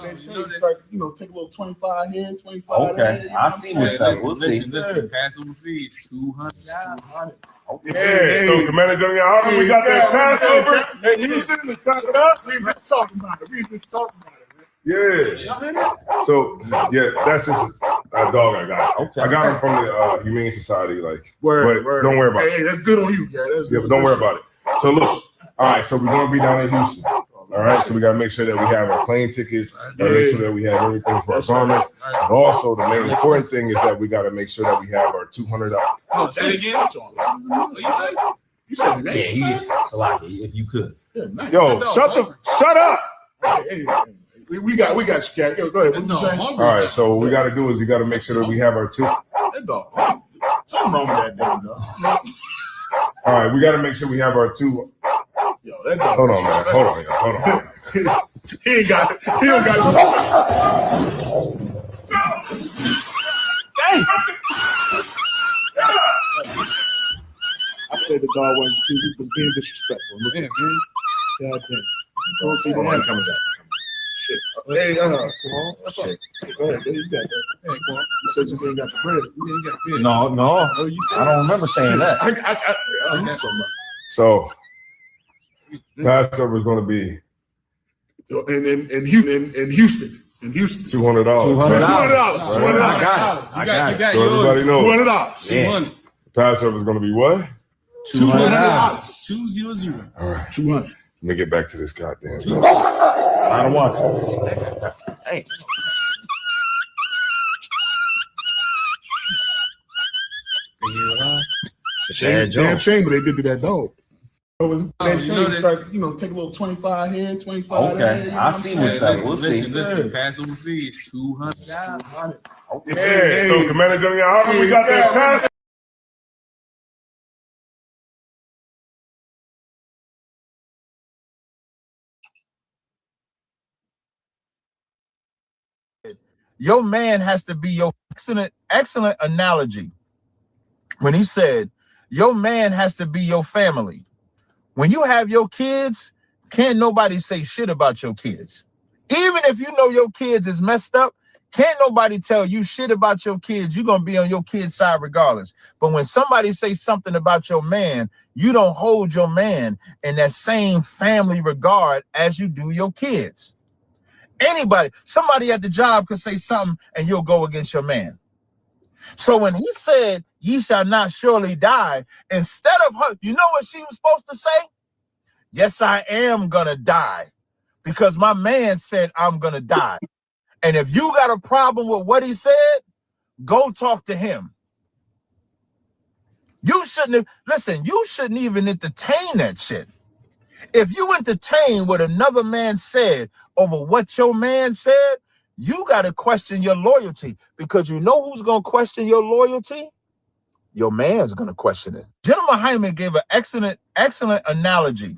They say start, take a little 25 here, 25 there. Okay, I see what's up. We'll see. Listen, pass on the feed, 200. Okay. So, Commander General YAHANNA, we got that Passover in Houston. Let's talk it up. We just talking about it. Yeah. So, yeah, that's just a dog I got. Okay. I got him from the Humane Society. But Word. don't worry about it. Hey, that's good on you. Yeah, but don't worry about it. So, look. All right, so we're going to be down in Houston. All right, so we got to make sure that we have our plane tickets, make sure that we have everything for our garments. But also, the main important thing is that we got to make sure that we have our $200. Oh, say it again. You said the If you could. Yo, shut up. Hey, we got you, Cat. Go ahead. What you saying? All right, so what we got to do is we got to make sure that we have our two. That dog. Something wrong with that damn dog. All right, we got to make sure we have our two. Yo, that dog. Hold on, man. Hold on. He ain't got it. He don't got it. Dang. I said the dog was being disrespectful. Look at him. God damn. Don't see the man coming back. Shit. Hey, come on. Shit. Go ahead. You got that. Hey, come on. You said you ain't got the bread. You ain't got the bread. No. I don't remember saying that. I'm talking about. So, Passover is going to be in Houston. $200. $200. I got it. So everybody knows. $200. Passover is going to be what? $200. 200. All right. 200. Let me get back to this goddamn. I don't want to. Hey. Damn shame, but they did to that dog. They say start, take a little 25 here, 25 there. Okay, I see what's up. We'll see. Listen, pass on the feed, 200. Yeah. So, Commander General YAHANNA, we got that Passover. Your man has to be your excellent analogy when he said, your man has to be your family. When you have your kids, can't nobody say shit about your kids. Even if you know your kids is messed up, can't nobody tell you shit about your kids. You're going to be on your kid's side regardless. But when somebody says something about your man, you don't hold your man in that same family regard as you do your kids. Anybody, somebody at the job could say something and you'll go against your man. So when he said, ye shall not surely die, instead of her, you know what she was supposed to say? Yes, I am going to die because my man said I'm going to die. And if you got a problem with what he said, go talk to him. You shouldn't even entertain that shit. If you entertain what another man said over what your man said, you got to question your loyalty, because you know who's going to question your loyalty? Your man's going to question it. General Hyman gave an excellent analogy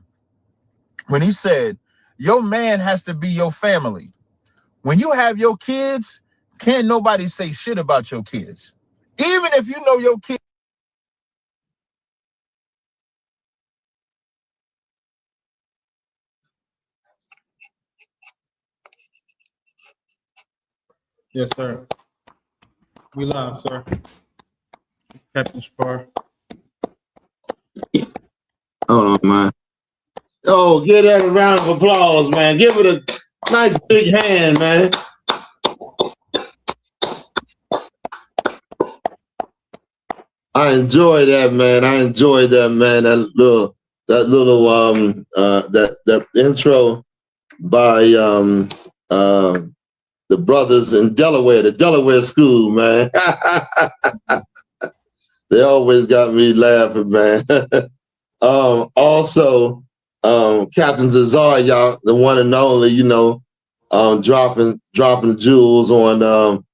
when he said, your man has to be your family. When you have your kids, can't nobody say shit about your kids. Even if you know your kids. Yes, sir. We live, sir. Captain Spar. Hold on, man. Oh, give that a round of applause, man. Give it a nice big hand, man. I enjoy that, man. That intro by the brothers in Delaware, the Delaware school, man. They always got me laughing, man. Also, Captain Zazar, y'all, the one and only, dropping jewels on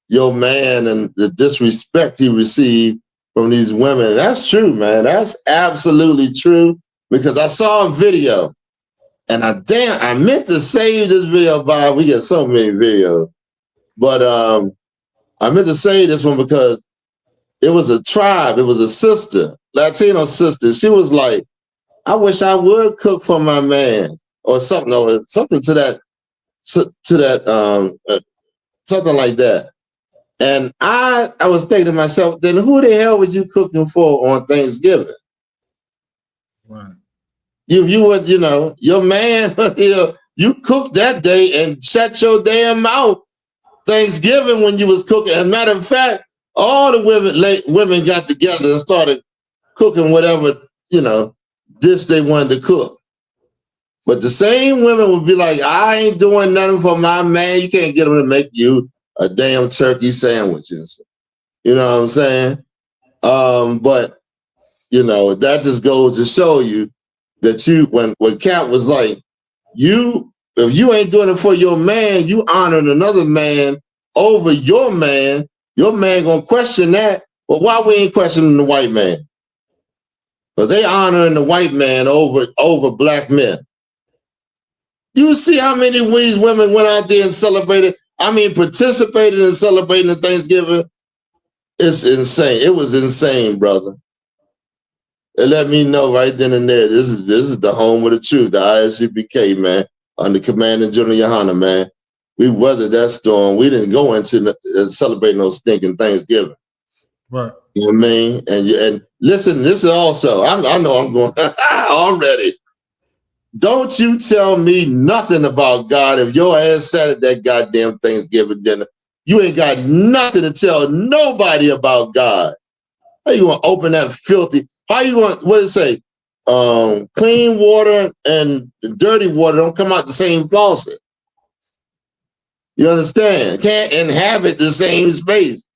your man and the disrespect he received from these women. That's true, man. That's absolutely true, because I saw a video. And I meant to save this video, Bob. We get so many videos. But I meant to save this one because it was a tribe. It was a sister, Latino sister. She was like, I wish I would cook for my man, or something to to that something like that. And I was thinking to myself, then who the hell was you cooking for on Thanksgiving? Right. You would, your man, you cooked that day and shut your damn mouth Thanksgiving when you was cooking. As a matter of fact, all the women got together and started cooking whatever, dish they wanted to cook. But the same women would be like, I ain't doing nothing for my man. You can't get him to make you a damn turkey sandwich. You know what I'm saying? But, that just goes to show you that when Cap was like, if you ain't doing it for your man, you honoring another man over your man gonna question that. Well, why we ain't questioning the white man? But they honoring the white man over black men. You see how many these women went out there and celebrated? Participated in celebrating the Thanksgiving. It's insane. It was insane, brother. It let me know right then and there. This is the home of the truth, the I.S.U.P.K, man, under Commander General YAHANNA, man. We weathered that storm. We didn't go into celebrating no stinking Thanksgiving. Right. You know what I mean? And listen, this is also, I know I'm going already. Don't you tell me nothing about God if your ass sat at that goddamn Thanksgiving dinner. You ain't got nothing to tell nobody about God. How you gonna open that filthy? How you gonna, what did it say? Clean water and dirty water don't come out the same faucet. You understand? Can't inhabit the same space.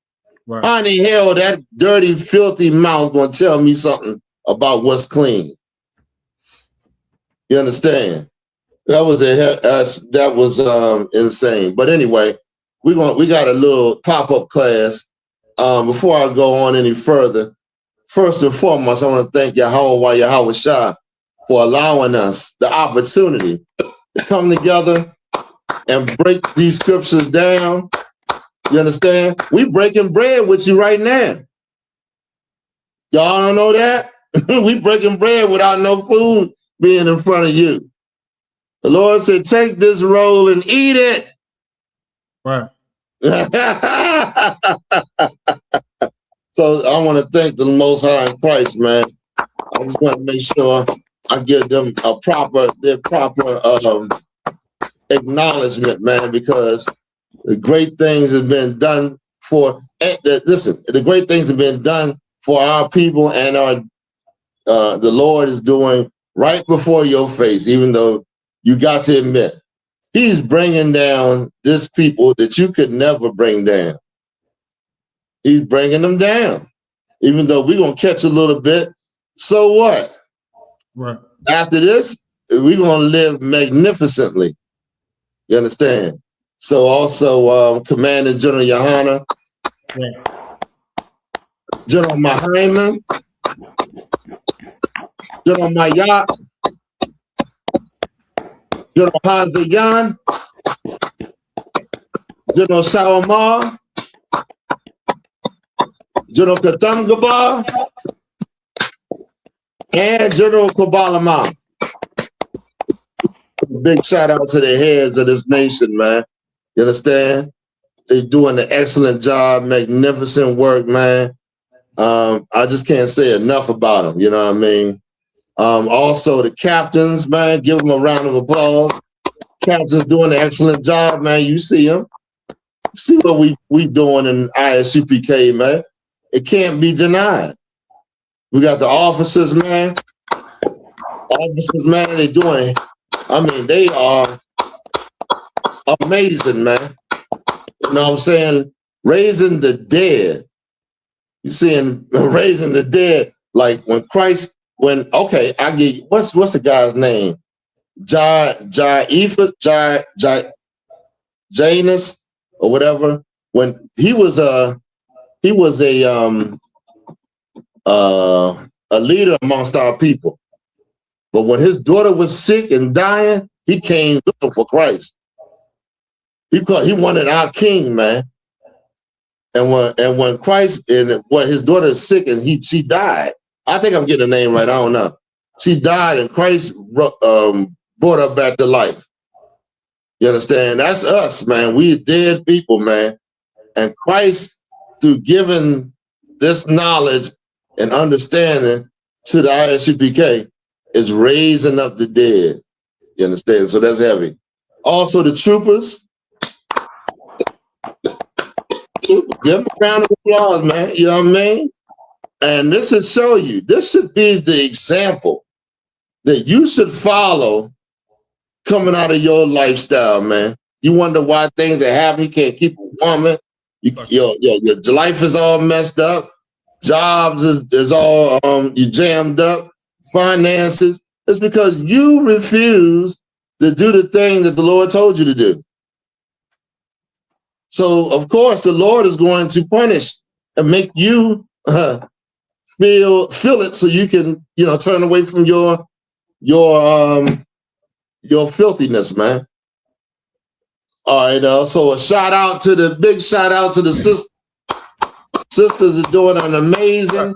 Right. How in the hell that dirty, filthy mouth gonna tell me something about what's clean? You understand? That was insane. But anyway, we got a little pop-up class. Before I go on any further, first and foremost, I want to thank Yahweh Shah for allowing us the opportunity to come together and break these scriptures down. You understand? We breaking bread with you right now. Y'all don't know that? We breaking bread without no food being in front of you. The Lord said, take this roll and eat it. Right. So I want to thank the Most High in Christ, man. I just want to make sure I give them their proper acknowledgement, man, because the great things have been done for. The great things have been done for our people, and the Lord is doing right before your face. Even though you got to admit, He's bringing down this people that you could never bring down. He's bringing them down. Even though we're going to catch a little bit, so what? Right. After this, we're going to live magnificently. You understand? So also, Commander General YAHANNA, General Mahaiman, General Mayat, General Hazayan, General Salomar, General Katamgaba, and General Kobalama. Big shout out to the heads of this nation, man. You understand? They're doing an excellent job, magnificent work, man. I just can't say enough about them, you know what I mean? Also, the captains, man, give them a round of applause. Captains doing an excellent job, man. You see them. See what we doing in I.S.U.P.K, man. It can't be denied. We got the officers, man. Officers, man, they doing, they are amazing, man. You know what I'm saying? Raising the dead. You seeing raising the dead, like when Christ, I get you. What's the guy's name? Janus or whatever. When he was a leader amongst our people. But when his daughter was sick and dying, he came looking for Christ. He wanted our king, man. And when Christ, and when his daughter is sick and she died, I think I'm getting the name right, I don't know. She died and Christ brought her back to life. You understand? That's us, man. We dead people, man. And Christ, through giving this knowledge and understanding to the ISUPK, is raising up the dead. You understand? So that's heavy. Also, the troopers. Give them a round of applause, man. You know what I mean? And this should show you, this should be the example that you should follow coming out of your lifestyle, man. You wonder why things are happening. You can't keep a woman. Your life is all messed up. Jobs is all you jammed up. Finances. It's because you refuse to do the thing that the Lord told you to do. So, of course, the Lord is going to punish and make you feel it, so you can, turn away from your filthiness, man. All right, so big shout out to the sisters. Sisters are doing an amazing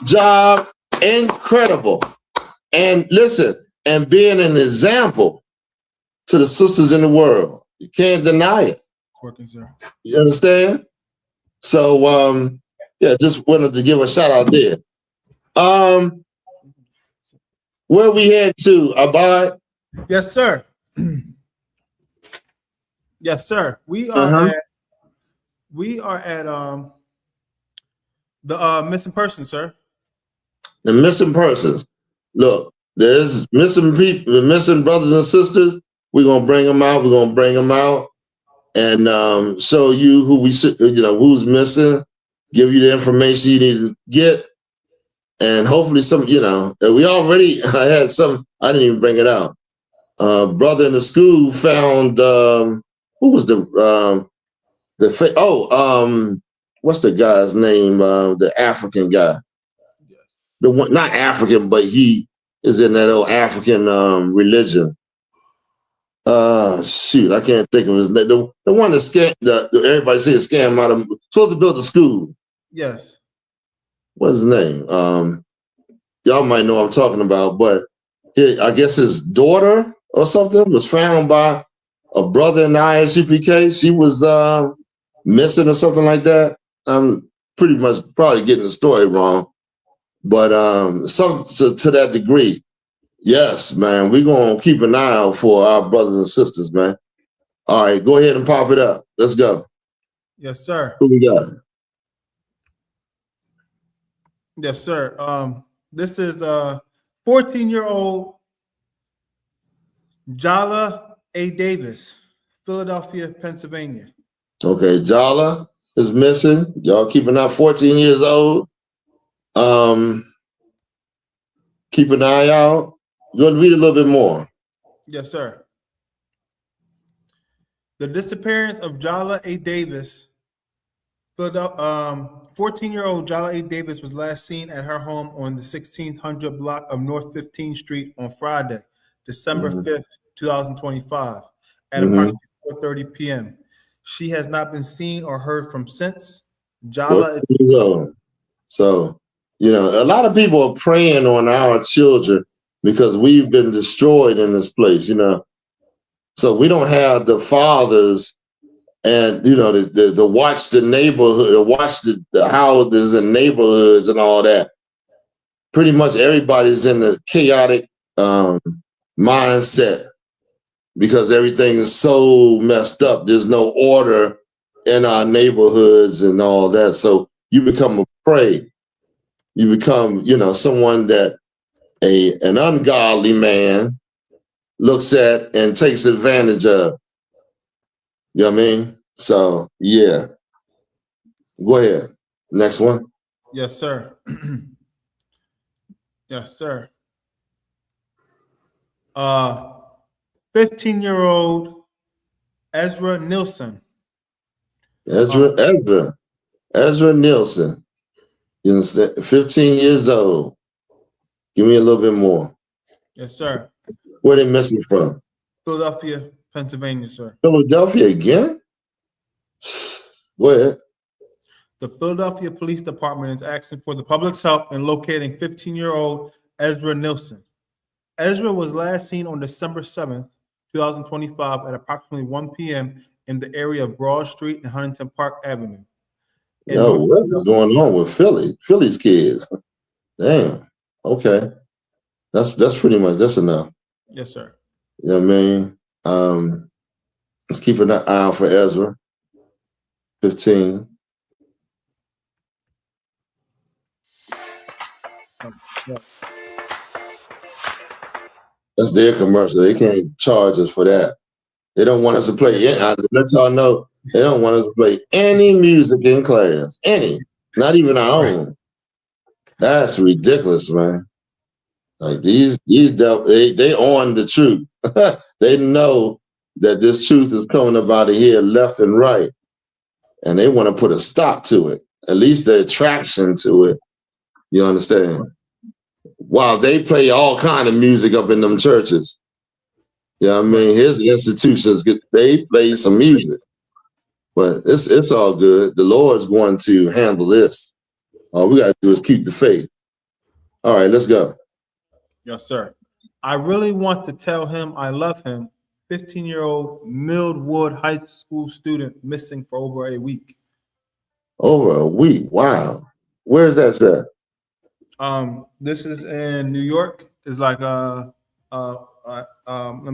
job, incredible. And listen, and being an example to the sisters in the world. You can't deny it. Working, sir. You understand? So, just wanted to give a shout out there. Where we head to, Abad? Yes, sir. Yes, sir. We are at the missing persons, sir. The missing persons. Look, there's missing people, the missing brothers and sisters. We're gonna bring them out. We're gonna bring them out and show you who who's missing. Give you the information you need to get, and hopefully we already had some. I didn't even bring it out. Brother in the school found who was what's the guy's name? The African guy. The one, not African, but he is in that old African religion. Shoot, I can't think of his name. The one that scammed, everybody say scam out of, supposed to build a school. Yes. What's his name? Y'all might know what I'm talking about, but I guess his daughter or something was found by a brother in the I.S.U.P.K. She was missing or something like that. I'm pretty much probably getting the story wrong. But to that degree, yes, man, we're going to keep an eye out for our brothers and sisters, man. All right, go ahead and pop it up. Let's go. Yes, sir. Who we got? Yes, sir. This is 14-year-old Jala A. Davis, Philadelphia, Pennsylvania. Okay, Jala is missing. Y'all keep an eye, 14 years old. Keep an eye out. You're gonna read a little bit more. Yes, sir. The disappearance of Jala A. Davis, 14-year-old Jala A. Davis was last seen at her home on the 1600 block of North 15th Street on Friday, December 5th, 2025, at approximately 4:30 p.m. She has not been seen or heard from since. Jala. So, a lot of people are praying on our children because we've been destroyed in this place, So we don't have the fathers and, to watch the neighborhood, watch the houses and neighborhoods and all that. Pretty much everybody's in a chaotic mindset because everything is so messed up. There's no order in our neighborhoods and all that. So you become a prey. You become, someone that an ungodly man looks at and takes advantage of. You know what I mean? So, yeah. Go ahead. Next one. Yes, sir. Yes, sir. 15-year-old Ezra Nilsson. Ezra Nilsson. You understand? 15 years old. Give me a little bit more. Yes, sir. Where they missing from? Philadelphia, Pennsylvania, sir. Philadelphia again? Go ahead. The Philadelphia Police Department is asking for the public's help in locating 15-year-old Ezra Nilsson. Ezra was last seen on December 7th 2025 at approximately 1 p.m. in the area of Broad Street and Huntington Park Avenue. Yo, what is going on with Philly's kids? Damn. Okay. That's pretty much, that's enough. Yes, sir. You know what I mean? Let's keep an eye out for Ezra. 15. That's their commercial. They can't charge us for that. They don't want us to play. Let y'all know they don't want us to play any music in class. Any. Not even our own. That's ridiculous, man. Like these they on the truth. They know that this truth is coming up out of here left and right. And they want to put a stop to it. At least the attraction to it. You understand? While they play all kind of music up in them churches. You know what I mean? His institutions they play some music. But it's all good. The Lord's going to handle this. All we gotta do is keep the faith. All right, let's go. Yes, sir. I really want to tell him I love him. 15-year-old Millwood High School student missing for over a week. Over a week. Wow. Where's that at? This is in New York. It's like let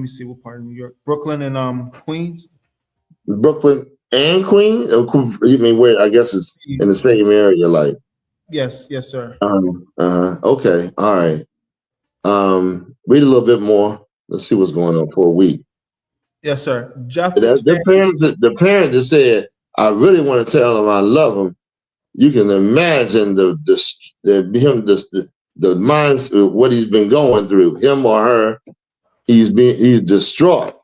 me see what part of New York. Brooklyn and Queens. Brooklyn and Queens? You mean where? I guess it's in the same area, like. Yes, sir. Okay, all right. Read a little bit more. Let's see what's going on for a week. Yes, sir. Jeff. The parents that said, I really want to tell him I love him. You can imagine the minds of what he's been going through, him or her. He's distraught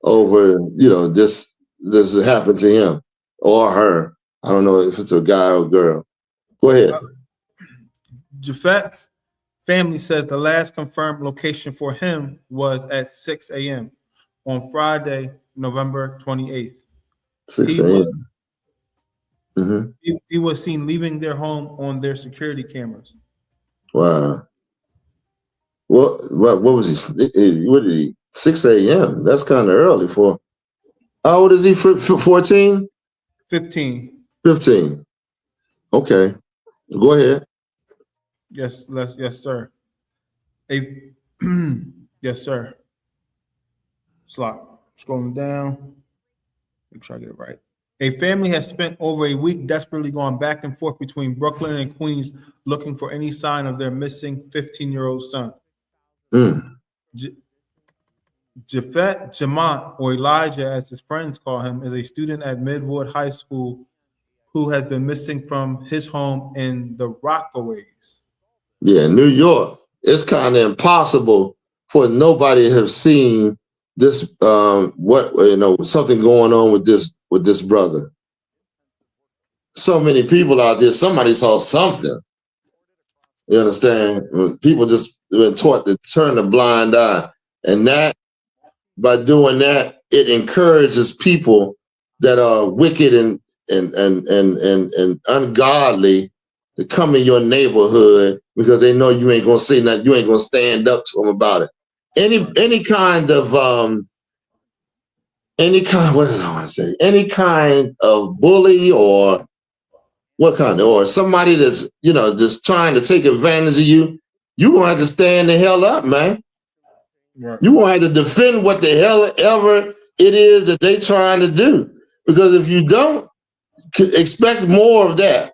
over, this happened to him or her. I don't know if it's a guy or a girl. Go ahead. Japhet's family says the last confirmed location for him was at 6 a.m. on Friday, November 28th. 6 a.m. He was seen leaving their home on their security cameras. Wow. What was he? What did he? 6 a.m. That's kind of early for. How old is he? 14? 15. 15. Okay. Go ahead. Yes, sir. Yes, sir. Scrolling down. Make sure I get it right. A family has spent over a week desperately going back and forth between Brooklyn and Queens looking for any sign of their missing 15-year-old son. Japhet Jamont, or Elijah as his friends call him, is a student at Midwood High School who has been missing from his home in the Rockaways. Yeah, New York. It's kind of impossible for nobody to have seen this something going on with this brother. So many people out there, somebody saw something. You understand? People just been taught to turn a blind eye. And that, by doing that, it encourages people that are wicked and ungodly to come in your neighborhood because they know you ain't gonna say nothing, you ain't gonna stand up to them about it. Any kind of bully or or somebody that's just trying to take advantage of you, you gonna have to stand the hell up, man. Right. You gonna have to defend what the hell ever it is that they trying to do. Because if you don't, expect more of that.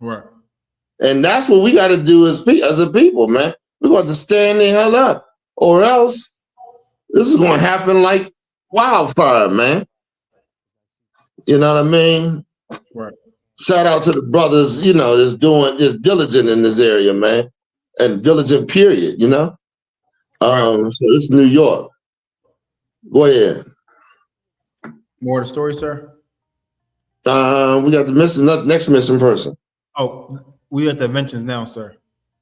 Right. And that's what we got to do as a people, man. We're going to stand the hell up, or else this is going to happen like wildfire, man. You know what I mean? Right. Shout out to the brothers, that's diligent in this area, man, and diligent period. So it's New York. Go ahead. More of the story, sir. We got the next missing person. Oh, we at the inventions now, sir.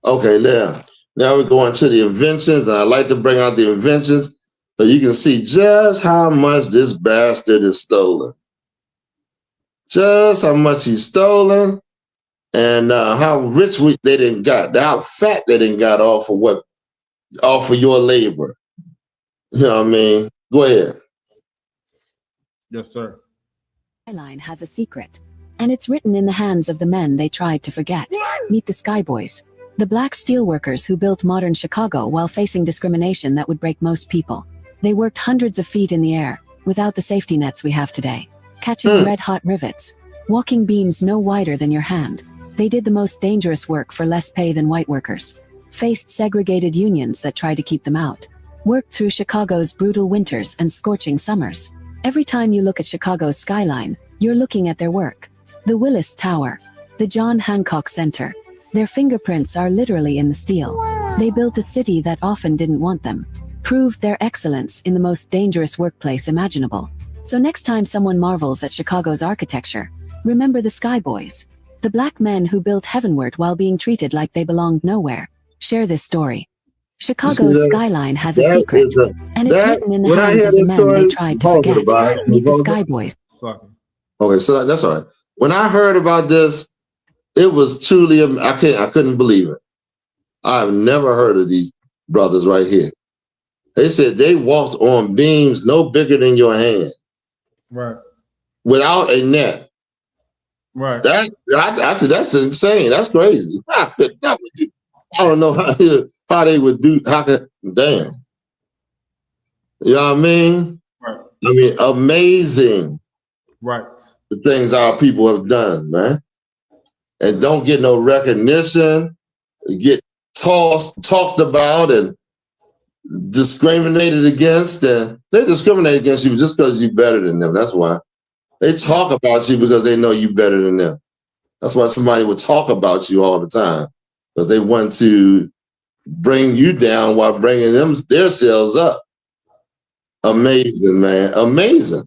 Okay, now we're going to the inventions, and I like to bring out the inventions so you can see just how much this bastard is stolen. Just how much he's stolen, and how rich they didn't got, how fat they didn't got off of your labor. You know what I mean? Go ahead. Yes, sir. Skyline has a secret, and it's written in the hands of the men they tried to forget. Meet the Skyboys, the black steelworkers who built modern Chicago while facing discrimination that would break most people. They worked hundreds of feet in the air, without the safety nets we have today, catching red-hot rivets, walking beams no wider than your hand. They did the most dangerous work for less pay than white workers, faced segregated unions that tried to keep them out, worked through Chicago's brutal winters and scorching summers. Every time you look at Chicago's skyline, you're looking at their work. The Willis Tower, the John Hancock Center, their fingerprints are literally in the steel. They built a city that often didn't want them, proved their excellence in the most dangerous workplace imaginable. So next time someone marvels at Chicago's architecture, remember the Skyboys, the black men who built heavenward while being treated like they belonged nowhere. Share this story. Chicago's skyline has a secret, and it's written in the hands of the men they tried to forget. Meet the Skyboys. Okay, so that's all right. When I heard about this, it was truly, I couldn't believe it. I've never heard of these brothers right here. They said they walked on beams no bigger than your hand. Right. Without a net. Right. I said, that's insane. That's crazy. I don't know how they would do, damn. You know what I mean? Right. I mean, amazing. Right. The things our people have done, man. And don't get no recognition, get talked about and discriminated against. And they discriminate against you just because you're better than them. That's why. They talk about you because they know you're better than them. That's why somebody would talk about you all the time, because they want to bring you down while bringing themselves up. Amazing, man. Amazing.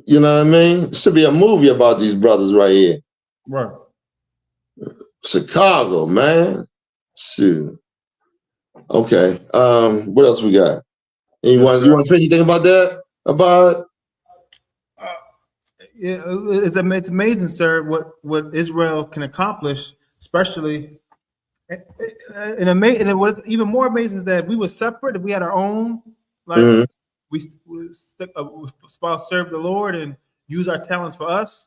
You know what I mean? There should be a movie about these brothers right here. Right. Chicago, man. Shoot. Okay. What else we got? You want to say anything about that? Yeah, it's amazing, sir, what Israel can accomplish, especially. And what's even more amazing is that we were separate. If we had our own, like we serve the Lord and use our talents for us.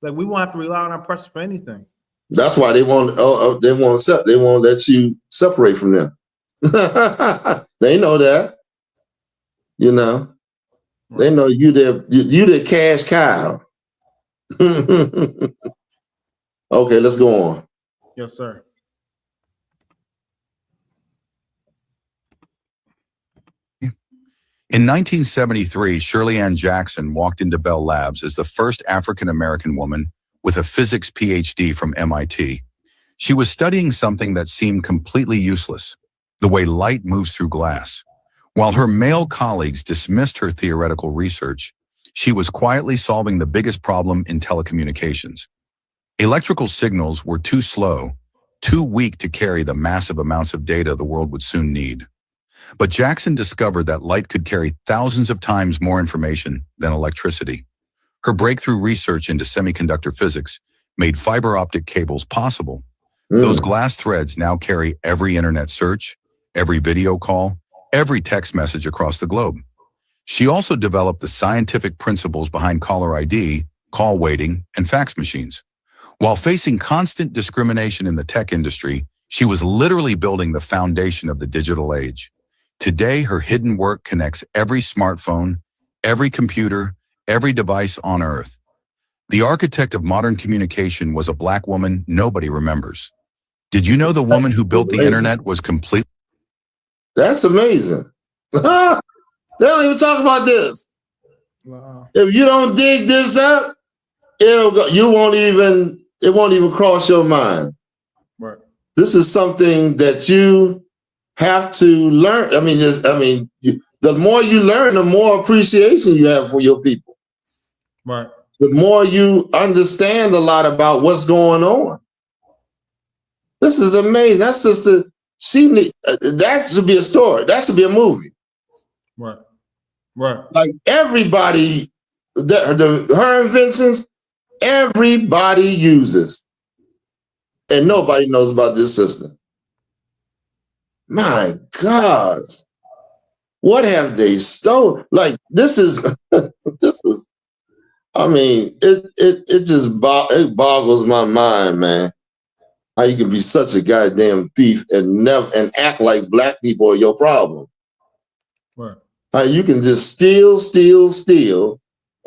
Like we won't have to rely on our person for anything. That's why they won't let you separate from them. They know that. You know. They know you the cash cow. Okay, let's go on. Yes, sir. In 1973, Shirley Ann Jackson walked into Bell Labs as the first African-American woman with a physics PhD from MIT. She was studying something that seemed completely useless, the way light moves through glass. While her male colleagues dismissed her theoretical research, she was quietly solving the biggest problem in telecommunications. Electrical signals were too slow, too weak to carry the massive amounts of data the world would soon need. But Jackson discovered that light could carry thousands of times more information than electricity. Her breakthrough research into semiconductor physics made fiber optic cables possible. Those glass threads now carry every internet search, every video call, every text message across the globe. She also developed the scientific principles behind caller ID, call waiting, and fax machines. While facing constant discrimination in the tech industry, she was literally building the foundation of the digital age. Today, her hidden work connects every smartphone, every computer, every device on Earth. The architect of modern communication was a black woman nobody remembers. Did you know the woman who built the internet was completely... That's amazing. They don't even talk about this. Wow. If you don't dig this up, it won't even cross your mind. Right. This is something that you have to learn. The more you learn, the more appreciation you have for your people. Right. The more you understand a lot about what's going on. This is amazing. That sister, that should be a story. That should be a movie. Right. Right. Like everybody, her inventions, everybody uses. And nobody knows about this sister. My God. What have they stolen? Like this is this is. I mean, it just it boggles my mind, man. How you can be such a goddamn thief and never and act like black people are your problem. Right. How you can just steal,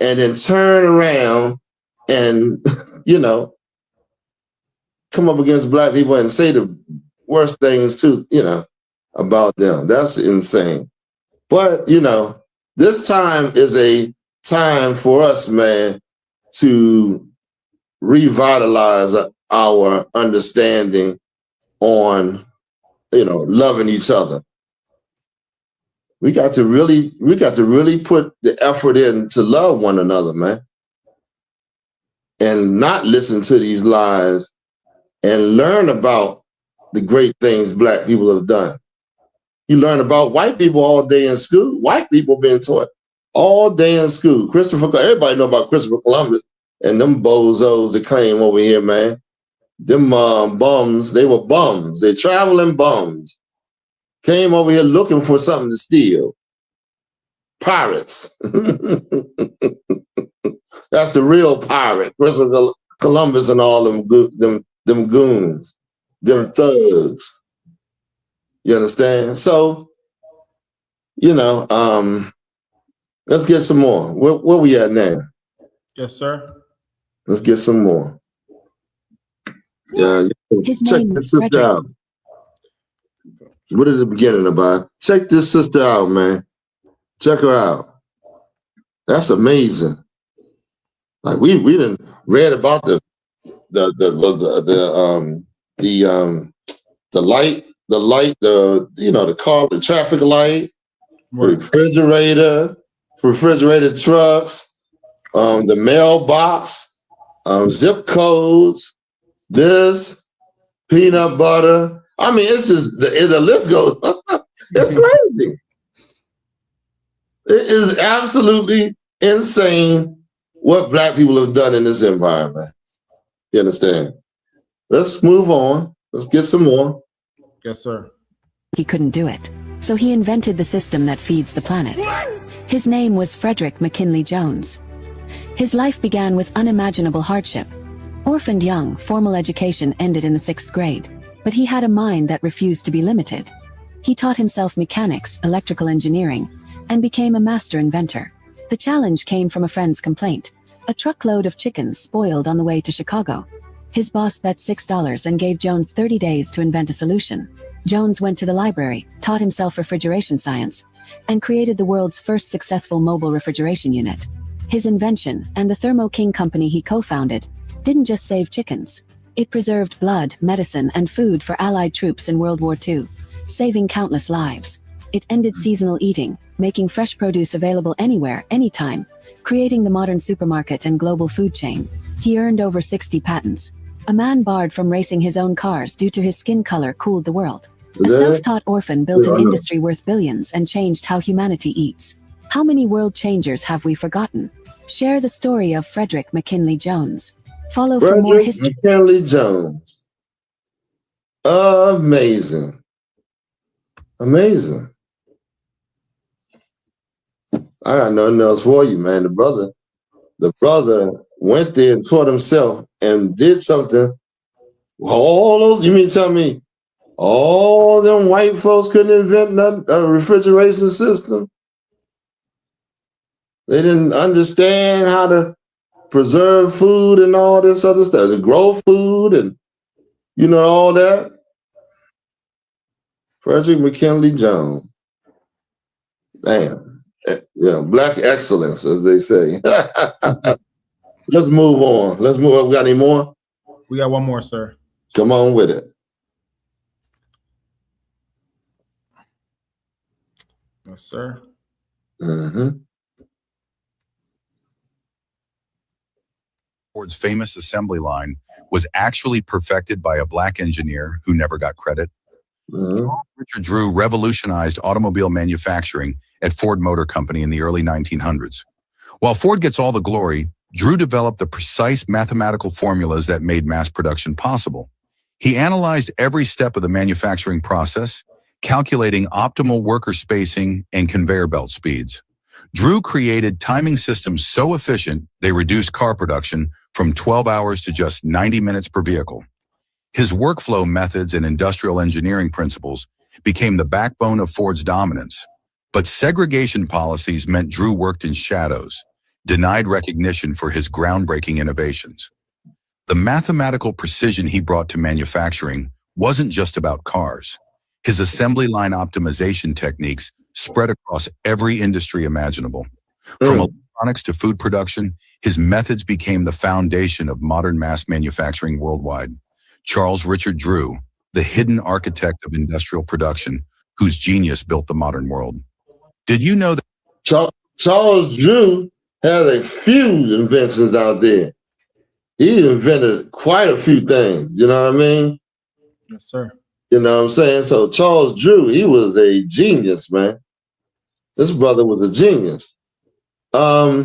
and then turn around and come up against black people and say the worst things too, about them. That's insane. But this time is a time for us, man, to revitalize our understanding on, loving each other. We got to really put the effort in to love one another, man, and not listen to these lies and learn about the great things black people have done. You learn about white people all day in school. White people being taught all day in school. Everybody know about Christopher Columbus and them bozos that came over here, man. Them bums, they were bums. They traveling bums. Came over here looking for something to steal. Pirates. That's the real pirate. Christopher Columbus and all them goons, them thugs. You understand? So, let's get some more. Where we at now? Yes, sir. Let's get some more. Yeah, check this sister out. What is the beginning about? Check this sister out, man. Check her out. That's amazing. Like we done read about the light, the car, the traffic light, refrigerator trucks, the mailbox, zip codes, this, peanut butter. I mean, it's just the list goes. It's crazy. It is absolutely insane what black people have done in this environment. You understand? Let's move on. Let's get some more. Yes, sir. He couldn't do it, so he invented the system that feeds the planet. His name was Frederick McKinley Jones. His life began with unimaginable hardship. Orphaned young, formal education ended in the 6th grade, but he had a mind that refused to be limited. He taught himself mechanics, electrical engineering, and became a master inventor. The challenge came from a friend's complaint. A truckload of chickens spoiled on the way to Chicago. His boss bet $6 and gave Jones 30 days to invent a solution. Jones went to the library, taught himself refrigeration science, and created the world's first successful mobile refrigeration unit. His invention, and the Thermo King company he co-founded, didn't just save chickens. It preserved blood, medicine, and food for Allied troops in World War II, saving countless lives. It ended seasonal eating, making fresh produce available anywhere, anytime, creating the modern supermarket and global food chain. He earned over 60 patents. A man barred from racing his own cars due to his skin color cooled the world. A self-taught orphan built an industry worth billions and changed how humanity eats. How many world changers have we forgotten? Share the story of Frederick McKinley Jones. Follow for more history. McKinley Jones. Amazing. Amazing. I got nothing else for you, man. The brother went there and taught himself and did something. All those, you mean tell me all them white folks couldn't invent a refrigeration system? They didn't understand how to preserve food and all this other stuff, to grow food and all that. Frederick McKinley Jones. Damn. Black excellence, as they say. Let's move on. Let's move on. We got any more? We got one more, sir. Come on with it. Yes, sir. Ford's famous assembly line was actually perfected by a black engineer who never got credit. Richard Drew revolutionized automobile manufacturing at Ford Motor Company in the early 1900s. While Ford gets all the glory, Drew developed the precise mathematical formulas that made mass production possible. He analyzed every step of the manufacturing process, calculating optimal worker spacing and conveyor belt speeds. Drew created timing systems so efficient they reduced car production from 12 hours to just 90 minutes per vehicle. His workflow methods and industrial engineering principles became the backbone of Ford's dominance. But segregation policies meant Drew worked in shadows, denied recognition for his groundbreaking innovations. The mathematical precision he brought to manufacturing wasn't just about cars. His assembly line optimization techniques spread across every industry imaginable. From electronics to food production, his methods became the foundation of modern mass manufacturing worldwide. Charles Richard Drew, the hidden architect of industrial production, whose genius built the modern world. Did you know that Charles Drew had a few inventions out there? He invented quite a few things, you know what I mean? Yes, sir. You know what I'm saying? So Charles Drew, he was a genius, man. This brother was a genius. Yeah,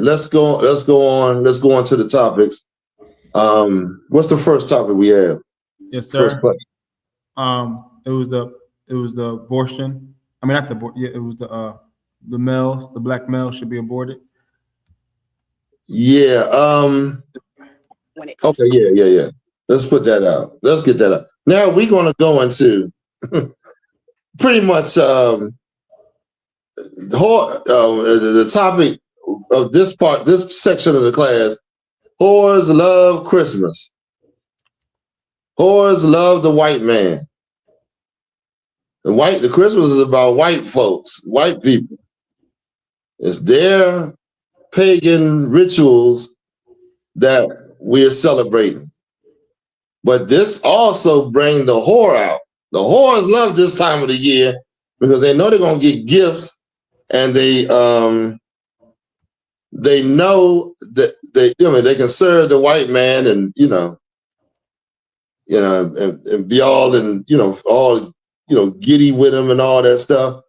let's go on to the topics. What's the first topic we have? Yes, sir. It was the abortion. I mean, not the it was the males, the black males should be aborted. Yeah. Okay, yeah. Let's put that out. Let's get that out. Now we're gonna go into pretty much the topic of this section of the class. Whores love Christmas. Whores love the white man. The Christmas is about white folks, white people. It's their pagan rituals that we are celebrating. But this also brings the whore out. The whores love this time of the year because they know they're gonna get gifts, and they know that they can serve the white man, and and be all giddy with him and all that stuff.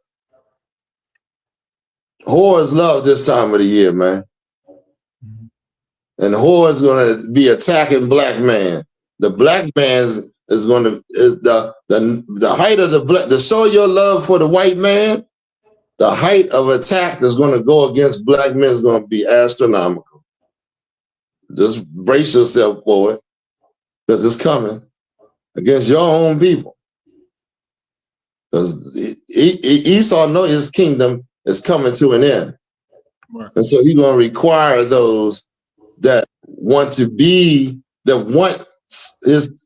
Whores love this time of the year, man. And whores gonna be attacking black man. The black man is the height of to show your love for the white man. The height of attack that's going to go against black men is going to be astronomical. Just brace yourself for it, because it's coming against your own people. Because Esau knows his kingdom is coming to an end. Right. And so he's going to require those that want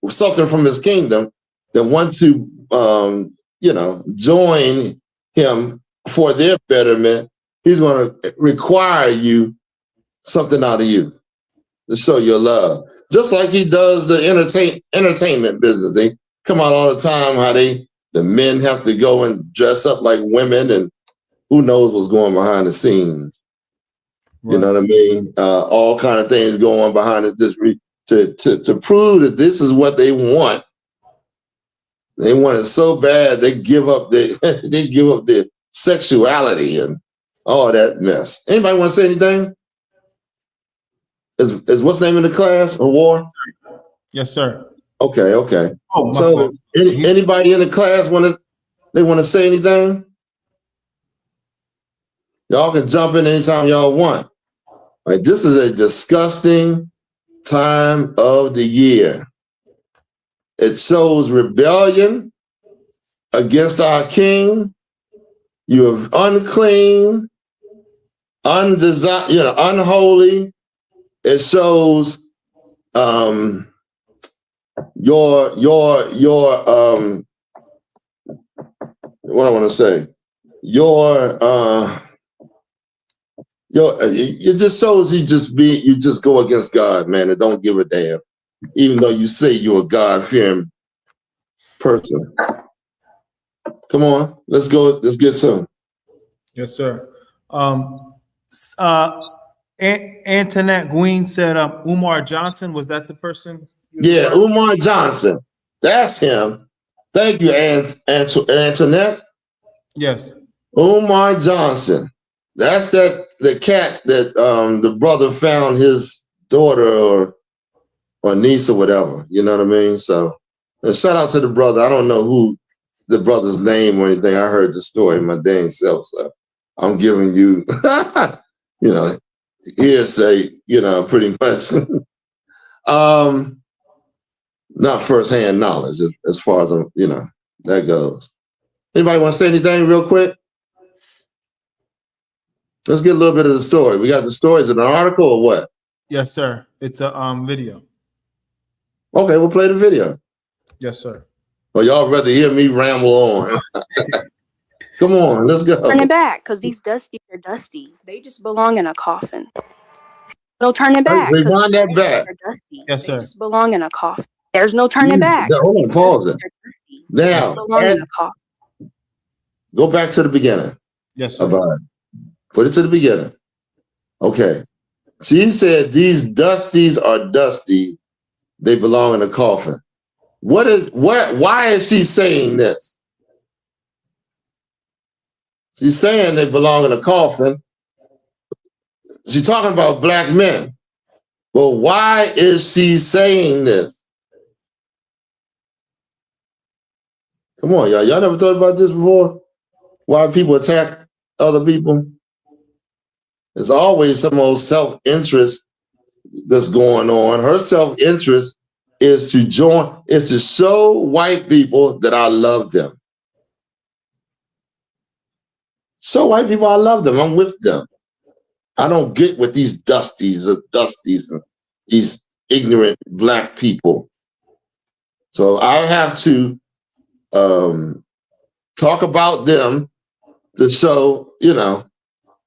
something from his kingdom, that want to join him for their betterment. He's going to require something out of you to show your love. Just like he does the entertainment business. They come out all the time how the men have to go and dress up like women, and who knows what's going behind the scenes. Right. You know what I mean? All kind of things going on behind it to prove that this is what they want. They want it so bad they give up their sexuality and all that mess. Anybody want to say anything? Is what's the name of the class? A war? Yes, sir. Okay. Oh, so anybody in the class want to say anything? Y'all can jump in anytime y'all want. Like, this is a disgusting time of the year. It shows rebellion against our king. You are unclean, unholy. It shows your what I want to say. It just shows you just go against God, man, and don't give a damn, even though you say you're a God-fearing person. Come on, let's go. Let's get some. Yes, sir. Antoinette Green said, Umar Johnson, was that the person? Yeah, Umar Johnson. That's him. Thank you, Antoinette. Yes. Umar Johnson. That's the cat that the brother found his daughter or niece or whatever. You know what I mean? So And shout out to the brother. I don't know who the brother's name or anything. I heard the story my dang self, so I'm giving you, you know, hearsay, you know, pretty much. Not firsthand knowledge as far as, you know, that goes. Anybody want to say anything real quick? Let's get a little bit of the story. We got the stories in an article or what? Yes, sir. It's a video. Okay, we'll play the video. Yes, sir. Well, y'all rather hear me ramble on. Come on, let's go. Turn it back, because these dusties are dusty. They just belong in a coffin. No turning back. Rewind that back. Dusty. Yes, sir. They just belong in a coffin. There's no turning back. Hold on, pause it. Now, go back to the beginning. Yes, sir. Put it to the beginning. Okay. She said these dusties are dusty. They belong in a coffin. Why is she saying this? She's saying they belong in a coffin. She's talking about black men. Well, why is she saying this? Come on, y'all. Y'all never thought about this before? Why people attack other people? There's always some old self-interest that's going on. Her self-interest is to show white people that I love them. Show white people I love them. I'm with them. I don't get with these dusties and these ignorant black people. So I have to talk about them to show, you know,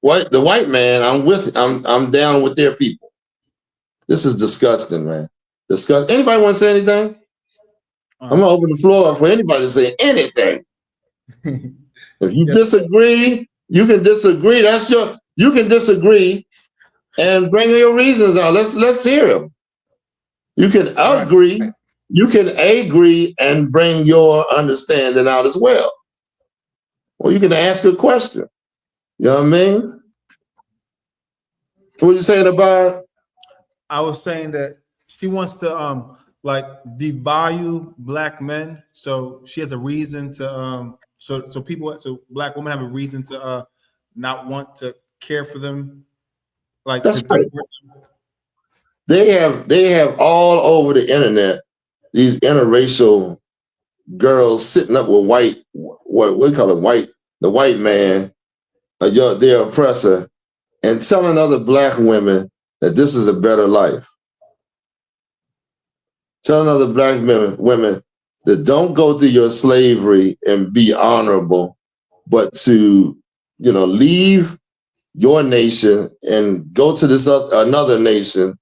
the white man, I'm down with their people. This is disgusting, man. Anybody want to say anything? I'm gonna open the floor for anybody to say anything. If you disagree, you can disagree. You can disagree and bring your reasons out. Let's hear them. You can agree. You can agree and bring your understanding out as well. Or you can ask a question. You know what I mean? What you saying about? I was saying that she wants to like devalue black men. So she has a reason to so black women have a reason to not want to care for them. Like that's right. They have all over the internet these interracial girls sitting up with what we call it, the white man, their oppressor, and telling other black women that this is a better life. Telling other black women that don't go through your slavery and be honorable, but to, you know, leave your nation and go to this another nation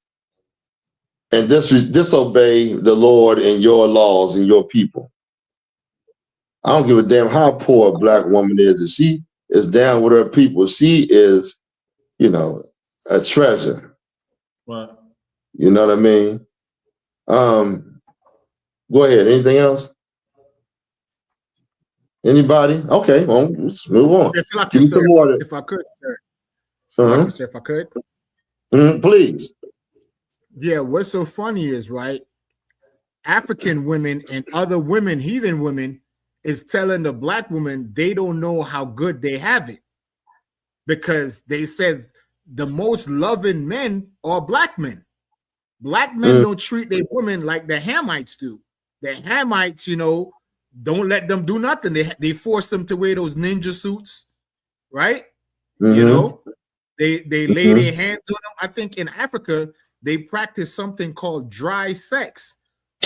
and disobey the Lord and your laws and your people. I don't give a damn how poor a black woman is. If she is down with her people, she is, you know, a treasure. Right. You know what I mean? Go ahead. Anything else? Anybody? Okay, well, let's move on. Yes, I Give me some more. if I could, sir. Uh-huh. If I could. Please. Yeah, what's so funny is, right, African women and other women, heathen women, is telling the black woman they don't know how good they have it. Because they said the most loving men are black men. Black men don't treat their women like the Hamites do. The Hamites, you know, don't let them do nothing. They force them to wear those ninja suits, right? You know, they lay their hands on them. I think in Africa, they practice something called dry sex,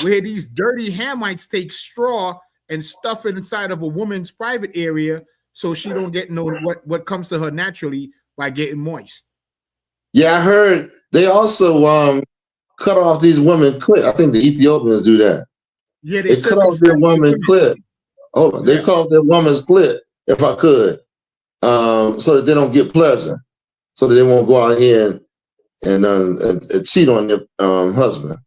where these dirty Hamites take straw and stuff it inside of a woman's private area so she don't get what comes to her naturally by getting moist. Yeah, I heard they also cut off these women clit. I think the Ethiopians do that. Yeah, they cut off their woman clit. Hold on, they cut off their woman's clit, if I could, so that they don't get pleasure, so that they won't go out here and cheat on their husband.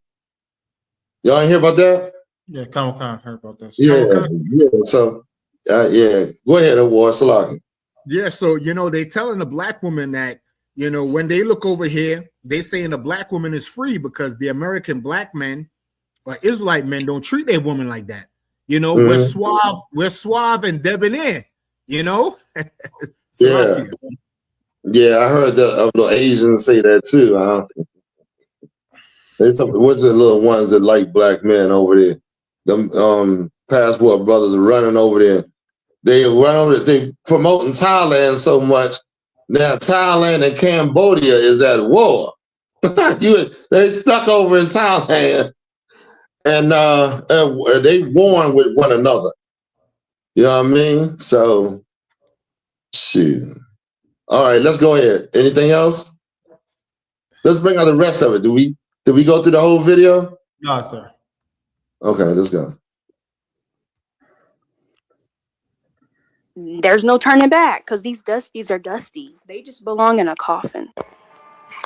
Y'all ain't hear about that? Yeah, Comic-Con heard about that. Yeah. So, yeah. Go ahead, Award Salaki. Yeah, so, you know, they telling the black woman that, you know, when they look over here, they saying the black woman is free because the American black men or Israelite men don't treat their woman like that. You know, Mhm. we're suave and debonair, you know. Yeah. Yeah, I heard the Asians say that too. There's some what's the little ones that like black men over there? Them passport brothers are running over there. They run over there, they promoting Thailand so much. Now Thailand and Cambodia is at war. They stuck over in Thailand and they warring with one another. You know what I mean? So shoot. All right, let's go ahead. Anything else? Let's bring out the rest of it. Did we go through the whole video? No, sir. Okay, let's go. There's no turning back because these dusties are dusty. They just belong in a coffin.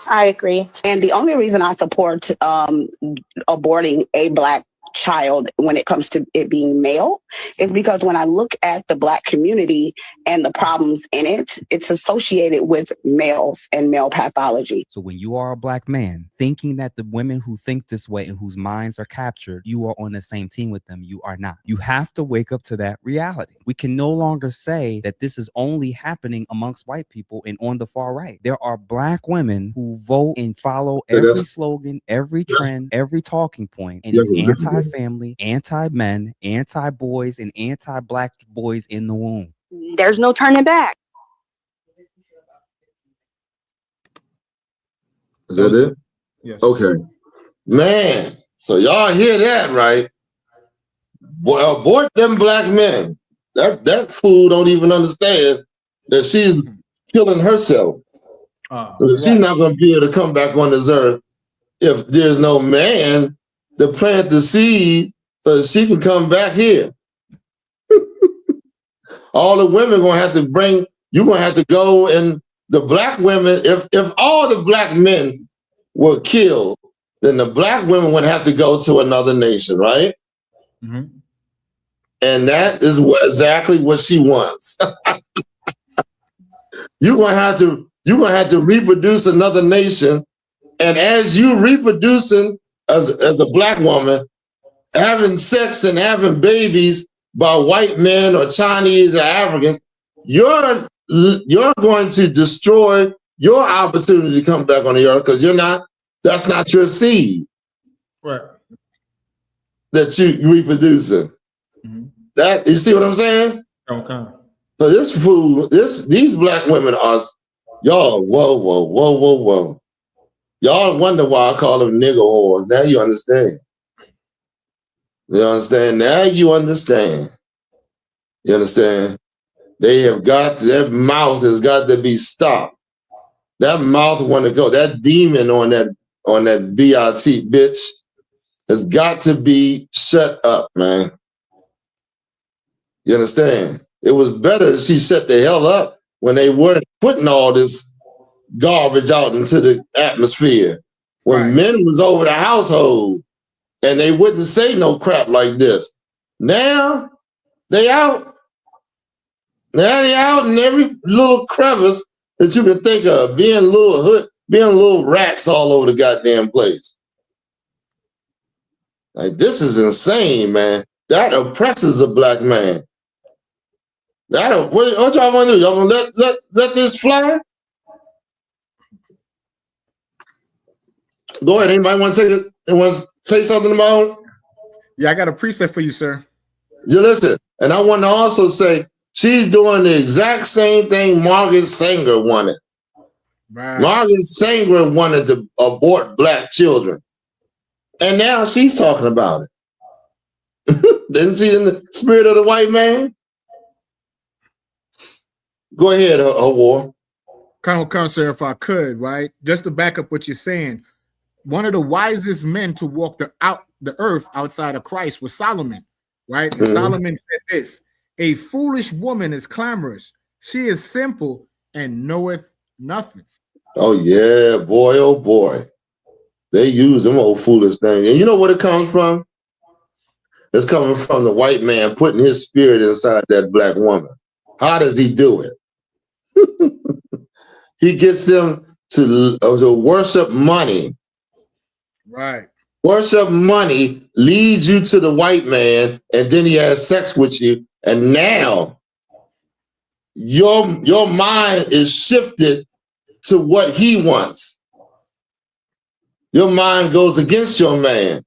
I agree. And the only reason I support aborting a Black child when it comes to it being male is because when I look at the Black community and the problems in it, it's associated with males and male pathology. So when you are a Black man thinking that the women who think this way and whose minds are captured, you are on the same team with them, you are not. You have to wake up to that reality. We can no longer say that this is only happening amongst white people and on the far right. There are Black women who vote and follow every slogan, every trend, every talking point, and is anti-family, anti-men, anti-boys, and anti-Black boys in the womb. There's no turning back. Is that it? Yes. Okay. Man, so y'all hear that, right? Boy, abort them Black men. That fool don't even understand that she's killing herself. She's not going to be able to come back on this earth if there's no man to plant the seed so that she can come back here. All the women going to have to you're going to have to go, and the Black women, if all the Black men were killed, then the Black women would have to go to another nation, right? Mm-hmm. And that is exactly what she wants. You're gonna have to reproduce another nation, and as you reproducing as a Black woman, having sex and having babies by white men or Chinese or Africans, you're going to destroy your opportunity to come back on the earth because that's not your seed. Right. That you reproducing. Mm-hmm. That, you see what I'm saying? Okay. So these Black women are, y'all, whoa. Y'all wonder why I call them nigger whores. Now you understand. You understand? Now you understand. You understand? Their mouth has got to be stopped. That mouth want to go. That demon on that BRT bitch has got to be shut up, man. You understand? It was better that she shut the hell up when they weren't putting all this garbage out into the atmosphere. When men was over the household and they wouldn't say no crap like this. Now they out. Now they out in every little crevice that you can think of, being little rats all over the goddamn place. Like, this is insane, man. That oppresses a Black man. What y'all want to do? Y'all want to let this fly? Go ahead. Anybody want to say something about it? Yeah, I got a preset for you, sir. You listen, and I want to also say she's doing the exact same thing Margaret Sanger wanted. Right. Margaret Sanger wanted to abort Black children, and now she's talking about it. Didn't she, in the spirit of the white man? Go ahead, War. Colonel, sir, if I could, right? Just to back up what you're saying, one of the wisest men to walk the earth outside of Christ was Solomon, right? And Solomon said this: a foolish woman is clamorous. She is simple and knoweth nothing. Oh, yeah, boy, oh, boy. They use them old foolish things. And you know what it comes from? It's coming from the white man putting his spirit inside that Black woman. How does he do it? He gets them to worship money. Right. worship money leads you to the white man, and then he has sex with you, and now your mind is shifted to what he wants. Your mind goes against your man.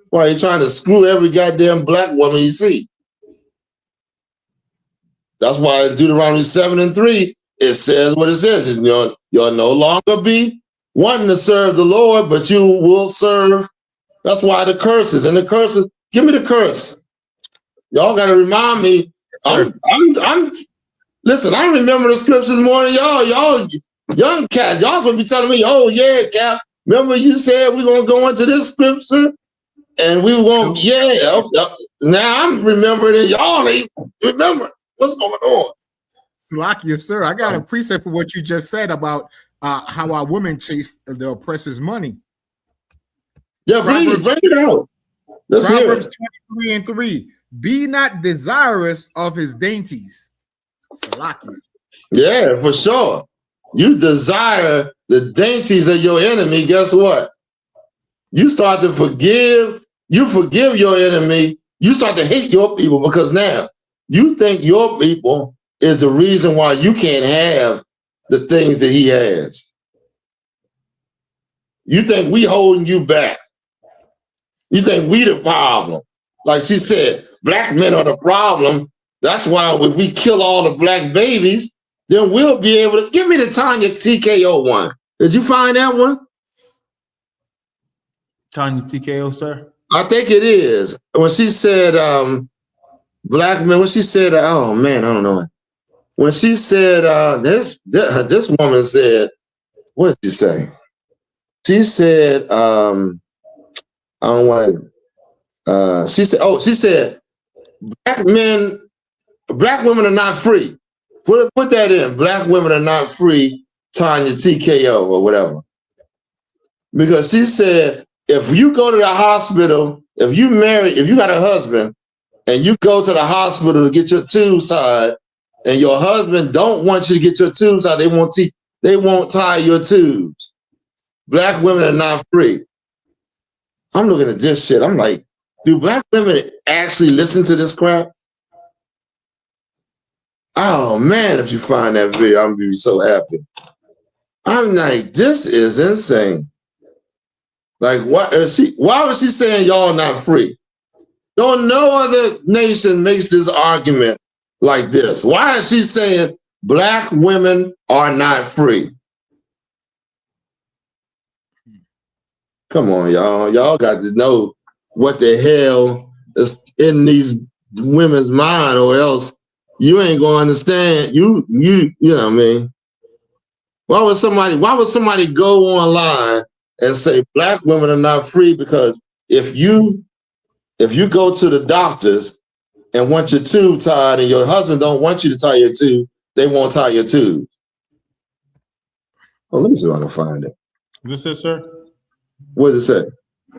Why are you trying to screw every goddamn black woman you see? That's why in Deuteronomy 7:3, it says what it says. You'll no longer be wanting to serve the Lord, but you will serve. That's why the curses and the curses. Give me the curse. Y'all got to remind me. Listen, I remember the scriptures more than y'all young cats. Y'all supposed to be telling me, oh yeah, Cap. Remember you said we're gonna go into this scripture and we won't. Yeah. Now I'm remembering it. Y'all ain't remember what's going on. Salakia, sir, I got a precept for what you just said about how our women chase the oppressor's money. Yeah, please bring it out. Let's hear it. Proverbs 23:3. Be not desirous of his dainties. Salakia. Yeah, for sure. You desire the dainties of your enemy. Guess what? You start to forgive. You forgive your enemy. You start to hate your people because now you think your people is the reason why you can't have the things that he has. You think we holding you back. You think we the problem. Like she said, black men are the problem. That's why if we kill all the black babies, then we'll be able to. Give me the Tanya TKO one. Did you find that one? Tanya TKO, sir? I think it is. When she said black men, when she said, oh man, I don't know. When she said, this woman said, what did she say? She said, I don't want to, she said, black women are not free. Put that in. Black women are not free, Tanya TKO or whatever. Because she said, if you go to the hospital, if you got a husband and you go to the hospital to get your tubes tied, and your husband don't want you to get your tubes tied, they won't tie your tubes. Black women are not free. I'm looking at this shit. I'm like, do black women actually listen to this crap? Oh man, if you find that video, I'm gonna be so happy. I'm like, this is insane. Like, why was she saying y'all not free? Don't no other nation makes this argument like this. Why is she saying black women are not free? Come on, y'all. Y'all got to know what the hell is in these women's mind, or else you ain't gonna understand. You know what I mean? Why would somebody go online and say black women are not free? Because if you go to the doctors and want your tube tied and your husband don't want you to tie your tube, they won't tie your tubes. Oh, let me see if I can find it. Is this it, sir? What does it say?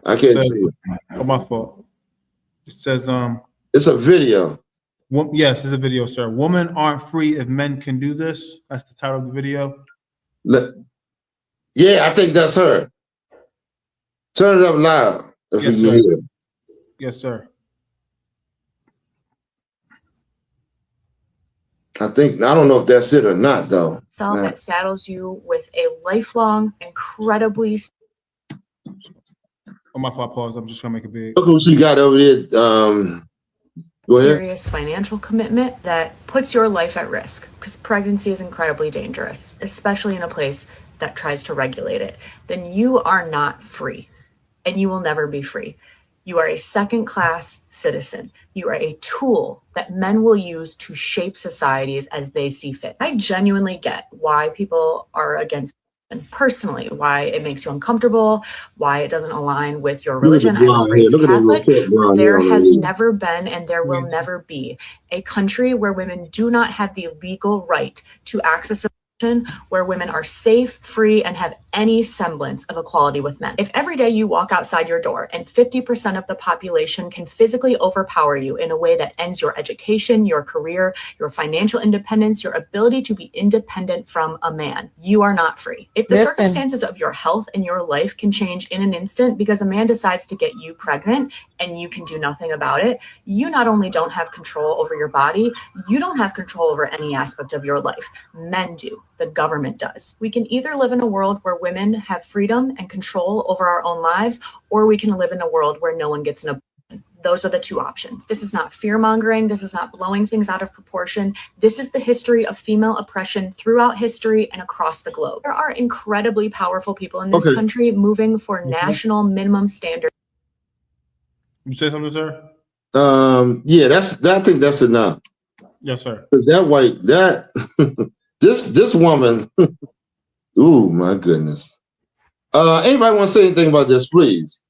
I can't see it. Oh, my fault. It says, it's a video. Yes, it's a video, sir. Women aren't free if men can do this. That's the title of the video. Yeah, I think that's her. Turn it up loud. If Yes, you can sir. hear it. Yes, sir. I don't know if that's it or not, though. Song that saddles you with a lifelong, incredibly. Oh, my fault. Pause. I'm just gonna make it big. Look who she got over there. Go ahead. Serious financial commitment that puts your life at risk, because pregnancy is incredibly dangerous, especially in a place that tries to regulate it. Then you are not free, and you will never be free. You are a second-class citizen. You are a tool that men will use to shape societies as they see fit. I genuinely get why people are against it, and personally, why it makes you uncomfortable, why it doesn't align with your religion. I was raised Catholic. There has never been, and there will never be, a country where women do not have the legal right to access where women are safe, free, and have any semblance of equality with men. If every day you walk outside your door and 50% of the population can physically overpower you in a way that ends your education, your career, your financial independence, your ability to be independent from a man, you are not free. If the circumstances of your health and your life can change in an instant because a man decides to get you pregnant and you can do nothing about it, you not only don't have control over your body, you don't have control over any aspect of your life. Men do. The government does. We can either live in a world where women have freedom and control over our own lives, or we can live in a world where no one gets an abortion. Those are the two options. This is not fear-mongering. This is not blowing things out of proportion. This is the history of female oppression throughout history and across the globe. There are incredibly powerful people in this country moving for national minimum standards. You say something, sir? Yeah, I think that's enough. Yes, sir. This woman, ooh, my goodness. Anybody want to say anything about this, please?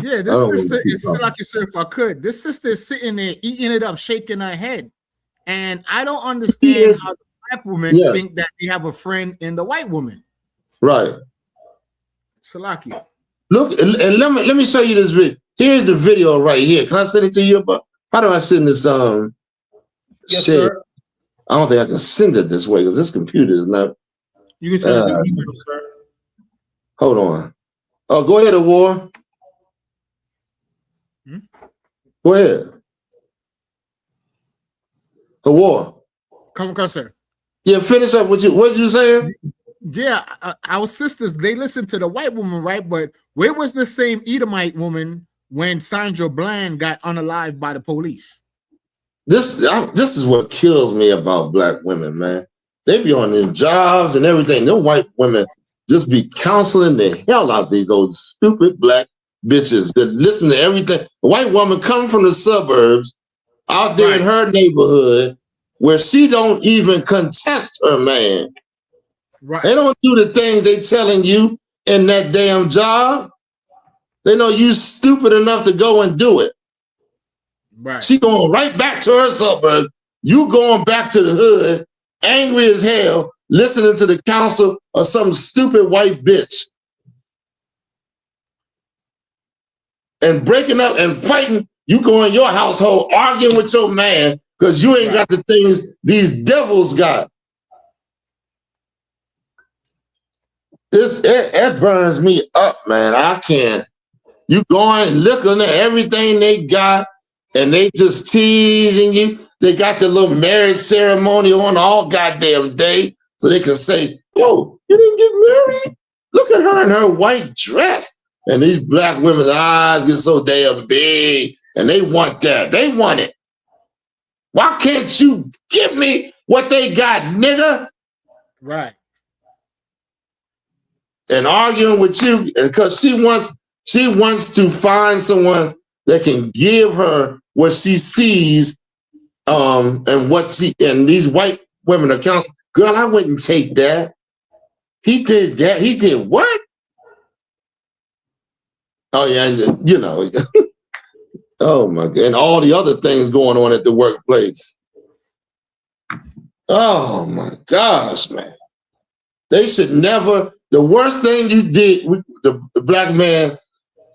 Yeah, this sister is like you said, if I could. This sister is sitting there eating it up, shaking her head. And I don't understand how the black women think that they have a friend in the white woman. Right. Salaki. Look, and let me show you this video. Here's the video right here. Can I send it to you? How do I send this? Yes, sir. I don't think I can send it this way because this computer is not. You can send it to email, sir. Hold on. Oh, go ahead, Awar. Go ahead. Awar. Come, sir. Yeah, finish up what did you say? Yeah, our sisters, they listen to the white woman, right? But where was the same Edomite woman when Sandra Bland got unalived by the police? This is what kills me about black women, man. They be on their jobs and everything. Them white women just be counseling the hell out of these old stupid black bitches that listen to everything. A white woman coming from the suburbs out there in her neighborhood where she don't even contest her man. Right. They don't do the things they telling you in that damn job. They know you stupid enough to go and do it. Right. She going right back to her suburb. You going back to the hood, angry as hell, listening to the counsel of some stupid white bitch. And breaking up and fighting, you go in your household arguing with your man because you ain't got the things these devils got. It burns me up, man. I can't. You going and looking at everything they got, and they just teasing you. They got the little marriage ceremony on all goddamn day, so they can say, "Oh, you didn't get married? Look at her in her white dress." And these black women's eyes get so damn big, and they want that. They want it. Why can't you give me what they got, nigga? Right. And arguing with you because she wants to find someone that can give her what she sees, and these white women are counseling. Girl, I wouldn't take that. He did that. He did what? Oh yeah, and you know, oh my God, and all the other things going on at the workplace. Oh my gosh, man. They should never. The worst thing you did, the black man,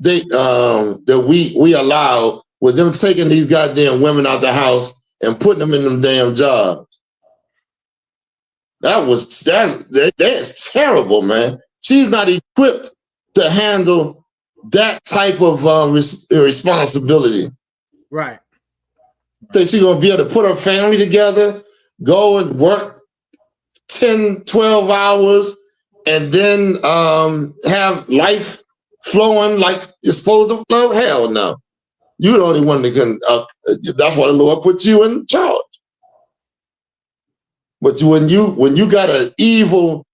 that we allowed was them taking these goddamn women out the house and putting them in them damn jobs. That's terrible, man. She's not equipped to handle that type of responsibility. Right. Think she's gonna be able to put her family together, go and work 10, 12 hours, and then have life flowing like it's supposed to flow? Hell no. You're the only one that can, that's why the Lord put you in charge. But when you got an evil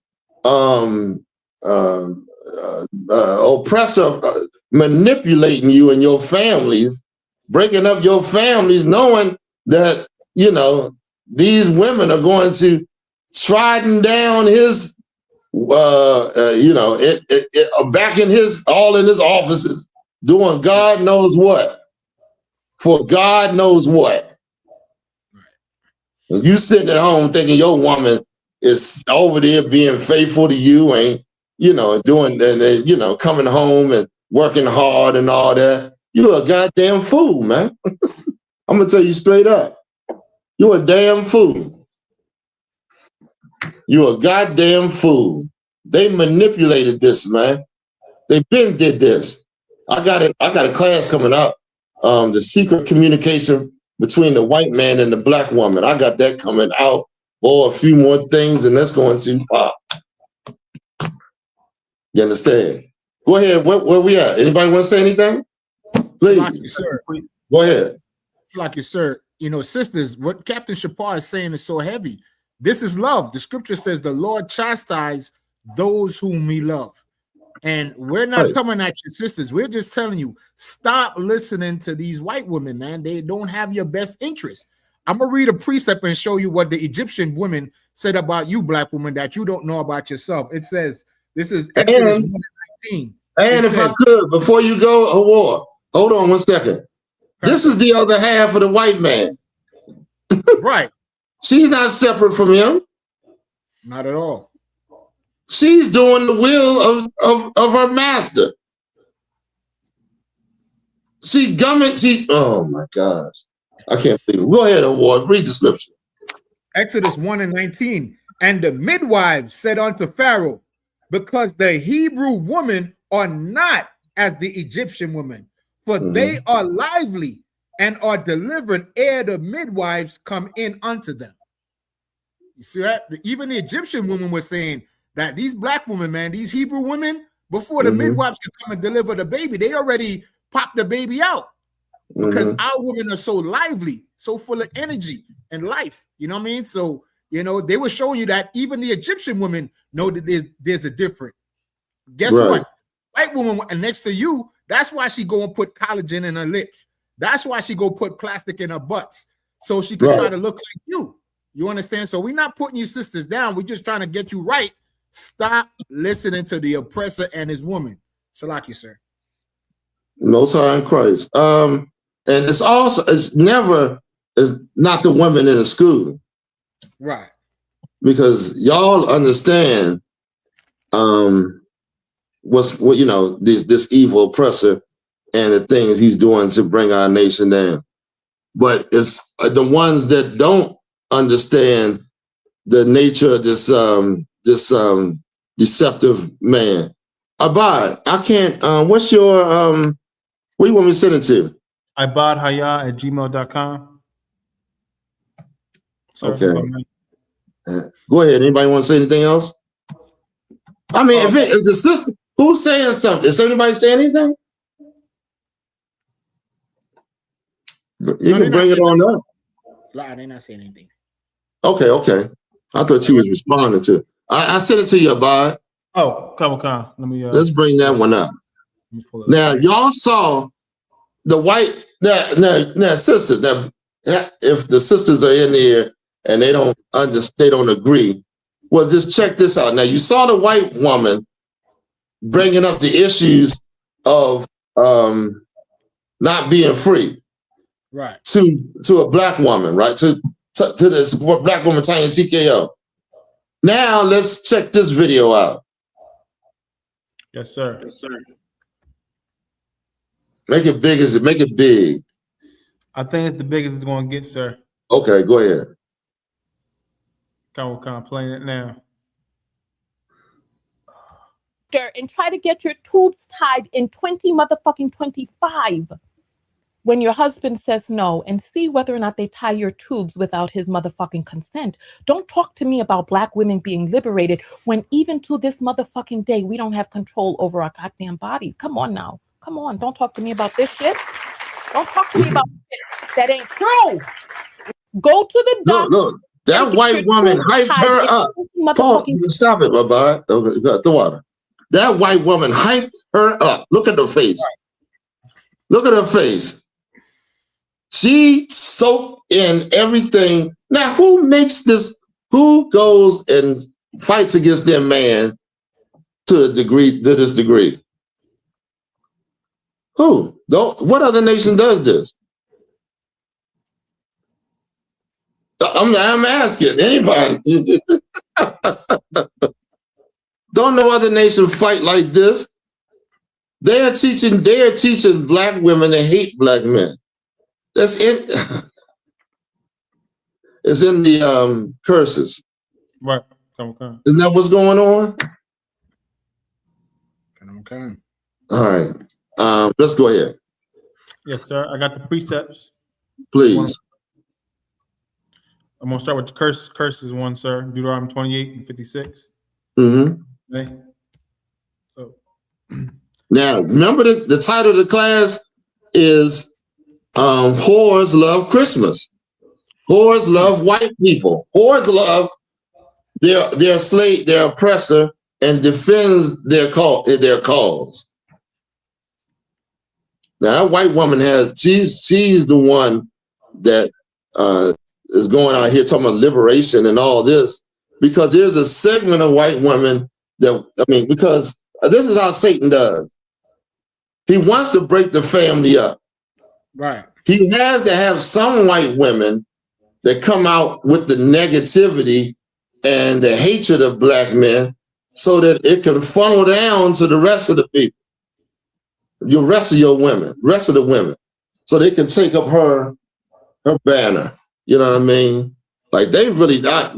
oppressor manipulating you and your families, breaking up your families, knowing that, you know, these women are going to triding down his, back in his offices, doing God knows what, for God knows what. And you sitting at home thinking your woman is over there being faithful to you, ain't, doing, and coming home and working hard and all that, you're a goddamn fool, man. I'm gonna tell you straight up. You're a damn fool. You're a goddamn fool. They manipulated this, man. They been did this. I got a class coming up. The secret communication between the white man and the black woman. I got that coming out. Or a few more things, and that's going to pop. You understand? Go ahead. Where we at? Anybody want to say anything? Please. Sir. Go ahead. It's like you, sir. Sisters, what Captain Shapar is saying is so heavy. This is love. The scripture says the Lord chastise those whom he loves. And we're not coming at you, sisters. We're just telling you, stop listening to these white women, man. They don't have your best interest. I'm going to read a precept and show you what the Egyptian women said about you, black woman, that you don't know about yourself. It says, this is Exodus 1:19. And if I could, before you go, Award, hold on 1 second. This is the other half of the white man. Right. She's not separate from him. Not at all. She's doing the will of her master. Oh my gosh. I can't believe it. Go ahead, Award. Read the scripture. Exodus 1:19. And the midwives said unto Pharaoh, because the Hebrew women are not as the Egyptian women, for they are lively and are delivered ere the midwives come in unto them. You see that? Even the Egyptian women were saying that these black women, man, these Hebrew women, before the midwives could come and deliver the baby, they already popped the baby out. Because our women are so lively, so full of energy and life. You know what I mean? So, they were showing you that even the Egyptian women know that there's a difference. Guess what? White woman next to you, that's why she go and put collagen in her lips. That's why she go put plastic in her butts. So she could try to look like you. You understand? So we're not putting you sisters down. We're just trying to get you right. Stop listening to the oppressor and his woman. Salaki, sir. Most High in Christ. And it's not the women in the school. Right. Because y'all understand this evil oppressor and the things he's doing to bring our nation down. But it's the ones that don't understand the nature of this deceptive man. Abad, I can't what's your what do you want me to send it to? ibadhaya@gmail.com. Okay. Go ahead. Anybody want to say anything else? I mean, if the sister, who's saying something? Is anybody saying anything? You can bring it on up. They're not saying anything. Okay. I thought you was responding to. I sent it to you, Abad. Oh, come on. Let me. Let's bring that one up. Now, y'all saw the white. Now, sisters. Now, if the sisters are in here and they don't agree, well, just check this out. Now, you saw the white woman bringing up the issues of not being free, right? To a black woman, right? To this black woman tying TKO. Now, let's check this video out. Yes, sir. Make it big. Make it big. I think it's the biggest it's going to get, sir. Okay, go ahead. Come on, playing it now. And try to get your tubes tied in 25 when your husband says no, and see whether or not they tie your tubes without his motherfucking consent. Don't talk to me about black women being liberated when even to this motherfucking day, we don't have control over our goddamn bodies. Come on now. Come on. Don't talk to me about this shit. Don't talk to me about shit that ain't true. Go to the doctor. Look. That white woman hyped her up. Stop it, Baba. The water. That white woman hyped her up. Look at her face. Look at her face. She soaked in everything. Now, who makes this? Who goes and fights against their man to this degree? Who? What other nation does this? I'm asking anybody. Don't no other nation fight like this. They are teaching black women to hate black men. That's it. It's in the curses. Right. Okay. Isn't that what's going on? Okay. All right. Let's go ahead. Yes, sir. I got the precepts. Please. I'm gonna start with the curses one, sir. Deuteronomy 28 and 56. Mm-hmm. Okay. So Now, remember the title of the class is Whores Love Christmas. Whores love white people. Whores love their slave, their oppressor, and defends their cause. Now, that white woman she's the one that is going out here talking about liberation and all this, because there's a segment of white women because this is how Satan does. He wants to break the family up. Right. He has to have some white women that come out with the negativity and the hatred of black men so that it can funnel down to the rest of the people, the rest of the women, so they can take up her banner. You know what I mean? Like, they really not,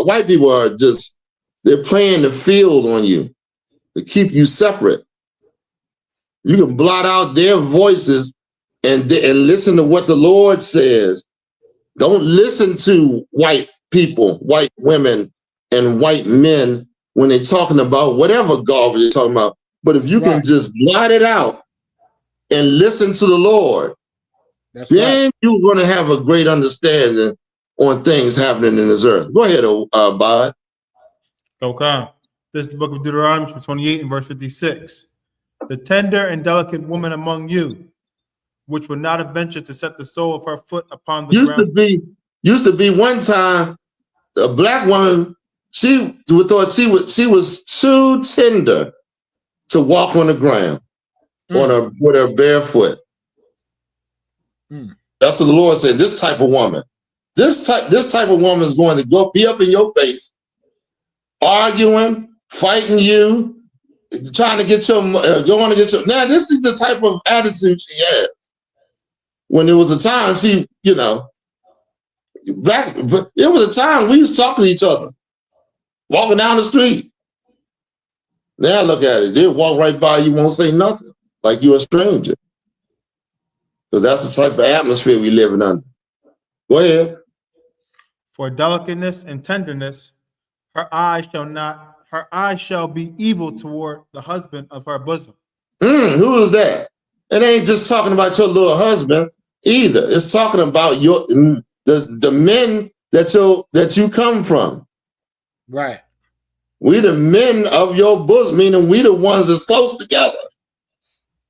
white people are just, they're playing the field on you to keep you separate. You can blot out their voices and listen to what the Lord says. Don't listen to white people, white women, and white men when they're talking about whatever garbage they're talking about. But if you can just blot it out and listen to the Lord, then you're going to have a great understanding on things happening in this earth. Go ahead, Bod. okay. This is the book of Deuteronomy 28 and verse 56. The tender and delicate woman among you, which would not have ventured to set the sole of her foot upon the ground. Used to be one time, a black woman, she thought she was too tender to walk on the ground with her bare foot. That's what the Lord said. This type of woman, this type of woman is going to be up in your face, arguing, fighting you, trying to get your. Now, this is the type of attitude she has. When there was a time but it was a time we was talking to each other, walking down the street. Now look at it. They'll walk right by you, won't say nothing, like you're a stranger. Because that's the type of atmosphere we living under. Go ahead. For delicateness and tenderness, her eyes shall be evil toward the husband of her bosom. Who is that? It ain't just talking about your little husband either. It's talking about the men that you come from. Right. We the men of your bosom, meaning we the ones that's close together.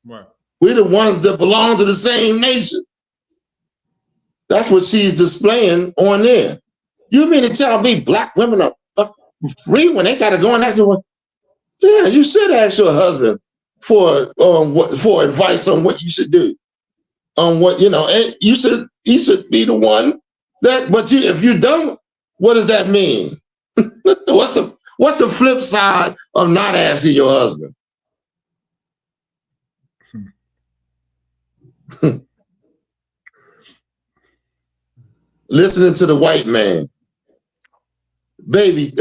Right. We the ones that belong to the same nation. That's what she's displaying on there. You mean to tell me black women are free when they got to go and ask one? Yeah, you should ask your husband for advice on what you should do. On what, and he should be the one that, but if you don't, what does that mean? What's the flip side of not asking your husband? Listening to the white man. Baby,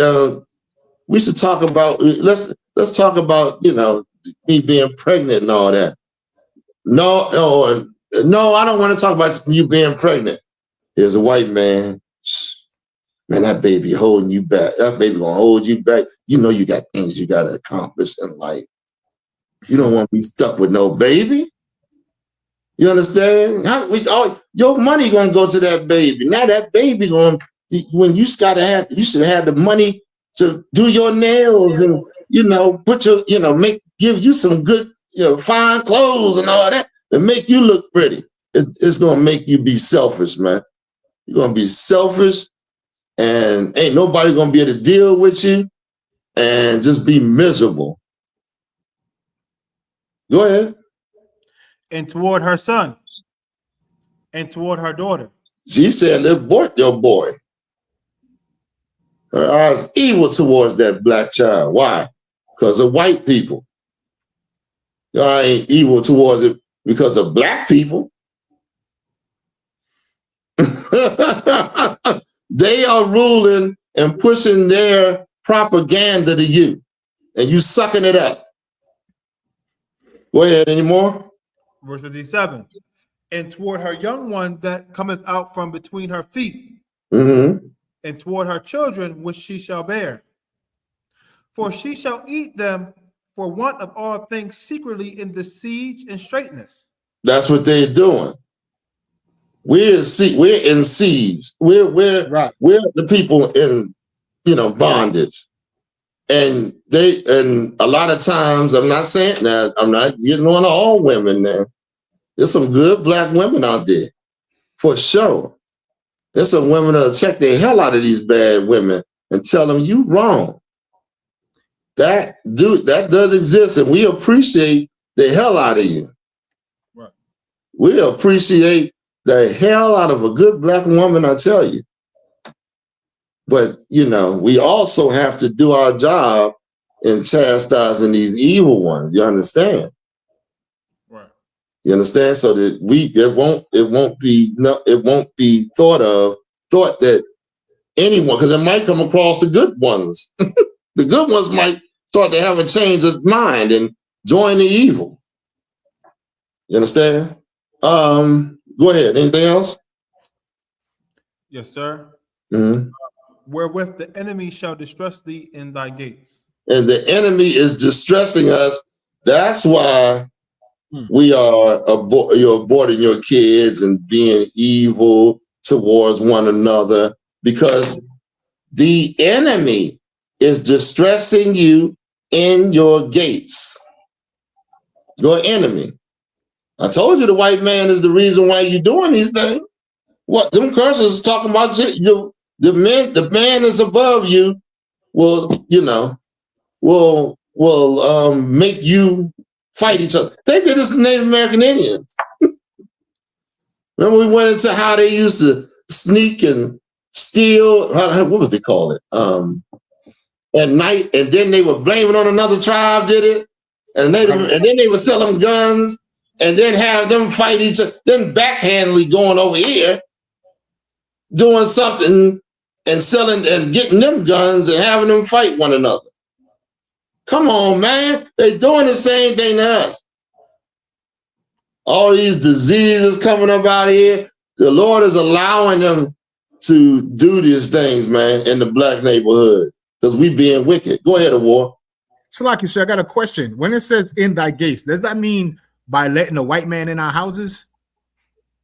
we should talk about, let's talk about, me being pregnant and all that. No, I don't want to talk about you being pregnant. There's a white man. Man, that baby holding you back. That baby gonna hold you back. You know you got things you gotta accomplish in life. You don't want to be stuck with no baby. You understand? Your money gonna go to that baby. Now that baby when you should have the money to do your nails and put your give you some good fine clothes and all that to make you look pretty. It's gonna make you be selfish, man. You're gonna be selfish, and ain't nobody gonna be able to deal with you, and just be miserable. Go ahead. And toward her son, and toward her daughter. She said, abort your boy. Her eyes evil towards that black child. Why? Because of white people. Y'all ain't evil towards it because of black people. They are ruling and pushing their propaganda to you, and you sucking it up. Go ahead, any more? Verse 57. And toward her young one that cometh out from between her feet, and toward her children which she shall bear. For she shall eat them for want of all things secretly in the siege and straitness. That's what they're doing. We're in siege. We're the people in bondage. And a lot of times, I'm not saying that, I'm not getting on all women now. There's some good black women out there, for sure. There's some women that'll check the hell out of these bad women and tell them you wrong. That does exist, and we appreciate the hell out of you. Right. We appreciate the hell out of a good black woman, I tell you. But, we also have to do our job in chastising these evil ones. You understand? Right. You understand? So that it won't be thought that anyone, because it might come across the good ones. The good ones might start to have a change of mind and join the evil. You understand? Go ahead. Anything else? Yes, sir. Mm-hmm. Wherewith the enemy shall distress thee in thy gates. And the enemy is distressing us. That's why we are you're aborting your kids and being evil towards one another, because the enemy is distressing you in your gates. Your enemy. I told you the white man is the reason why you're doing these things. What them curses talking about? The man is above you will make you fight each other. They did this to Native American Indians. Remember, we went into how they used to sneak and steal. What was they call it? At night, and then they would blame it on another tribe did it, and then they would sell them guns, and then have them fight each other. Then backhandedly going over here, doing something and selling and getting them guns and having them fight one another. Come on, man. They're doing the same thing to us. All these diseases coming up out here, the Lord is allowing them to do these things, man, in the black neighborhood, because we being wicked. Go ahead, Awar. So, like you said, I got a question. When it says in thy gates, does that mean by letting a white man in our houses?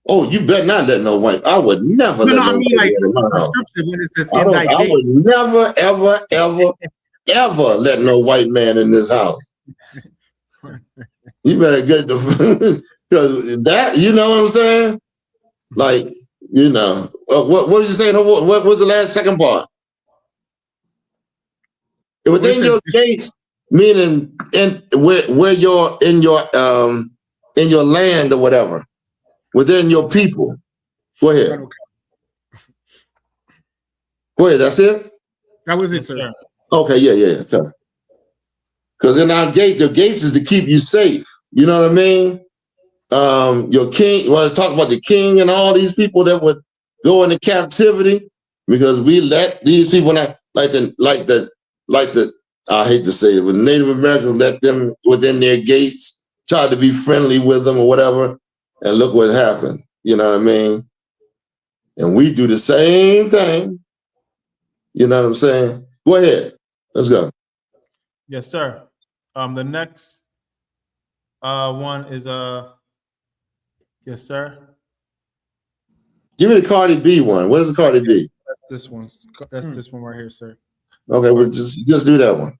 Oh, you better not let no white. I would never let no white man in my house. Scripture when it says in thy I gates. would never, ever, ever, ever let no white man in this house. You better get the because that, you know what I'm saying? Like, what was you saying? What was the last second part? Within your gates, meaning where you're in your land or whatever, within your people. Go ahead. Go ahead. That's it. That was it, sir. Okay. Yeah. Because in our gates, your gates is to keep you safe. You know what I mean? Your king. When I talk about the king and all these people that would go into captivity, because we let these people not like the. I hate to say it, but Native Americans let them within their gates, try to be friendly with them or whatever, and look what happened. You know what I mean? And we do the same thing. You know what I'm saying? Go ahead. Let's go. Yes, sir. The next one is yes, sir. Give me the Cardi B one. What is the Cardi B? That's this one. That's this one right here, sir. Okay, well, just do that one.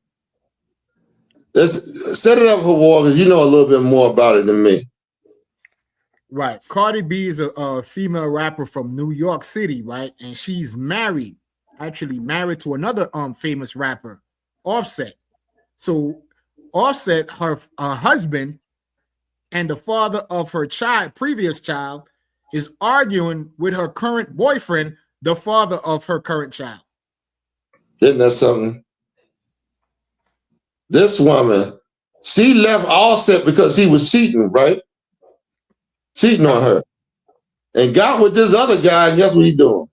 Let's set it up for war, because you know a little bit more about it than me. Right. Cardi B is a female rapper from New York City, right? And she's married to another famous rapper, Offset. So Offset, her husband and the father of her previous child, is arguing with her current boyfriend, the father of her current child. Isn't that something? This woman, she left Offset because he was cheating, right? Cheating on her. And got with this other guy, and guess what he's doing?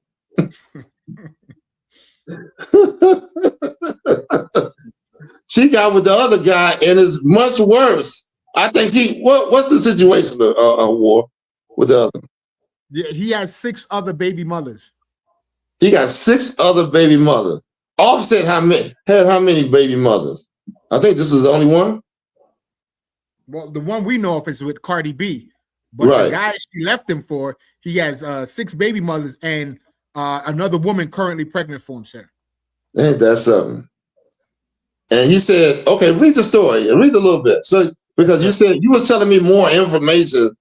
She got with the other guy, and it's much worse. I think what's the situation, War, with the other? Yeah, he has 6 other baby mothers. He got 6 other baby mothers. Offset had how many baby mothers? I think this is the only one. Well, the one we know of is with Cardi B. But Right. the guy she left him for, he has 6 baby mothers and another woman currently pregnant for him, sir. Ain't that something? And he said, okay, read the story. Read a little bit. So, because you said you was telling me more information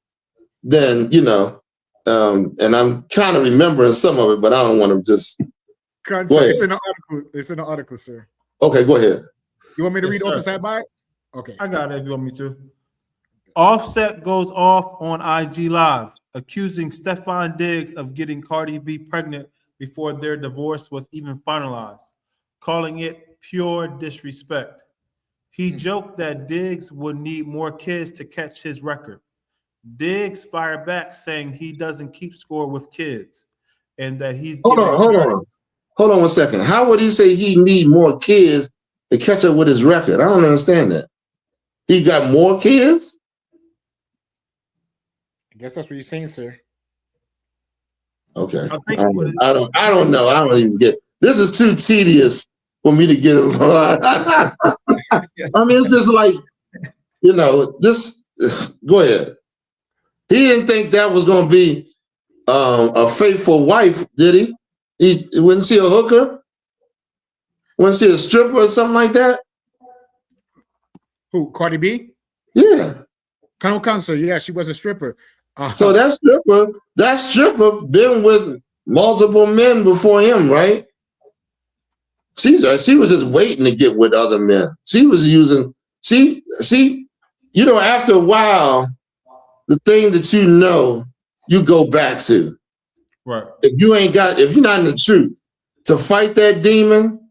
than, and I'm kind of remembering some of it, but I don't want to just. It's in the article. It's in the article, sir. Okay, go ahead. You want me to Yes, read sir. off the side by it? Okay. I got it if you want me to. Offset goes off on IG Live, accusing Stefan Diggs of getting Cardi B pregnant before their divorce was even finalized, calling it pure disrespect. He joked that Diggs would need more kids to catch his record. Diggs fired back saying he doesn't keep score with kids and that he's Hold on 1 second. How would he say he need more kids to catch up with his record? I don't understand that. He got more kids? I guess that's what you're saying, sir. Okay. I don't know. I don't even get. This is too tedious for me to get involved. I mean, it's just like, this. Go ahead. He didn't think that was going to be a faithful wife, did he? He wouldn't see a hooker? Wouldn't see a stripper or something like that? Who, Cardi B? Yeah. Come, sir. Yeah, she was a stripper. So that stripper been with multiple men before him, right? She was just waiting to get with other men. She was using, after a while, the thing that you go back to. Right. If you're not in the truth to fight that demon,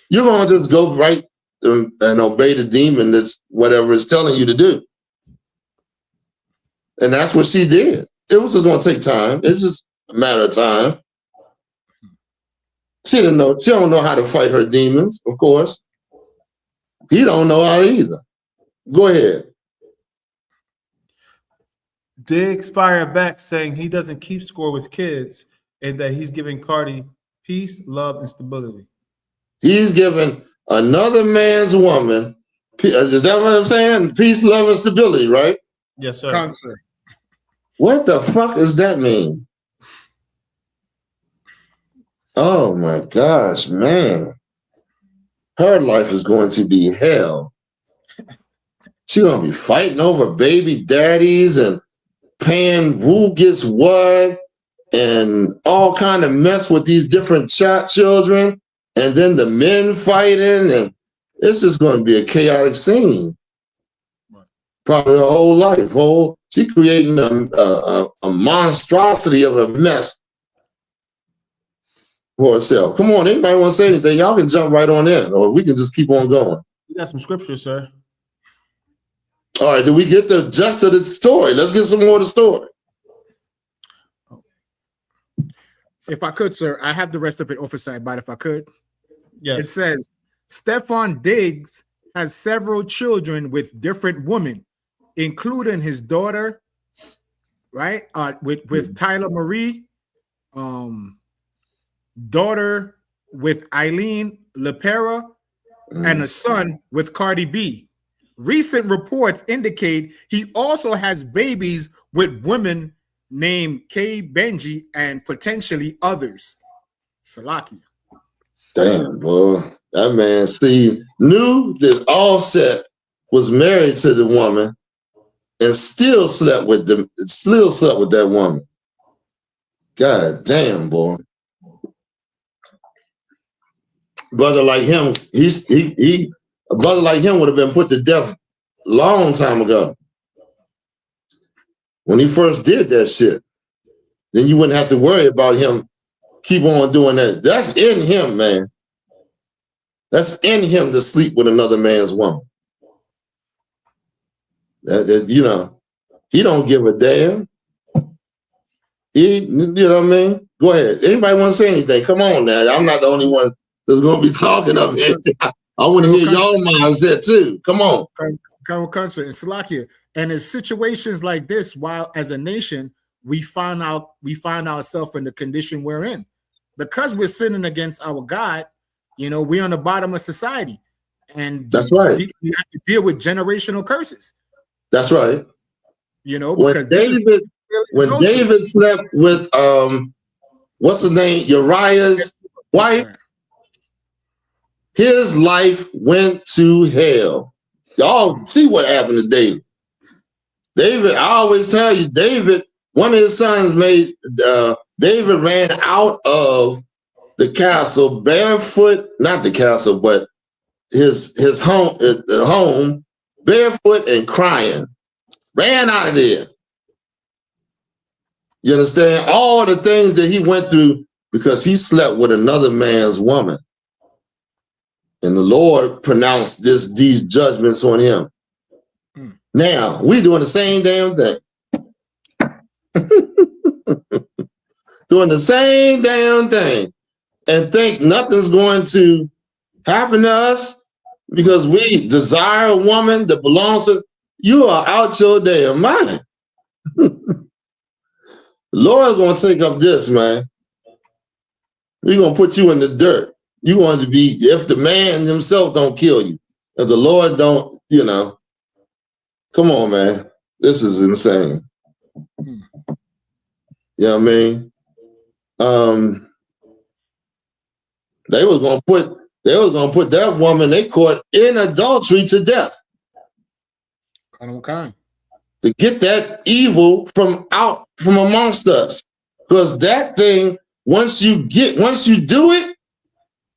you're gonna just go right and obey the demon that's whatever it's telling you to do. And that's what she did. It was just gonna take time. It's just a matter of time. She don't know how to fight her demons, of course. He don't know how either. Go ahead. Diggs fired back saying he doesn't keep score with kids and that he's giving Cardi peace, love, and stability. He's giving another man's woman, is that what I'm saying? Peace, love, and stability, right? Yes, sir. Concert. What the fuck does that mean? Oh my gosh, man. Her life is going to be hell. She's going to be fighting over baby daddies and paying who gets what and all kind of mess with these different children. And then the men fighting, and it's just going to be a chaotic scene. Probably her whole life. She creating a monstrosity of a mess for herself. Come on, anybody want to say anything? Y'all can jump right on in, or we can just keep on going. We got some scripture, sir. All right, did we get the gist of the story? Let's get some more of the story. If I could, sir, I have the rest of it oversight, but if I could. Yes. It says, Stefan Diggs has several children with different women, including his daughter, right? With Tyler Marie, daughter with Eileen Lepera, and a son with Cardi B. Recent reports indicate he also has babies with women named Kay Benji and potentially others. Salakia. Damn, boy. That man, knew that Offset was married to the woman and still slept with that woman. God damn, boy. Brother like him, a brother like him would have been put to death a long time ago. When he first did that shit, then you wouldn't have to worry about him keep on doing that. That's in him, man. That's in him to sleep with another man's woman. You know, he don't give a damn. You know what I mean? Go ahead. Anybody want to say anything? Come on now. I'm not the only one that's going to be talking up here. I want to hear y'all mindset too. Come on. Colonel Kunsa and Salakia. And in situations like this, while as a nation, we find ourselves in the condition we're in. Because we're sinning against our God, you know, we're on the bottom of society. And that's right. We have to deal with generational curses. That's right. You know, when because David slept with what's the name? Uriah's wife, his life went to hell. Y'all see what happened to David. David, I always tell you, David, one of his sons made David ran out of the castle barefoot, not the castle, but his home barefoot and crying. Ran out of there. You understand? All the things that he went through because he slept with another man's woman. And the Lord pronounced these judgments on him. Now, we doing the same damn thing. Doing the same damn thing. And think nothing's going to happen to us because we desire a woman that belongs to you. Are out your damn mind. The Lord's going to take up this, man. We're going to put you in the dirt. You're going to be, if the man himself don't kill you, if the Lord don't, you know, come on, man. This is insane. You know what I mean? They was going to put that woman they caught in adultery to death. To get that evil from amongst us. Because that thing, once you do it,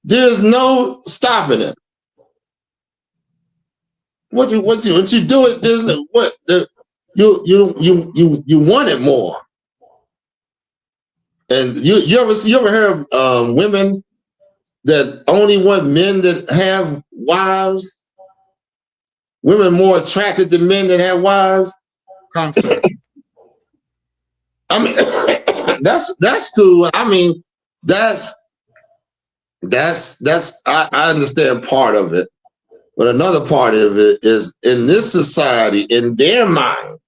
there's no stopping it. Once you do it, there's no you want it more. And you ever hear of women that only want men that have wives? Women more attracted to men that have wives? Concept. I mean, that's cool. I mean, I understand part of it, but another part of it is in this society, in their mind,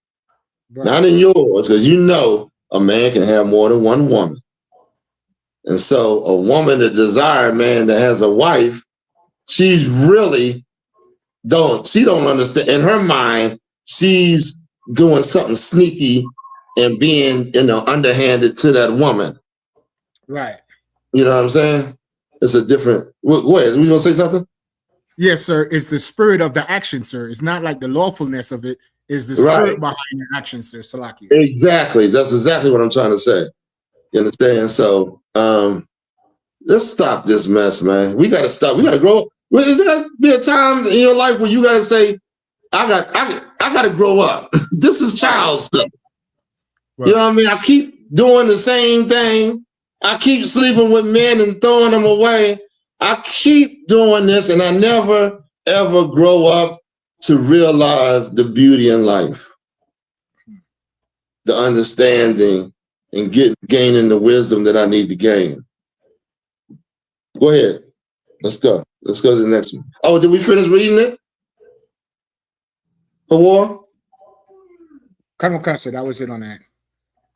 not in yours, because you know a man can have more than one woman. And so a woman that desires a man that has a wife, she's really don't understand. In her mind, she's doing something sneaky and being, you know, underhanded to that woman. Right. You know what I'm saying? It's a different. Go ahead. You gonna say something? Yes, sir. It's the spirit of the action, sir. It's not like the lawfulness of it. It's the spirit behind the action, sir. Salaki. Exactly. That's exactly what I'm trying to say. You understand? So let's stop this mess, man. We gotta stop. We gotta grow up. Is there gonna be a time in your life where you gotta say, I gotta grow up. This is child stuff. Right. You know what I mean? I keep doing the same thing. I keep sleeping with men and throwing them away. I keep doing this and I never, ever grow up to realize the beauty in life, the understanding, and gaining the wisdom that I need to gain. Go ahead. Let's go. Let's go to the next one. Oh, did we finish reading it? For war? Colonel Custer, that was it on that.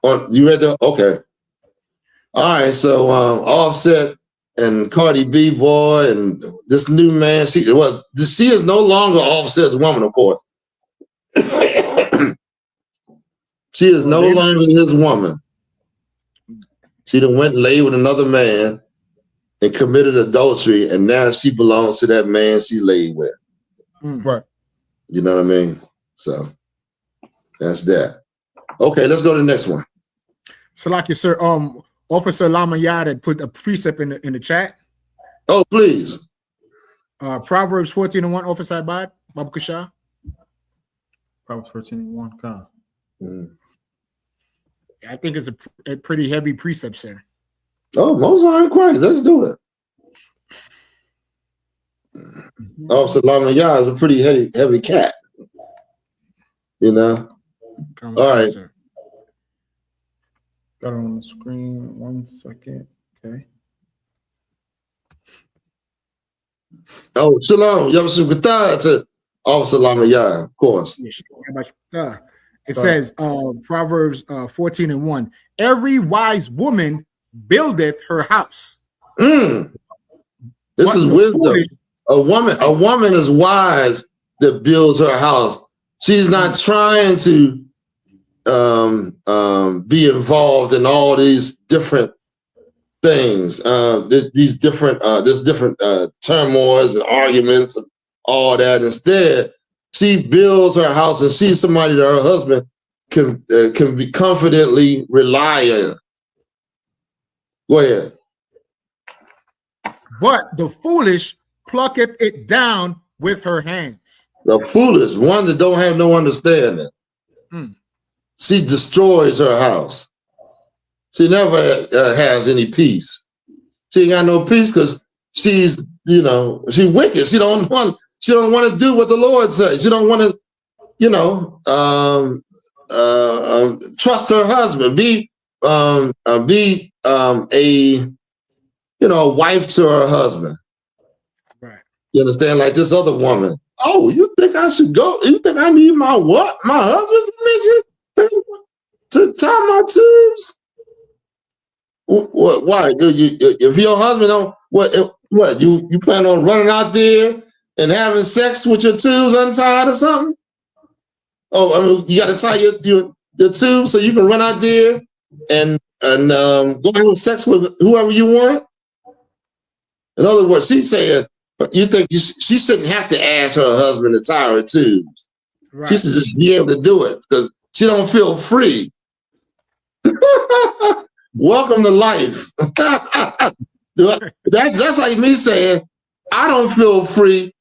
Oh, you read that? Okay. All right, so Offset and Cardi B, boy, and this new man, she is no longer Offset's woman, of course. She is no longer his woman. She done went and laid with another man and committed adultery, and now she belongs to that man she laid with. Right. You know what I mean? So that's that. Okay, let's go to the next one. Salaki, sir. Officer Lamayad had put a precept in the chat. Oh, please. Proverbs 14:1, Officer Abad, Babu Kasha. Proverbs 14:1, Khan. I think it's a pretty heavy precept, sir. Oh, most High Christ. Let's do it. Officer Lamaya is a pretty heavy cat. You know? All right. Sir. Got it on the screen. 1 second. Okay. Oh, Shalom. YAHANNA to Officer Lamaya, of course. It says, Proverbs 14:1. Every wise woman buildeth her house. This is wisdom. Foolish, a woman is wise that builds her house. She's not trying to be involved in all these different things, there's different turmoils and arguments and all that. Instead, she builds her house and she's somebody that her husband can be confidently rely on. Go ahead. But the foolish plucketh it down with her hands. The foolish, one that don't have no understanding. She destroys her house. She never has any peace. She ain't got no peace because she's wicked. She don't want to do what the Lord says. She don't want to, trust her husband. Be a wife to her husband. Right. You understand? Like this other woman. Oh, you think I should go? You think I need my what? My husband's permission to tie my tubes? What? Why? If your husband don't, what? You plan on running out there and having sex with your tubes untied or something? Oh, I mean, you got to tie your tubes so you can run out there and go have sex with whoever you want. In other words, she's saying, you think she shouldn't have to ask her husband to tie her tubes. Right. She should just be able to do it because she don't feel free. Welcome to life. That's like me saying, I don't feel free,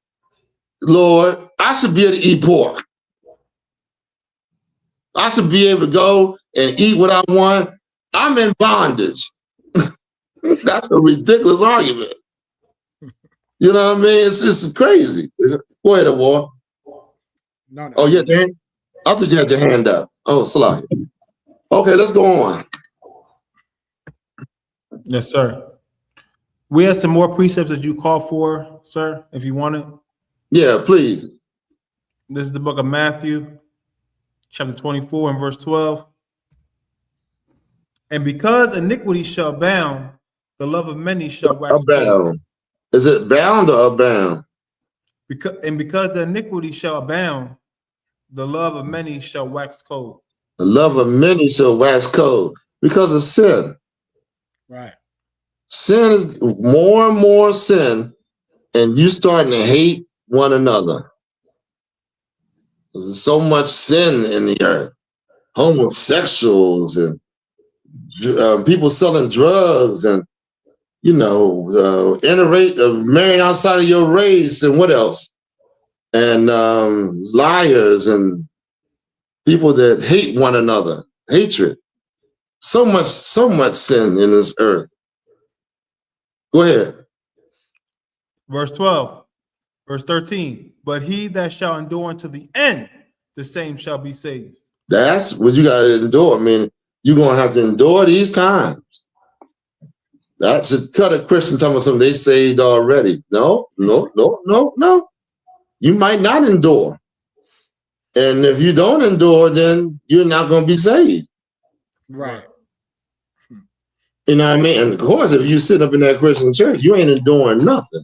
Lord. I should be able to eat pork. I should be able to go and eat what I want. I'm in bondage. That's a ridiculous argument. You know what I mean? It's crazy. Go ahead, War. No. Oh, yeah, I thought you had your hand up. Oh, Salah. Okay, let's go on. Yes, sir. We have some more precepts that you call for, sir, if you want it. Yeah, please. This is the book of Matthew, chapter 24 and verse 12. And because iniquity shall abound, the love of many shall wax cold. Is it bound or abound? Because the iniquity shall abound, the love of many shall wax cold. The love of many shall wax cold because of sin. Right. Sin is more and more sin, and you starting to hate one another. There's so much sin in the earth. Homosexuals and people selling drugs and marrying outside of your race and what else? And liars and people that hate one another. Hatred. So much sin in this earth. Go ahead. Verse 12. Verse 13. But he that shall endure unto the end, the same shall be saved. That's what you got to endure. I mean, you're going to have to endure these times. That should cut a Christian talking about something they saved already. No. You might not endure. And if you don't endure, then you're not going to be saved. Right. You know what I mean? And of course, if you sit up in that Christian church, you ain't enduring nothing.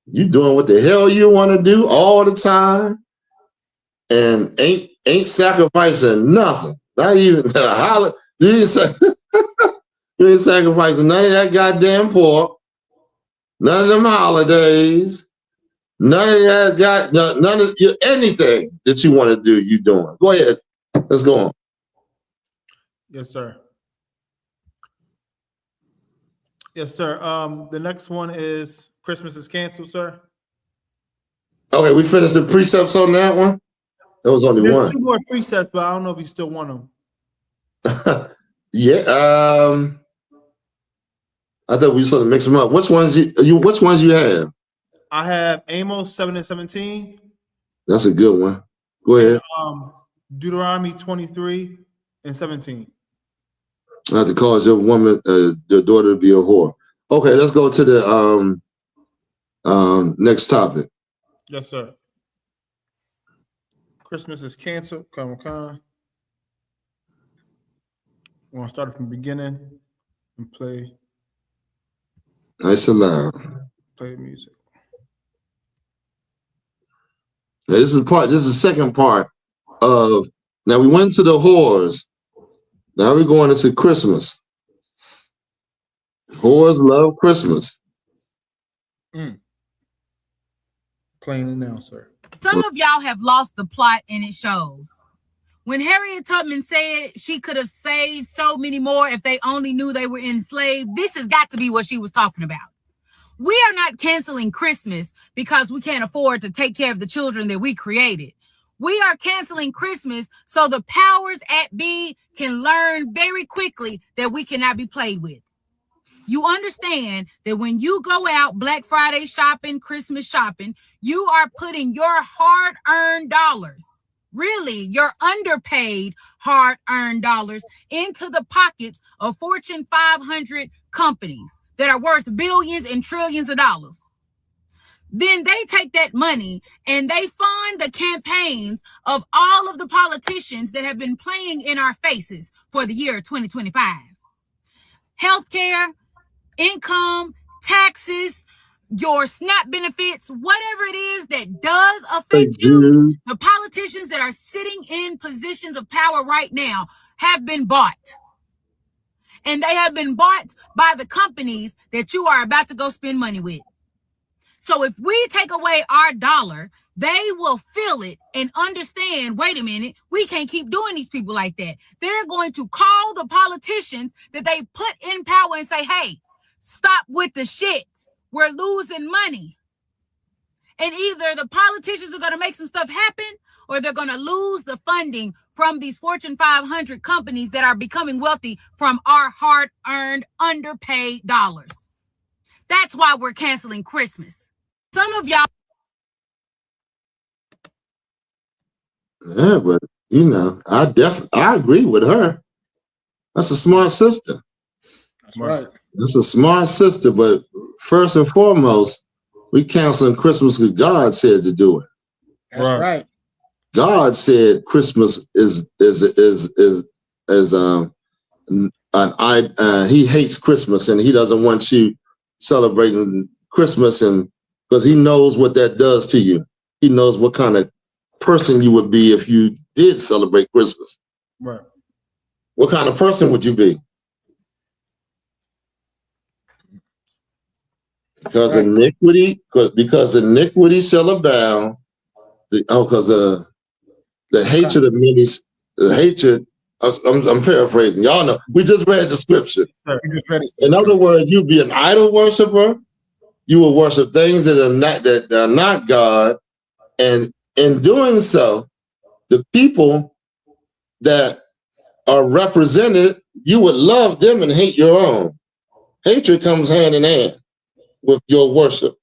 You doing what the hell you want to do all the time and ain't sacrificing nothing. Not even the holiday. You ain't sacrificing none of that goddamn pork, none of them holidays, none of that none of anything that you want to do, you doing. Go ahead. Let's go on. Yes, sir. Yes, sir. The next one is Christmas is canceled, sir. Okay, we finished the precepts on that one. There was only one. There's 2 more precepts, but I don't know if you still want them. Yeah. I thought we sort of mix them up. Which ones you have? I have Amos 7 and 17. That's a good one. Go ahead. Deuteronomy 23 and 17. Not to cause your woman, your daughter to be a whore. Okay, let's go to the next topic. Yes, sir. Christmas is canceled. Come on. We're gonna start from the beginning and play. Nice and loud. Play the music. Now, this is the second part of. Now we went to the whores. Now we're going into Christmas. Whores love Christmas. Playing it now, sir. Some of y'all have lost the plot, and it shows. When Harriet Tubman said she could have saved so many more if they only knew they were enslaved, this has got to be what she was talking about. We are not canceling Christmas because we can't afford to take care of the children that we created. We are canceling Christmas so the powers at be can learn very quickly that we cannot be played with. You understand that when you go out Black Friday shopping, Christmas shopping, you are putting your hard-earned dollars, really your underpaid hard-earned dollars, into the pockets of Fortune 500 companies that are worth billions and trillions of dollars. Then they take that money and they fund the campaigns of all of the politicians that have been playing in our faces for the year 2025. Healthcare, income, taxes, your SNAP benefits, whatever it is that does affect you, the politicians that are sitting in positions of power right now have been bought. And they have been bought by the companies that you are about to go spend money with. So if we take away our dollar, they will feel it and understand, wait a minute, we can't keep doing these people like that. They're going to call the politicians that they put in power and say, hey, stop with the shit. We're losing money. And either the politicians are going to make some stuff happen or they're going to lose the funding from these Fortune 500 companies that are becoming wealthy from our hard-earned, underpaid dollars. That's why we're canceling Christmas. Some of y'all. Yeah, but I agree with her. That's a smart sister. That's right. That's a smart sister, but first and foremost, we canceling Christmas because God said to do it. That's right. God said Christmas he hates Christmas and he doesn't want you celebrating Christmas, and because he knows what that does to you. He knows what kind of person you would be if you did celebrate Christmas. Right. What kind of person would you be? Because iniquity shall abound. Because the hatred of many, I'm paraphrasing. Y'all know. We just read the scripture. In other words, you be an idol worshiper. You will worship things that are not God, and in doing so, the people that are represented, you would love them and hate your own. Hatred comes hand in hand with your worship.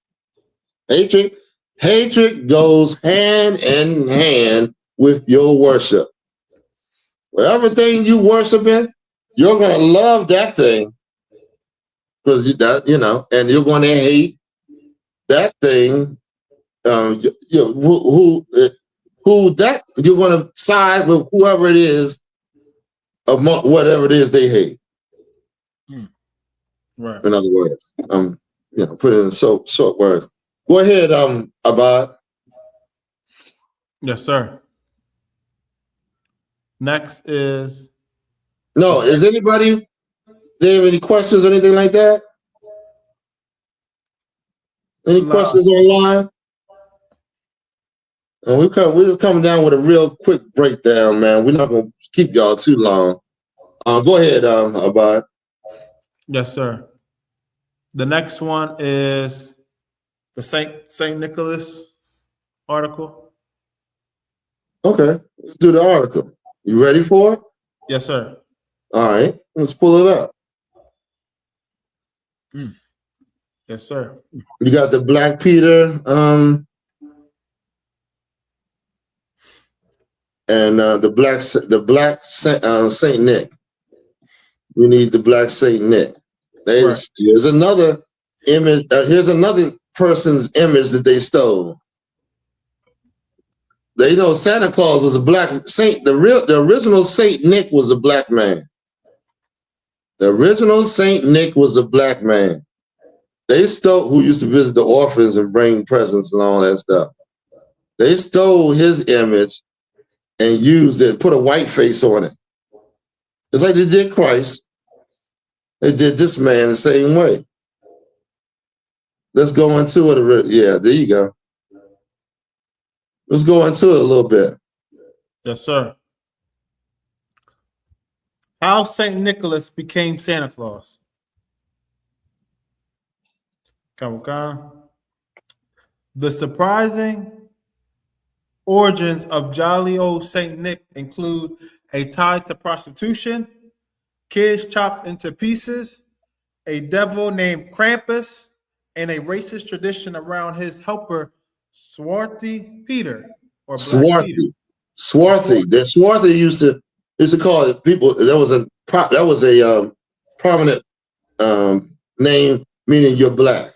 Hatred goes hand in hand with your worship. Whatever thing you worship in, you're gonna love that thing because and you're going to hate that thing. You're going to side with whoever it is, among whatever it is they hate. Right. In other words, put it in short words. Go ahead, Abad. Yes, sir. Next is. No, is anybody? They have any questions or anything like that? Any questions online? And we're just coming down with a real quick breakdown, man. We're not going to keep y'all too long. Go ahead, Abad. Yes, sir. The next one is the Saint Nicholas article. Okay, let's do the article. You ready for it? Yes, sir. All right, let's pull it up. Yes, sir. You got the Black Peter, and the black Saint Nick. We need the black Saint Nick. Here's another image. Here's another person's image that they stole. They know Santa Claus was a black saint. The original Saint Nick was a black man. The original Saint Nick was a black man. They stole, who used to visit the orphans and bring presents and all that stuff. They stole his image and used it, put a white face on it. It's like they did Christ. They did this man the same way. Let's go into it. Yeah, there you go. Let's go into it a little bit. Yes, sir. How St. Nicholas became Santa Claus. Come on. The surprising origins of jolly old St. Nick include a tie to prostitution, kids chopped into pieces, a devil named Krampus, and a racist tradition around his helper, Swarthy Peter. Or Swarthy. That Swarthy used to call it people. That was a prominent name meaning you're black.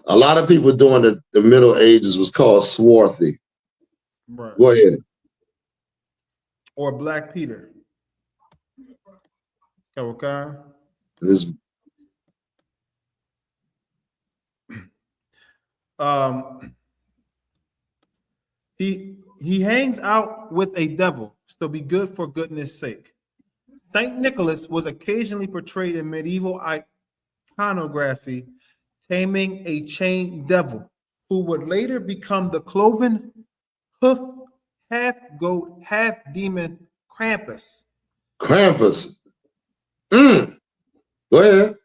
A lot of people during the Middle Ages was called Swarthy. Right. Go ahead. Or Black Peter. Okay. He hangs out with a devil, so be good for goodness sake. Saint Nicholas was occasionally portrayed in medieval iconography, taming a chained devil, who would later become the cloven, hoofed, half-goat, half-demon Krampus. Krampus. Go ahead.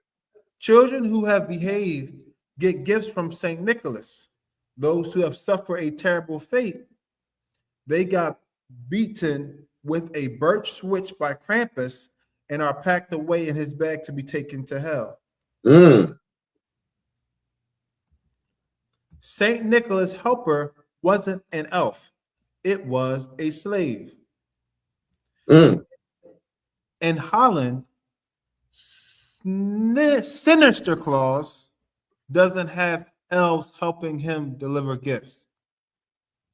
Children who have behaved get gifts from Saint Nicholas. Those who have suffered a terrible fate, they got beaten with a birch switch by Krampus and are packed away in his bag to be taken to hell. Saint Nicholas' helper wasn't an elf. It was a slave. In Holland, Sinister Claus doesn't have elves helping him deliver gifts.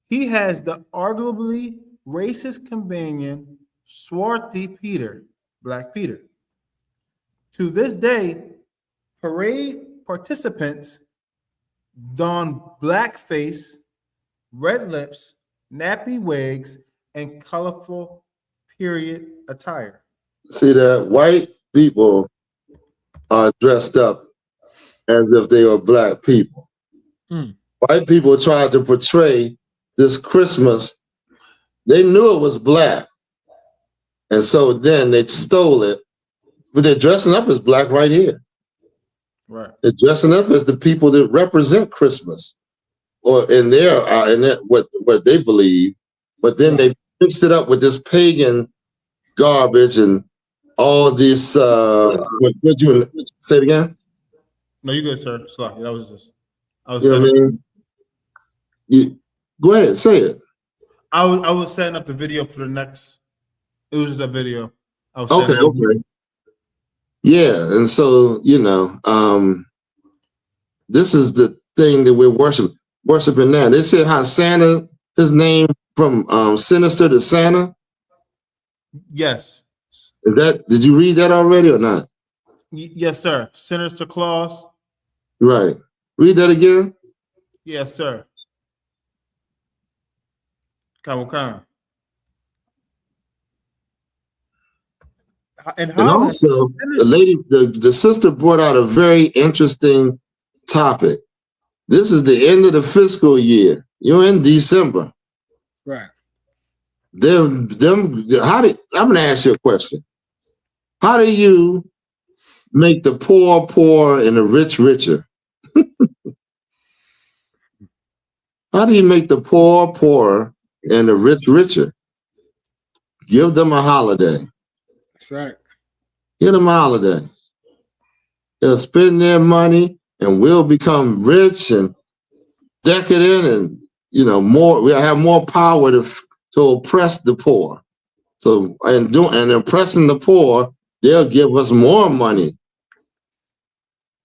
He has the arguably racist companion, Swarthy Peter, Black Peter. To this day, parade participants don blackface, red lips, nappy wigs, and colorful period attire. See that white people are dressed up as if they were black people. White people tried to portray this Christmas. They knew it was black. And so then they stole it, but they're dressing up as black right here. Right. They're dressing up as the people that represent Christmas, or in their what they believe. But then they mixed it up with this pagan garbage and all this. What you say it again? No, you good, sir. Sorry, that was just. I was. You know what I mean? Go ahead, say it. I was setting up the video for the next. It was just a video. Okay. Yeah, and so this is the thing that we're worshiping now. They said how Santa, his name from Sinister to Santa. Yes. Did you read that already or not? Yes, sir. Sinister Claus. Right. Read that again. Yes, sir. Come. And also, the sister brought out a very interesting topic. This is the end of the fiscal year. You're in December. Right. I'm gonna ask you a question. How do you make the poor poor and the rich richer? How do you make the poor poorer and the rich richer? Give them a holiday. That's right. Give them a holiday. They'll spend their money and we'll become rich and decadent, and we'll have more power to oppress the poor. So and oppressing the poor, they'll give us more money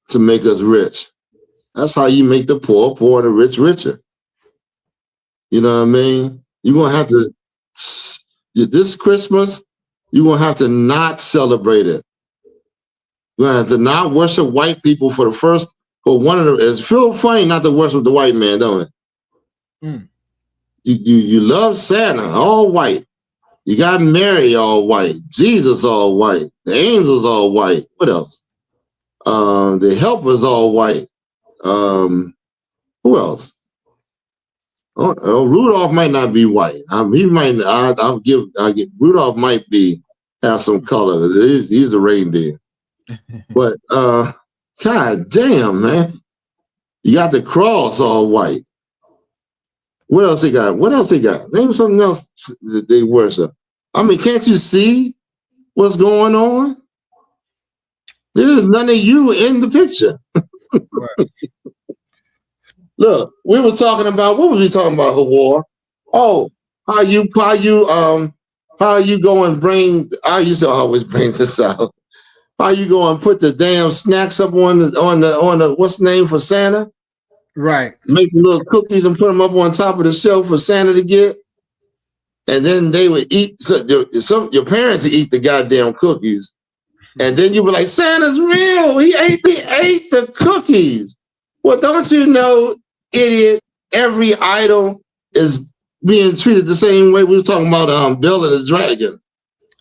to make us rich. That's how you make the poor poor and the rich richer. You know what I mean? You're gonna have to this Christmas, you're gonna have to not celebrate it. You're gonna have to not worship white people for one of the. It's feel funny not to worship the white man, don't it? Mm. You love Santa, all white. You got Mary, all white. Jesus, all white. The angels, all white. What else? The helpers, all white. Who else? Oh, Rudolph might not be white. He might. I'll give. Rudolph might have some color. He's a reindeer. But God damn, man, you got the cross all white. What else they got? Name something else that they worship. I mean, can't you see what's going on? There's none of you in the picture. Right. Look, we was talking about what was we talking about? War. Oh, how you go and bring? I used to always bring this out. How you go and put the damn snacks up on the what's the name for Santa? Right. Make little cookies and put them up on top of the shelf for Santa to get. And then they would eat. Your parents would eat the goddamn cookies, and then you were like, "Santa's real. He ate the cookies." Well, don't you know, idiot? Every idol is being treated the same way. We was talking about Bill and the Dragon.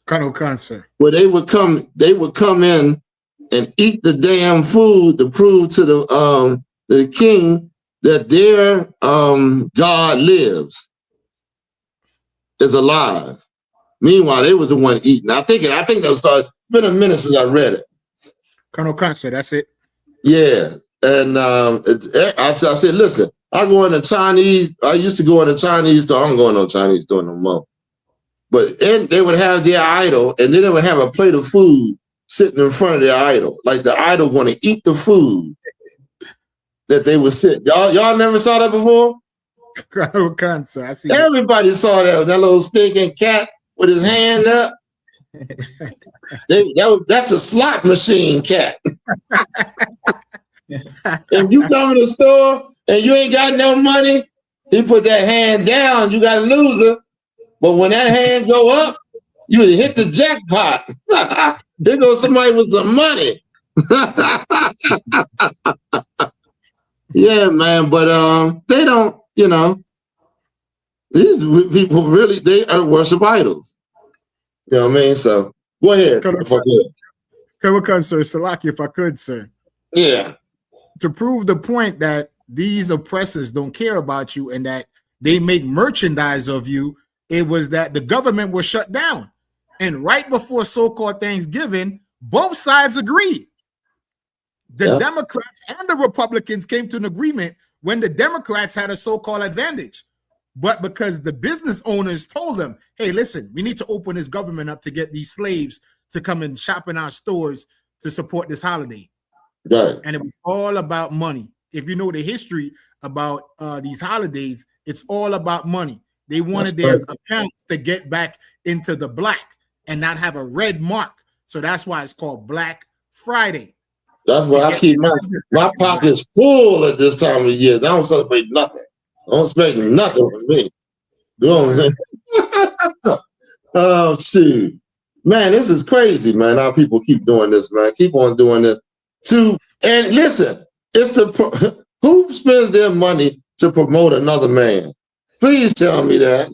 Colonel Concert. Where they would come in and eat the damn food to prove to the king that their God lives, is alive. Meanwhile, they was the one eating. I think that was started. It's been a minute since I read it. Colonel Concert, that's it. Yeah, and I said, listen, I used to go in the Chinese store. I don't go in no Chinese store no more. But they would have their idol, and then they would have a plate of food sitting in front of their idol, like the idol going to eat the food that they would sit. Y'all never saw that before? I see. Everybody saw that little stinking cat with his hand up. That's a slot machine cat. If you come to the store and you ain't got no money, he put that hand down, you got a loser. But when that hand go up, you would hit the jackpot. There goes somebody with some money. Yeah, man, but they don't, these people really, they worship idols. You know what I mean? So go ahead. Colonel Concert, Salaki, if I could, sir. Yeah. To prove the point that these oppressors don't care about you and that they make merchandise of you, it was that the government was shut down. And right before so-called Thanksgiving, both sides agreed. The Democrats and the Republicans came to an agreement when the Democrats had a so-called advantage. But because the business owners told them, hey, listen, we need to open this government up to get these slaves to come and shop in our stores to support this holiday. Right. And it was all about money. If you know the history about these holidays, it's all about money. They wanted their accounts to get back into the black and not have a red mark. So that's why it's called Black Friday. That's why I keep my pockets full at this time of the year. I don't celebrate nothing. I don't expect nothing from me. You know what I'm saying? Oh, shoot. Man, this is crazy, man. How people keep doing this, man. Keep on doing this. And listen, it's who spends their money to promote another man? Please tell me that.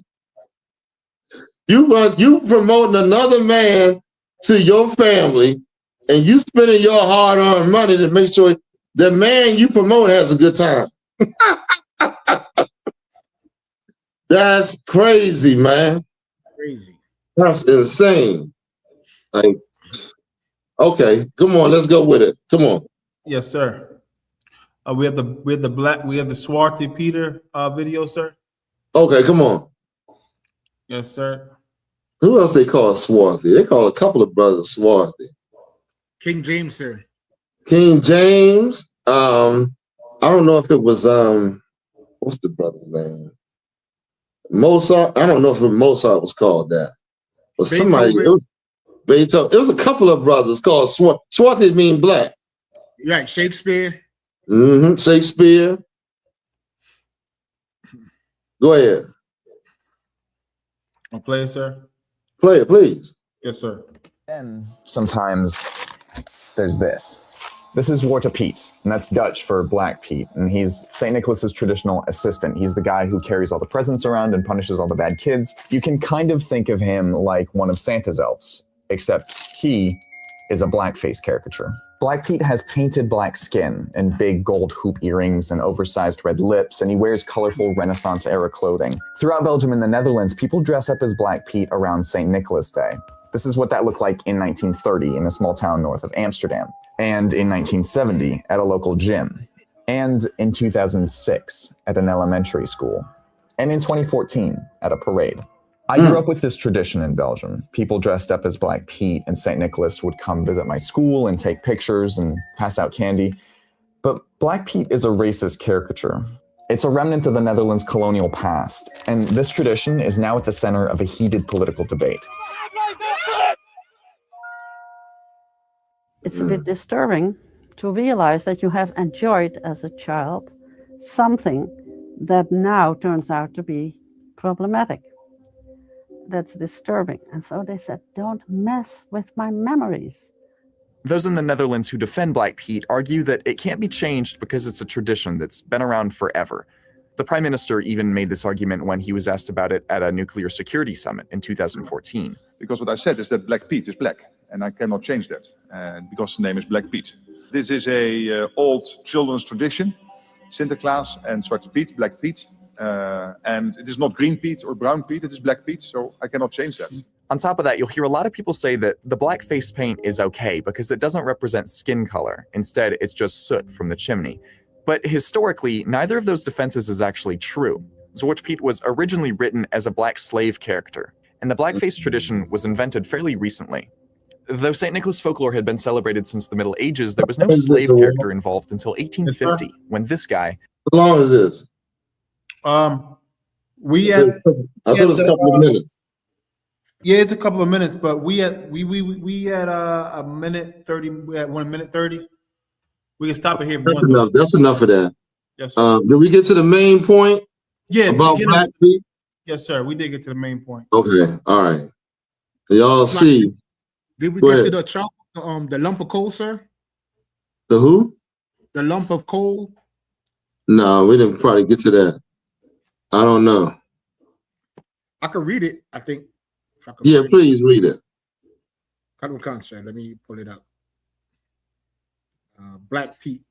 You promoting another man to your family, and you spending your hard-earned money to make sure the man you promote has a good time. That's crazy, man. Crazy. That's insane. Like, okay, come on, let's go with it. Come on. Yes, sir. We have the Swarthy Peter video, sir. Okay, come on. Yes, sir. Who else they call Swarthy? They call a couple of brothers Swarthy. King James, sir. King James. I don't know if it was what's the brother's name? Mozart. I don't know if Mozart was called that, but somebody. It was Beethoven. It was a couple of brothers called Swati mean black. Right, Shakespeare. Mm-hmm. Shakespeare. Go ahead. I'll play it, sir. Play it, please. Yes, sir. Then sometimes there's this. This is Zwarte Piet, and that's Dutch for Black Pete, and he's St. Nicholas's traditional assistant. He's the guy who carries all the presents around and punishes all the bad kids. You can kind of think of him like one of Santa's elves, except he is a blackface caricature. Black Pete has painted black skin and big gold hoop earrings and oversized red lips, and he wears colorful Renaissance-era clothing. Throughout Belgium and the Netherlands, people dress up as Black Pete around St. Nicholas Day. This is what that looked like in 1930 in a small town north of Amsterdam, and in 1970 at a local gym, and in 2006 at an elementary school, and in 2014 at a parade. I grew up with this tradition in Belgium. People dressed up as Black Pete, and St. Nicholas would come visit my school and take pictures and pass out candy. But Black Pete is a racist caricature. It's a remnant of the Netherlands' colonial past, and this tradition is now at the center of a heated political debate. It's a bit disturbing to realize that you have enjoyed as a child something that now turns out to be problematic. That's disturbing. And so they said, don't mess with my memories. Those in the Netherlands who defend Black Pete argue that it can't be changed because it's a tradition that's been around forever. The Prime Minister even made this argument when he was asked about it at a nuclear security summit in 2014. Because what I said is that Black Pete is black, and I cannot change that, because the name is Black Pete. This is a old children's tradition, Sinterklaas and Zwarte Piet, Black Pete. And it is not green Pete or brown Pete, it is Black Pete, so I cannot change that. On top of that, you'll hear a lot of people say that the black face paint is okay because it doesn't represent skin color. Instead, it's just soot from the chimney. But historically, neither of those defenses is actually true. Zwarte Piet was originally written as a black slave character, and the blackface tradition was invented fairly recently. Though St. Nicholas folklore had been celebrated since the Middle Ages, there was no slave character involved until 1850, when this guy... How long is this? We had. I thought it was a couple of minutes. Yeah, it's a couple of minutes, but we had a minute 30. We had 1 minute 30. We can stop it here. That's enough. That's enough of that. Yes, sir. Did we get to the main point? Yeah, about Black Pete? Yes, sir. We did get to the main point. Okay, all right. Y'all see. Did we get to the chop? The lump of coal, sir? The who? The lump of coal. No, we didn't probably get to that. I don't know. I could read it, I think. If I could Yeah, please read it. Sir. Let me pull it up. Black Pete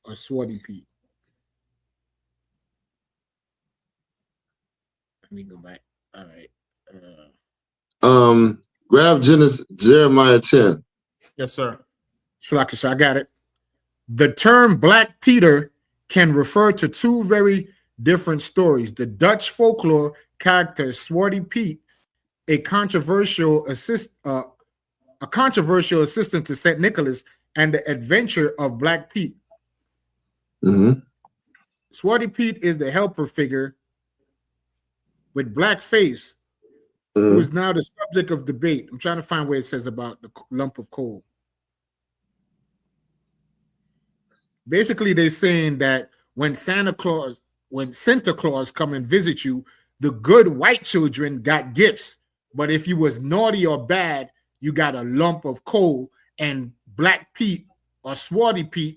or Swati Pete. Let me go back. All right. Grab Jeremiah 10. Yes, sir. Slacker, so I got it. The term Black Peter can refer to two very different stories. The Dutch folklore character Zwarte Piet, a controversial assistant to St. Nicholas, and the adventure of Black Pete. Zwarte Piet is the helper figure with black face, who is now the subject of debate. I'm trying to find where it says about the lump of coal. Basically, they're saying that when Santa Claus come and visit you, the good white children got gifts. But if you was naughty or bad, you got a lump of coal, and Black Pete or Zwarte Piet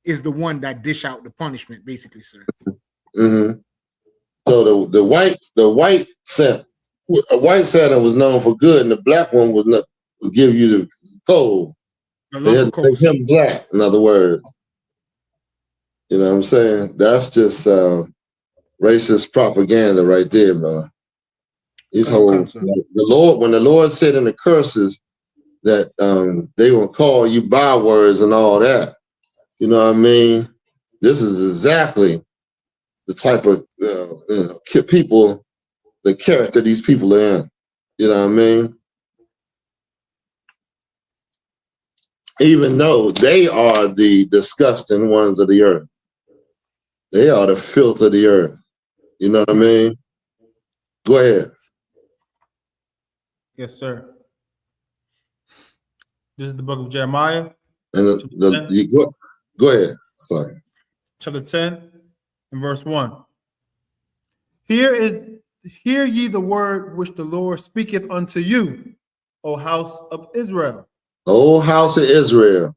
is the one that dish out the punishment, basically, sir. So the white Santa was known for good, and the black one would give you the coal. They had to make him black, in other words. You know what I'm saying? That's just racist propaganda right there, bro. These whole when the Lord said in the curses that they will call you bywords and all that. You know what I mean? This is exactly the type of people, the character these people are in. You know what I mean? even though they are the disgusting ones of the earth. They are the filth of the earth. You know what I mean? Go ahead. Yes, sir. This is the book of Jeremiah. And go ahead. Sorry. Chapter 10 and verse 1. Hear ye the word which the Lord speaketh unto you, O house of Israel. O house of Israel.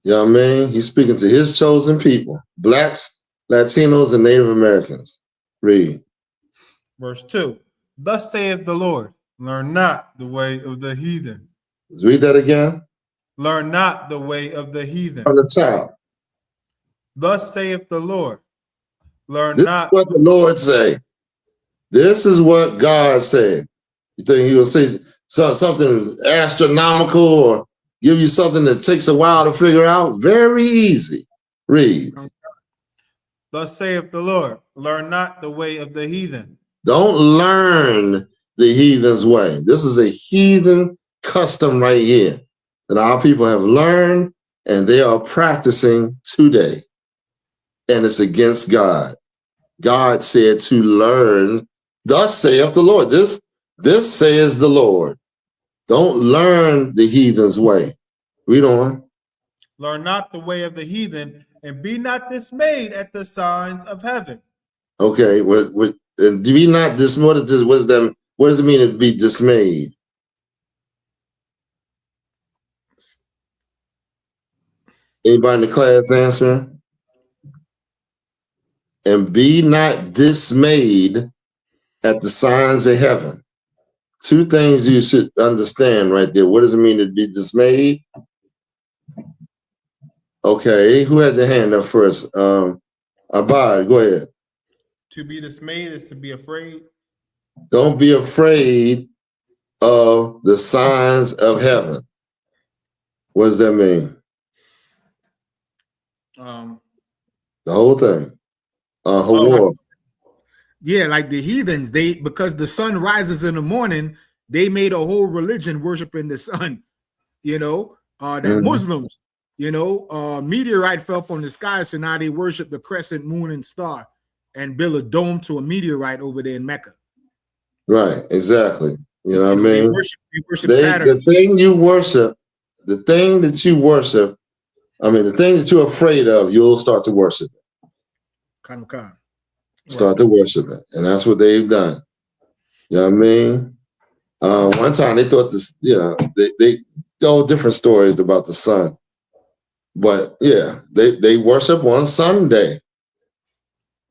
You know what I mean? He's speaking to his chosen people, blacks, Latinos, and Native Americans. Read. Verse 2. Thus saith the Lord, learn not the way of the heathen. Let's read that again. Learn not the way of the heathen. From the top. Thus saith the Lord, learn This not. is what the Lord say. This is what God said. You think he will say something astronomical or give you something that takes a while to figure out? Very easy. Read. Thus saith the Lord, learn not the way of the heathen. Don't learn the heathen's way. This is a heathen custom right here that our people have learned and they are practicing today. And it's against God. God said to learn, thus saith the Lord. This says the Lord. Don't learn the heathen's way. Read on. Learn not the way of the heathen, and be not dismayed at the signs of heaven. Okay, do we not dismay? What does it mean to be dismayed? Anybody in the class answer? And be not dismayed at the signs of heaven. Two things you should understand right there. What does it mean to be dismayed? Okay, who had the hand up first? Abad, go ahead. To be dismayed is to be afraid. Don't be afraid of the signs of heaven. What does that mean? The whole thing. Yeah, like the heathens, because the sun rises in the morning, they made a whole religion worshiping the sun. You know, that Muslims, meteorite fell from the sky, so now they worship the crescent moon and star and build a dome to a meteorite over there in Mecca. Right, exactly. You know what I mean? They worship Saturn. The thing you worship, the thing that you worship, the thing that you're afraid of, you'll start to worship it. Start to worship it. And that's what they've done. You know what I mean? One time they thought this, they told different stories about the sun. But yeah, they worship on Sunday.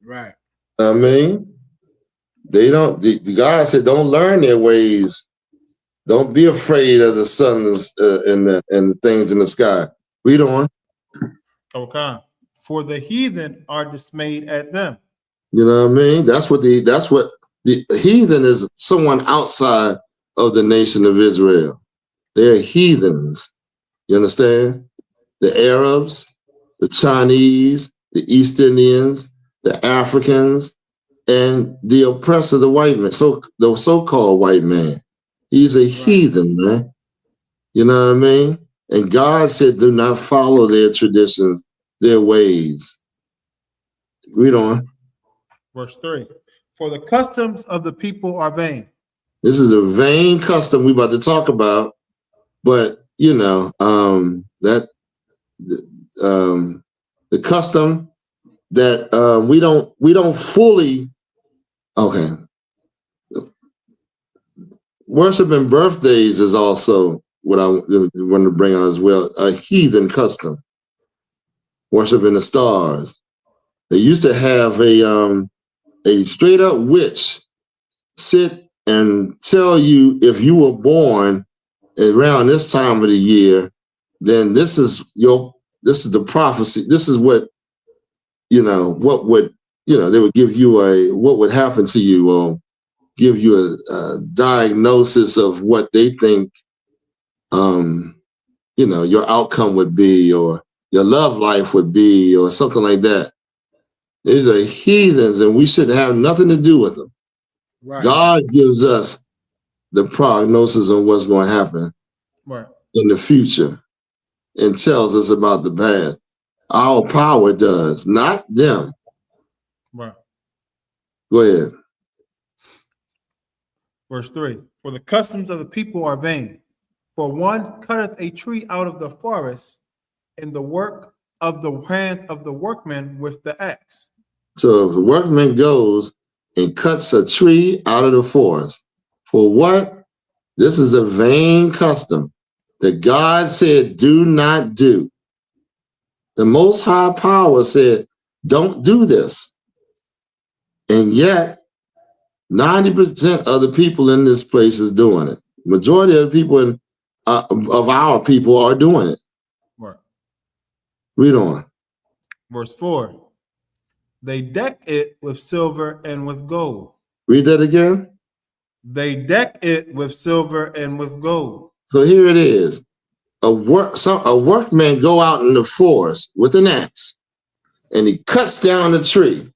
Right. I mean, they don't, the God said, don't learn their ways. Don't be afraid of the sun and the things in the sky. Read on. Okay. For the heathen are dismayed at them. You know what I mean? That's what the heathen is, someone outside of the nation of Israel. They're heathens. You understand? The Arabs, the Chinese, the East Indians, the Africans, and the oppressor, the white man, the so-called white man. He's a heathen, man. You know what I mean? And God said, do not follow their traditions, their ways. Read on. Verse 3. For the customs of the people are vain. This is a vain custom we're about to talk about, but the custom that we don't fully worshiping birthdays is also what I want to bring on as well, a heathen custom. Worshiping the stars. They used to have a straight up witch sit and tell you if you were born around this time of the year, then this is the prophecy. This is what, they would give you what would happen to you, or give you a diagnosis of what they think, your outcome would be, or your love life would be, or something like that. These are heathens, and we shouldn't have nothing to do with them. Right. God gives us the prognosis on what's going to happen in the future. and tells us about the past. Our power does, not them. Right. Go ahead. Verse 3. For the customs of the people are vain. For one cutteth a tree out of the forest, and the work of the hands of the workman with the axe. So if the workman goes and cuts a tree out of the forest, for what? This is a vain custom that God said, do not do. The Most High Power said, don't do this. And yet, 90% of the people in this place is doing it. Majority of the people of our people are doing it. Right. Read on. Verse 4. They deck it with silver and with gold. Read that again. They deck it with silver and with gold. So here it is. A workman go out in the forest with an axe, and he cuts down the tree.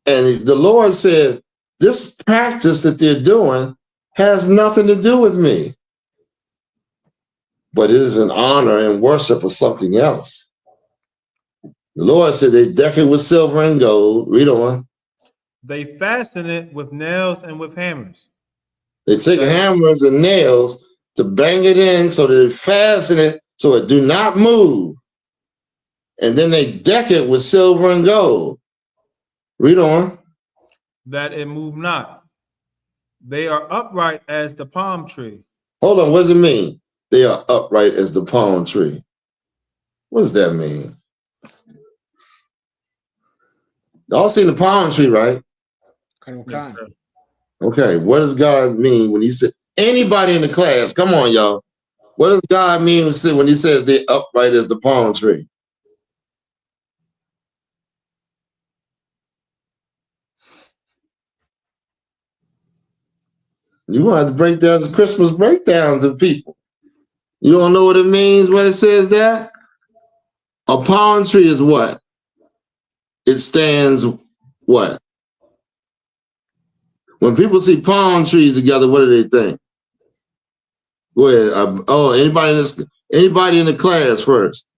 And the Lord said, this practice that they're doing has nothing to do with me. But it is an honor and worship of something else. The Lord said they deck it with silver and gold. Read on. They fasten it with nails and with hammers. They take hammers and nails to bang it in so that they fasten it so it do not move. And then they deck it with silver and gold. Read on. That it move not. They are upright as the palm tree. Hold on, what does it mean? They are upright as the palm tree. What does that mean? Y'all seen the palm tree, right? Yes, sir. Okay, what does God mean when he said, anybody in the class, come on, y'all. What does God mean when he says they're upright as the palm tree? You want to break down the Christmas breakdowns of people. You don't know what it means when it says that? A palm tree is what? It stands what? When people see palm trees together, what do they think? Go ahead. Anybody in the class first?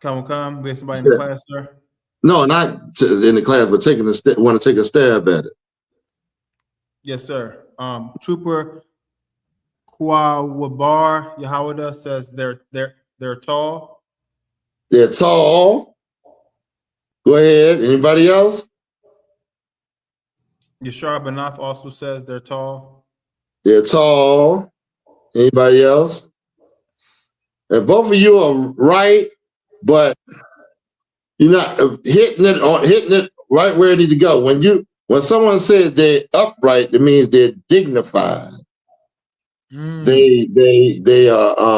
Come. We have somebody in the class, sir? No, not in the class, but want to take a stab at it. Yes, sir. Trooper Kwawabar Yahawada says they're tall. They're tall. Go ahead. Anybody else? Yashar Banaf also says they're tall. They're tall. Anybody else? And both of you are right, but you're not hitting it right where it needs to go. When someone says they're upright, it means they're dignified. They are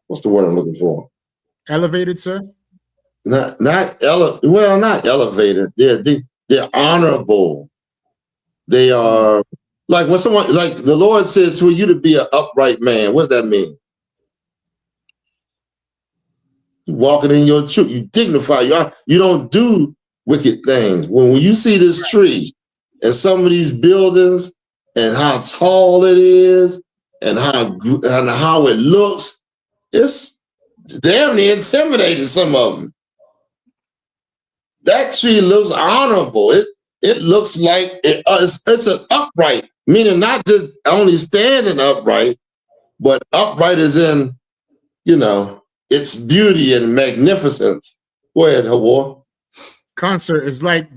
what's the word I'm looking for? Elevated, sir? Not elevated. They're honorable. They are like when someone, like the Lord says for you to be an upright man. What does that mean? You walking in your truth. You dignify. You don't do wicked things. When you see this tree and some of these buildings and how tall it is and how it looks, it's damn near intimidating, some of them. That tree looks honorable. It looks like it's an upright, meaning not just only standing upright, but upright is in, its beauty and magnificence. Go ahead, Hawar. Concert is like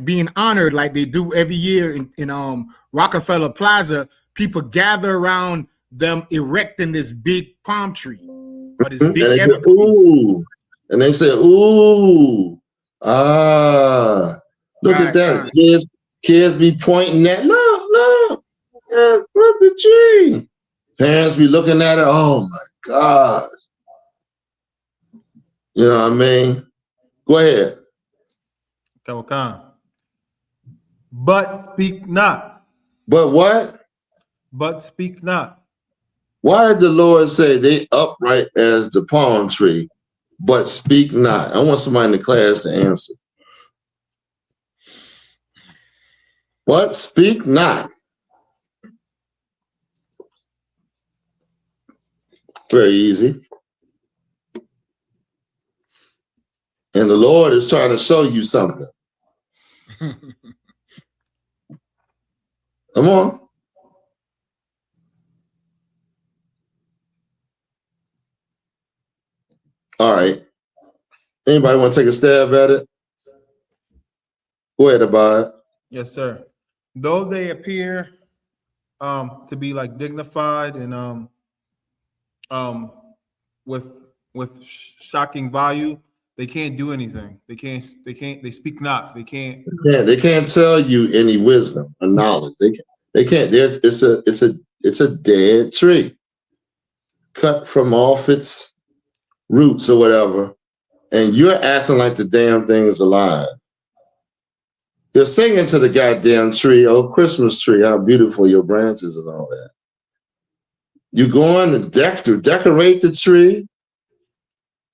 being honored, like they do every year in Rockefeller Plaza. People gather around them erecting this big palm tree. Or this big and they say, ooh. And they say, ooh. Look at that. Kids be pointing at, look, the tree. Parents be looking at it, oh my God. You know what I mean? Go ahead. Come. But speak not. But what? But speak not. Why did the Lord say they upright as the palm tree, but speak not? I want somebody in the class to answer. But speak not. Very easy. And the Lord is trying to show you something. Come on. All right. Anybody want to take a stab at it? Go ahead, Abad. Yes, sir. Though they appear to be like dignified and with shocking value, they can't do anything. They speak not. They can't. Yeah, they can't tell you any wisdom or knowledge. They can't. It's a dead tree, cut from off its roots or whatever, and you're acting like the damn thing is alive. You're singing to the goddamn tree, oh Christmas tree, how beautiful your branches and all that. You going to decorate the tree.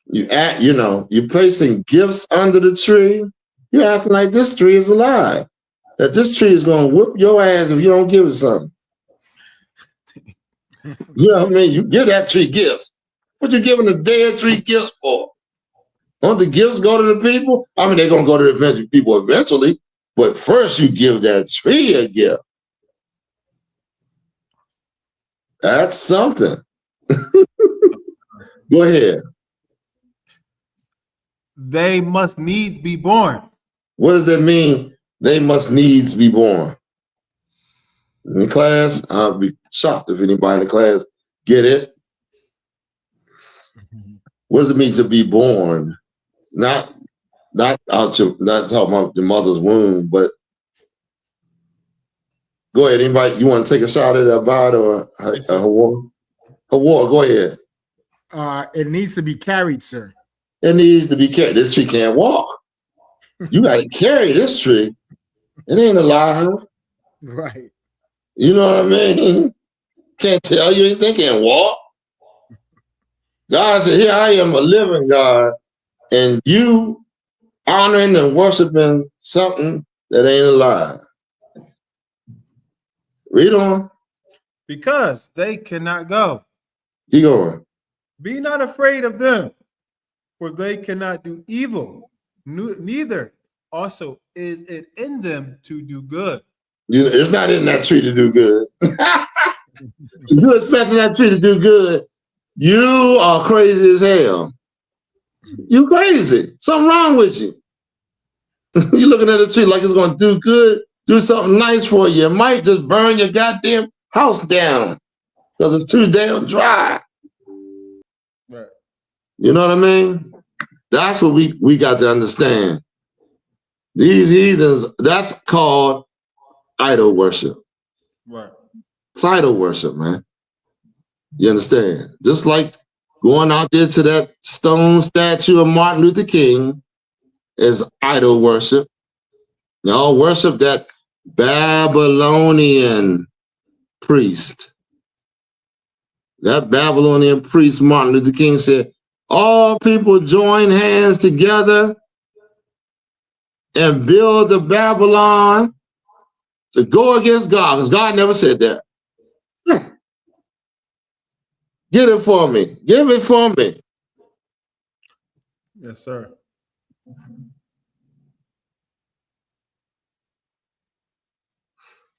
You're placing gifts under the tree. You're acting like this tree is alive. That this tree is going to whoop your ass if you don't give it something. You know what I mean? You give that tree gifts. What you giving the dead tree gifts for? Don't the gifts go to the people? I mean, they're going to go to the people eventually, but first you give that tree a gift. That's something. Go ahead. They must needs be born. What does that mean? They must needs be born. In the class, I'll be shocked if anybody in the class get it. What does it mean to be born? Not talking about the mother's womb, but go ahead. Anybody, you want to take a shot at Abad or Hawa? Hawa, go ahead. It needs to be carried, sir. It needs to be carried. This tree can't walk. You got to carry this tree. It ain't alive. Right. You know what I mean? Can't tell you anything, can't walk. God said, here I am, a living God, and you honoring and worshiping something that ain't alive. Read on. Because they cannot go. Keep going. Be not afraid of them, for they cannot do evil. Neither also is it in them to do good. It's not in that tree to do good. You expecting that tree to do good, you are crazy as hell. You crazy. Something wrong with you. You're looking at a tree like it's going to do good, do something nice for you. It might just burn your goddamn house down because it's too damn dry. Right. You know what I mean? That's what we got to understand. These heathens, that's called idol worship. Right. It's idol worship, man. You understand? Just like going out there to that stone statue of Martin Luther King is idol worship. Y'all worship that Babylonian priest. That Babylonian priest, Martin Luther King, said, all people join hands together and build the Babylon to go against God, because God never said that. Get it for me. Give it for me. Yes, sir.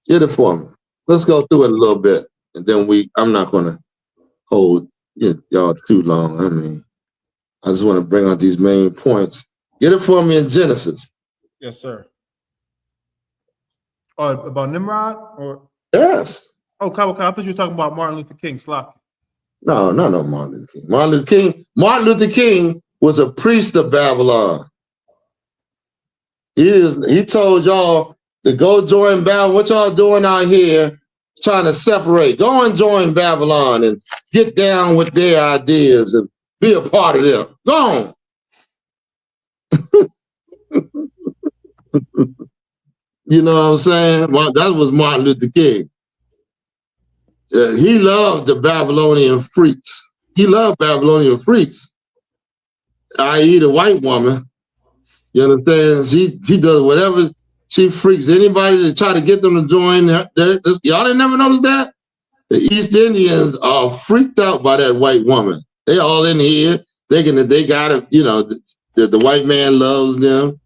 Get it for me. Let's go through it a little bit, and then I'm not going to hold y'all too long. I mean, I just want to bring out these main points. Get it for me in Genesis. Yes, sir. Oh, about Nimrod? Or yes. Oh, I thought you were talking about Martin Luther King. Sloppy. No, Martin Luther King. Martin Luther King was a priest of Babylon. He told y'all to go join Babylon. What y'all doing out here trying to separate? Go and join Babylon and get down with their ideas and be a part of them. Go on. You know what I'm saying? That was Martin Luther King. He loved the Babylonian freaks. He loved Babylonian freaks, i.e. the white woman. You understand? She does whatever. She freaks anybody to try to get them to join. Y'all didn't never notice that? The East Indians are freaked out by that white woman. They all in here thinking that they got it, you know, that the white man loves them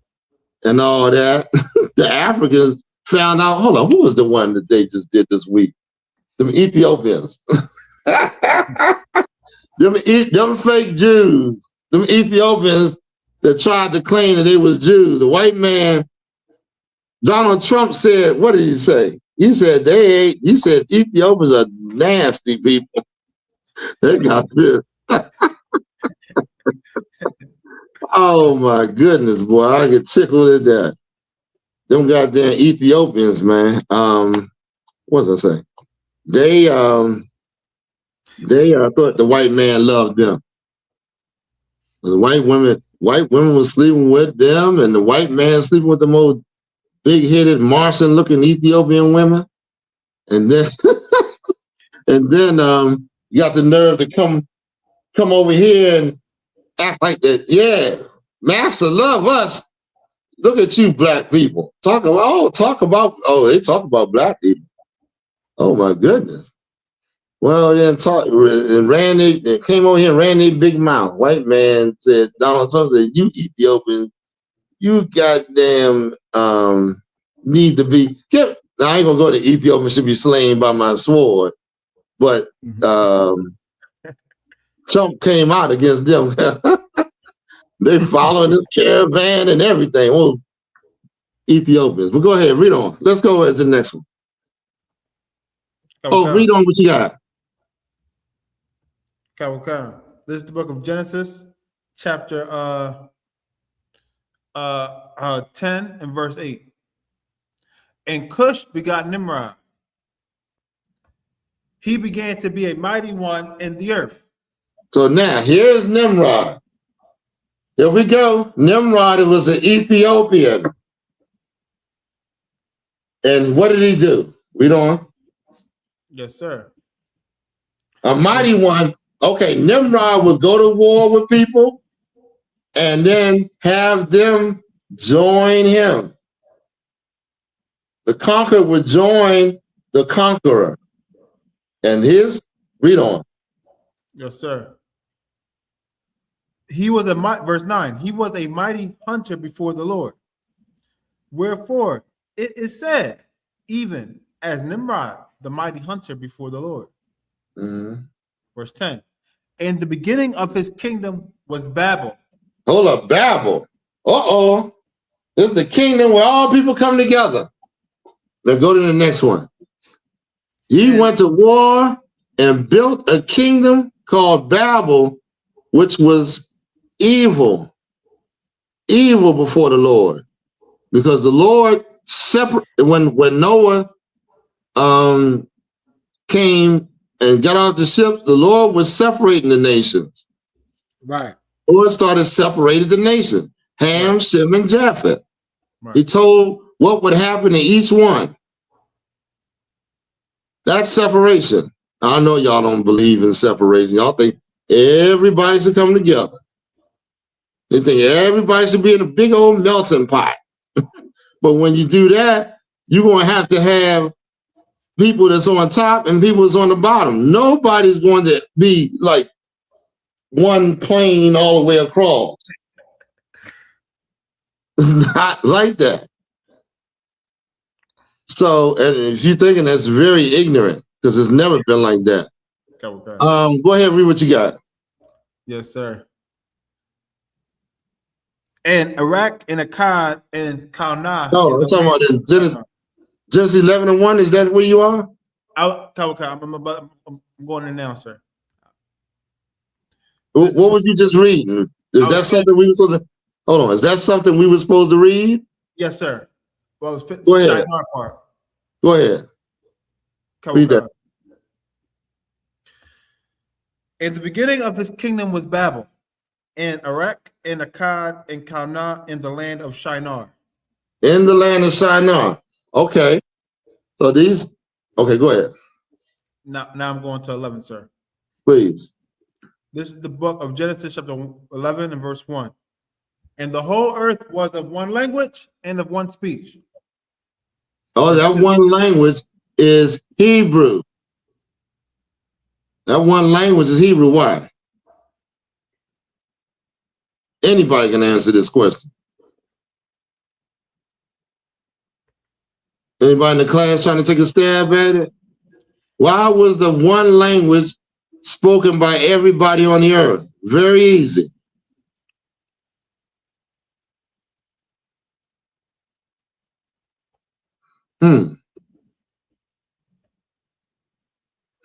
and all that. The Africans found out, hold on, who was the one that they just did this week? Them Ethiopians. them fake Jews. Them Ethiopians that tried to claim that they was Jews. The white man, Donald Trump said, what did he say? He said he said Ethiopians are nasty people. They got this. Oh my goodness, boy. I get tickled at that. Them goddamn Ethiopians, man. What was I saying? They thought the white man loved them. The white women was sleeping with them, and the white man sleeping with the most big-headed Martian-looking Ethiopian women. And then you got the nerve to come over here and act like that. Yeah, Master love us. Look at you, black people. They talk about black people. Oh my goodness. Well, then they came over here and ran their big mouth. White man said, Donald Trump said, you Ethiopians, you goddamn need to be. Now, I ain't gonna go to Ethiopia should be slain by my sword, but Trump came out against them. They following this caravan and everything. Oh, Ethiopians. But go ahead, read on. Let's go ahead to the next one. Read on what you got. Okay. This is the book of Genesis, chapter 10 and verse 8. And Cush begot Nimrod. He began to be a mighty one in the earth. So now here's Nimrod. Here we go. Nimrod was an Ethiopian. And what did he do? Read on. Yes, sir. A mighty one. Okay, Nimrod would go to war with people and then have them join him. The conqueror would join the conqueror. And read on. Yes, sir. He was verse 9, he was a mighty hunter before the Lord. Wherefore it is said, even as Nimrod, the mighty hunter before the Lord. Mm-hmm. Verse 10. And the beginning of his kingdom was Babel. Hold up, Babel. This is the kingdom where all people come together. Let's go to the next one. He went to war and built a kingdom called Babel, which was evil before the Lord, because the Lord when Noah came and got off the ship, the Lord was separating the nations. Right. The Lord started separating the nations, Ham, Shem, and Japheth. Right. He told what would happen to each one. That's separation. I know y'all don't believe in separation. Y'all think everybody should come together. They think everybody should be in a big old melting pot. But when you do that, you're going to have people that's on top and people that's on the bottom. Nobody's going to be like one plane all the way across. It's not like that. So, and if you're thinking that's very ignorant, because it's never been like that. Okay. Go ahead, read what you got. Yes, sir. And Iraq and Akkad and Kalna. Oh, I'm talking about the Genesis 11 and 1. Is that where you are? I'm going there now, sir. What was you just reading? Is that something we were supposed to? Hold on. Is that something we were supposed to read? Yes, sir. Well, it's go ahead. Part. Go ahead. Read that. In the beginning of his kingdom was Babel, and Iraq, and Akkad, and Kalna in the land of Shinar. In the land of Shinar. Okay. So these. Okay, go ahead. Now I'm going to 11, sir. Please. This is the book of Genesis, chapter 11 and verse 1. And the whole earth was of one language and of one speech. Oh, that one language is Hebrew. That one language is Hebrew. Why? Anybody can answer this question. Anybody in the class trying to take a stab at it? Why was the one language spoken by everybody on the earth? Very easy.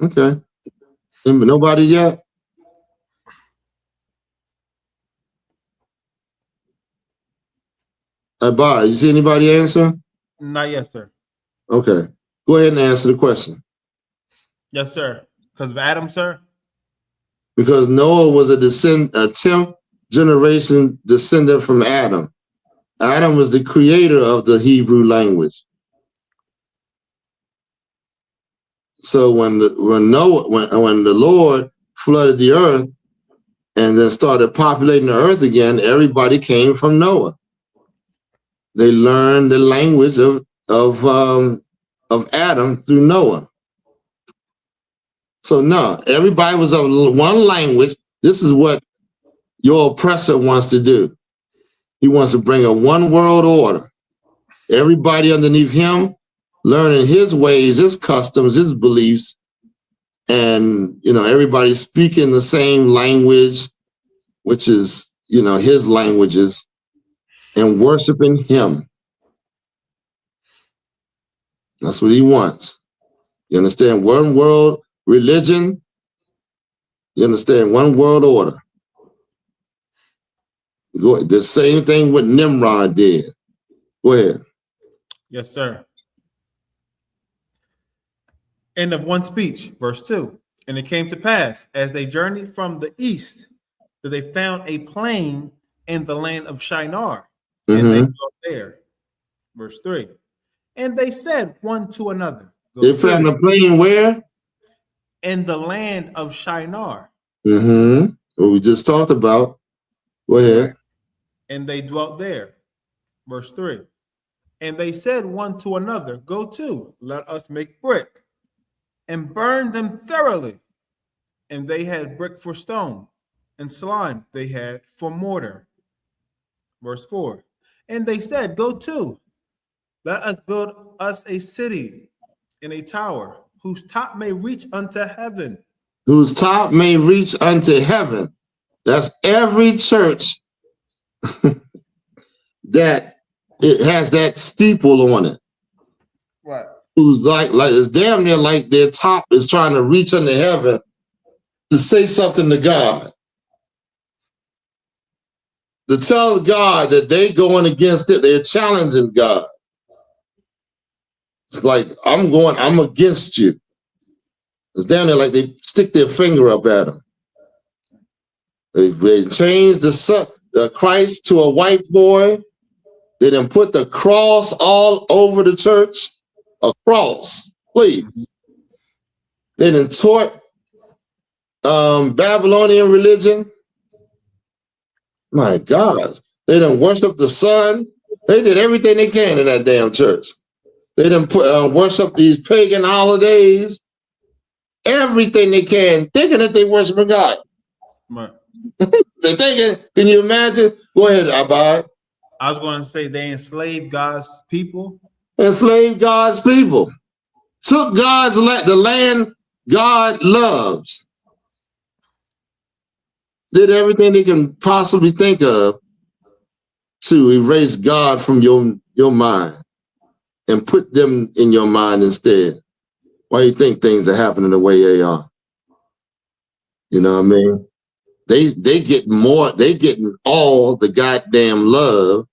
Okay. Nobody yet? Bob, you see anybody answer? Not yet, sir. Okay. Go ahead and answer the question. Yes, sir. Because of Adam, sir? Because a 10th generation descendant from Adam. Adam was the creator of the Hebrew language. So when the Lord flooded the earth and then started populating the earth again, everybody came from Noah. They learned the language of Adam through Noah. So no, everybody was of one language. This is what your oppressor wants to do. He wants to bring a one world order. Everybody underneath him learning his ways, his customs, his beliefs, and everybody speaking the same language, which is his languages, and worshiping him. That's what he wants. You understand? One world religion. You understand? One world order. The same thing what Nimrod did. Go ahead. Yes, sir. End of one speech, verse 2. And it came to pass, as they journeyed from the east, that they found a plain in the land of Shinar, and they dwelt there. Verse 3. And they said one to another. They found a plain where? In the land of Shinar. What we just talked about. Go ahead. And they dwelt there. Verse 3. And they said one to another, go to, let us make brick, and burn them thoroughly. And they had brick for stone, and slime they had for mortar. Verse 4. And they said, go to, let us build us a city and a tower, whose top may reach unto heaven. Whose top may reach unto heaven. That's every church that it has that steeple on it. Right. Who's like it's damn near like their top is trying to reach into heaven to say something to God. To tell God that they going against it, they're challenging God. It's like, I'm against you. It's down there like they stick their finger up at him. They changed the Christ to a white boy. They done put the cross all over the church. A cross, please. They done taught Babylonian religion. My God. They done worship the sun. They did everything they can in that damn church. They done worship these pagan holidays. Everything they can, thinking that they worshiping God. Right. They're thinking, can you imagine? Go ahead, Abad. I was going to say they enslaved God's people. Enslaved God's people. Took the land God loves. Did everything they can possibly think of to erase God from your mind and put them in your mind instead. Why you think things are happening the way they are? You know what I mean? They getting all the goddamn love,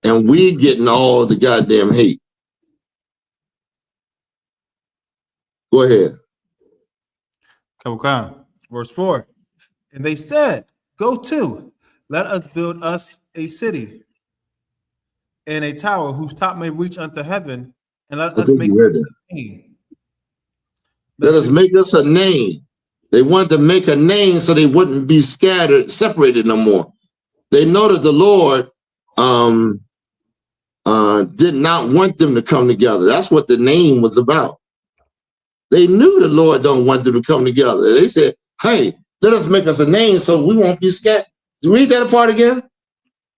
and we getting all the goddamn hate. Go ahead. Verse 4. And they said, go to, let us build us a city and a tower whose top may reach unto heaven, and let us make us a name. Let us make us a name. They wanted to make a name so they wouldn't be separated no more. They know that the Lord did not want them to come together. That's what the name was about. They knew the Lord don't want them to come together. They said, hey, let us make us a name so we won't be scattered. Read that part again.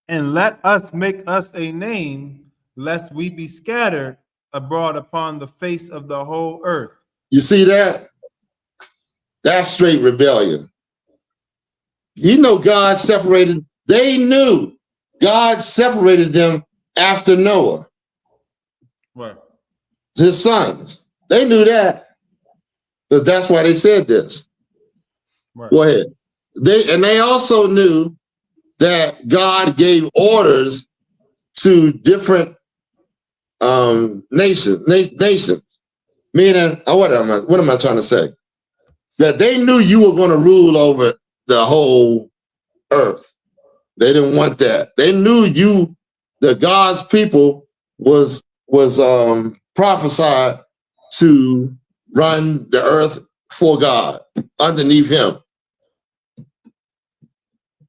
And let us make us a name, lest we be scattered abroad upon the face of the whole earth. You see that? That's straight rebellion. You know God separated, they knew God separated them after Noah. Right. His sons. They knew that. Because that's why they said this. Right. Go ahead. They also knew that God gave orders to different nations. Meaning, what am I trying to say? That they knew you were going to rule over the whole earth. They didn't want that. They knew you, the God's people, was prophesied to run the earth for God, underneath him.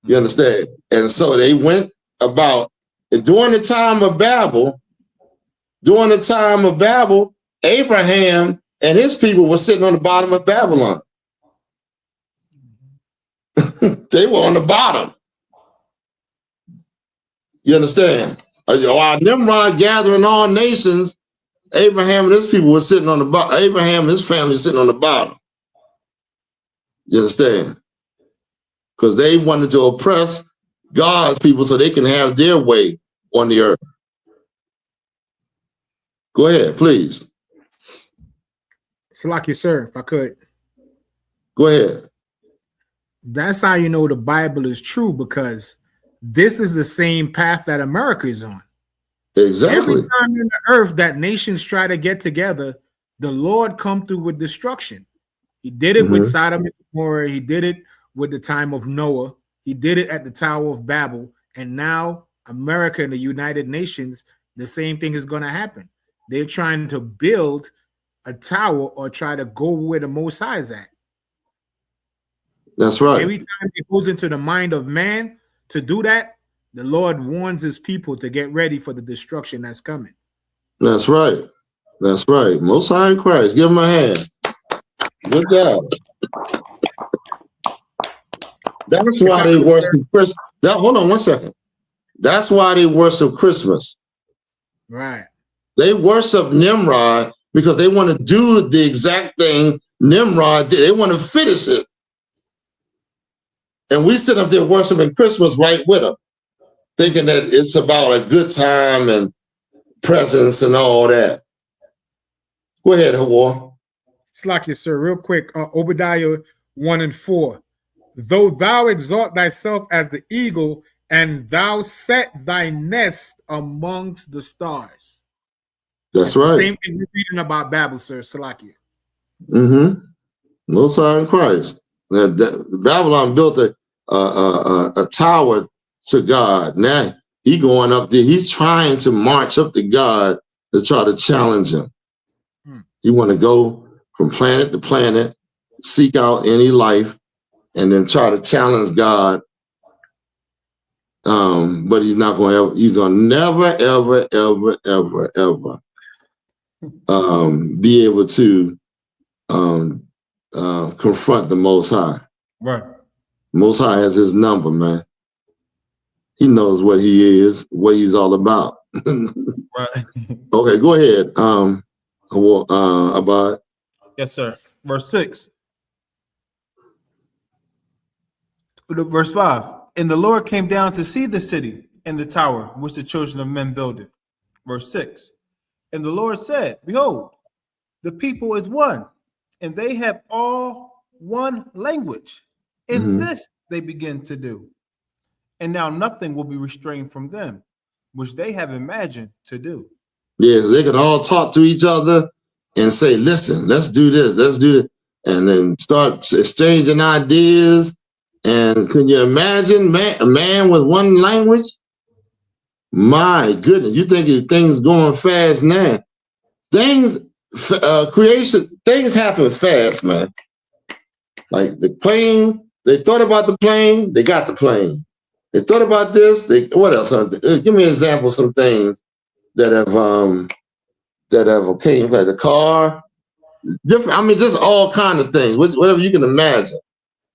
You understand? And so they went about, and during the time of Babel, Abraham and his people were sitting on the bottom of Babylon. They were on the bottom. You understand? While Nimrod gathering all nations, Abraham and his people were sitting on the bottom. Abraham and his family were sitting on the bottom. You understand? Because they wanted to oppress God's people so they can have their way on the earth. Go ahead, please. Salaki, sir, if I could. Go ahead. That's how you know the Bible is true, because this is the same path that America is on. Exactly. Every time in the earth that nations try to get together, the Lord come through with destruction. He did it with Sodom and Gomorrah. He did it with the time of Noah. He did it at the Tower of Babel. And now America and the United Nations, the same thing is going to happen. They're trying to build a tower or try to go where the Most High is at. That's right. Every time it goes into the mind of man to do that, the Lord warns his people to get ready for the destruction that's coming. That's right. That's right. Most High in Christ. Give him a hand. Good job. That's why they worship Christmas. Hold on one second. That's why they worship Christmas. Right. They worship Nimrod because they want to do the exact thing Nimrod did. They want to finish it. And we sit up there worshiping Christmas right with them, thinking that it's about a good time and presents and all that. Go ahead, Hawar. Slakia, sir, real quick. Obadiah 1:4. Though thou exalt thyself as the eagle, and thou set thy nest amongst the stars. That's right. The same thing we're reading about Babel, sir. Salakia. Most High in Christ. Babylon built a tower to God. Now he going up there. He's trying to march up to God to try to challenge him. He want to go from planet to planet, seek out any life, and then try to challenge God. But he's not going to ever. He's going to never, ever, ever, ever, ever be able to confront the Most High. Right. Most High has his number, man. He knows what he is, what he's all about. Right. Okay, go ahead. Abad. Yes, sir. Verse 6. Verse 5. And the Lord came down to see the city and the tower which the children of men builded. Verse 6. And the Lord said, behold, the people is one, and they have all one language. In this they begin to do. And now nothing will be restrained from them, which they have imagined to do. Yes, they can all talk to each other and say, listen, let's do this, let's do this. And then start exchanging ideas. And can you imagine a man with one language? My goodness, you think things going fast now. Things happen fast, man. Like the plane, they thought about the plane, they got the plane. They thought about this, what else? Give me an example of some things that have came, like the car. different. I mean, just all kind of things, whatever you can imagine.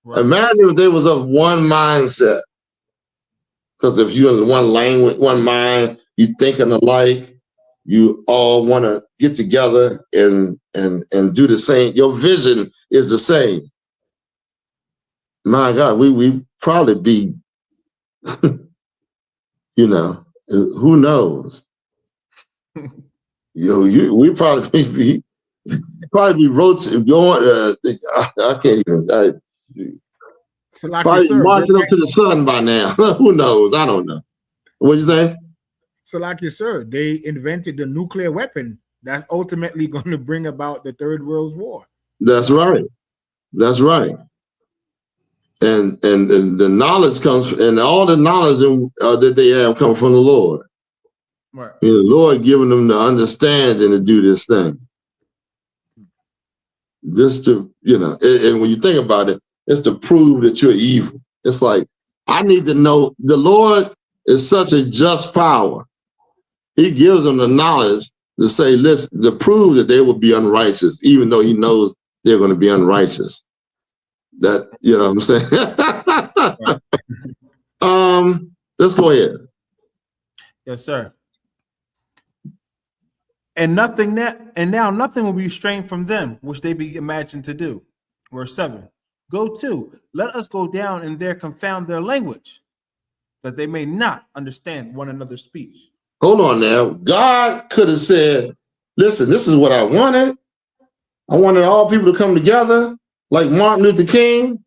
Right. Imagine if they was of one mindset. Because if you're in one language, one mind, you thinking alike, you all want to get together and do the same. Your vision is the same. My God, we probably be, you know, who knows? We probably be rotating, going. I can't even. Probably marching up to the sun by now. Who knows? I don't know. What you say? So, like you said, they invented the nuclear weapon that's ultimately going to bring about the Third World War. That's right. That's right. And the knowledge comes, and all the knowledge that they have come from the Lord. Right. And the Lord giving them the understanding to do this thing. Just to, you know, and when you think about it, it's to prove that you're evil. It's like, I need to know, the Lord is such a just power. He gives them the knowledge to say, listen, to prove that they will be unrighteous, even though he knows they're going to be unrighteous. That, you know what I'm saying? Let's go ahead. Yes, sir. And now nothing will be restrained from them, which they be imagined to do. Verse 7. Go to, let us go down and there confound their language, that they may not understand one another's speech. Hold on now. God could have said, listen, this is what I wanted. I wanted all people to come together like Martin Luther King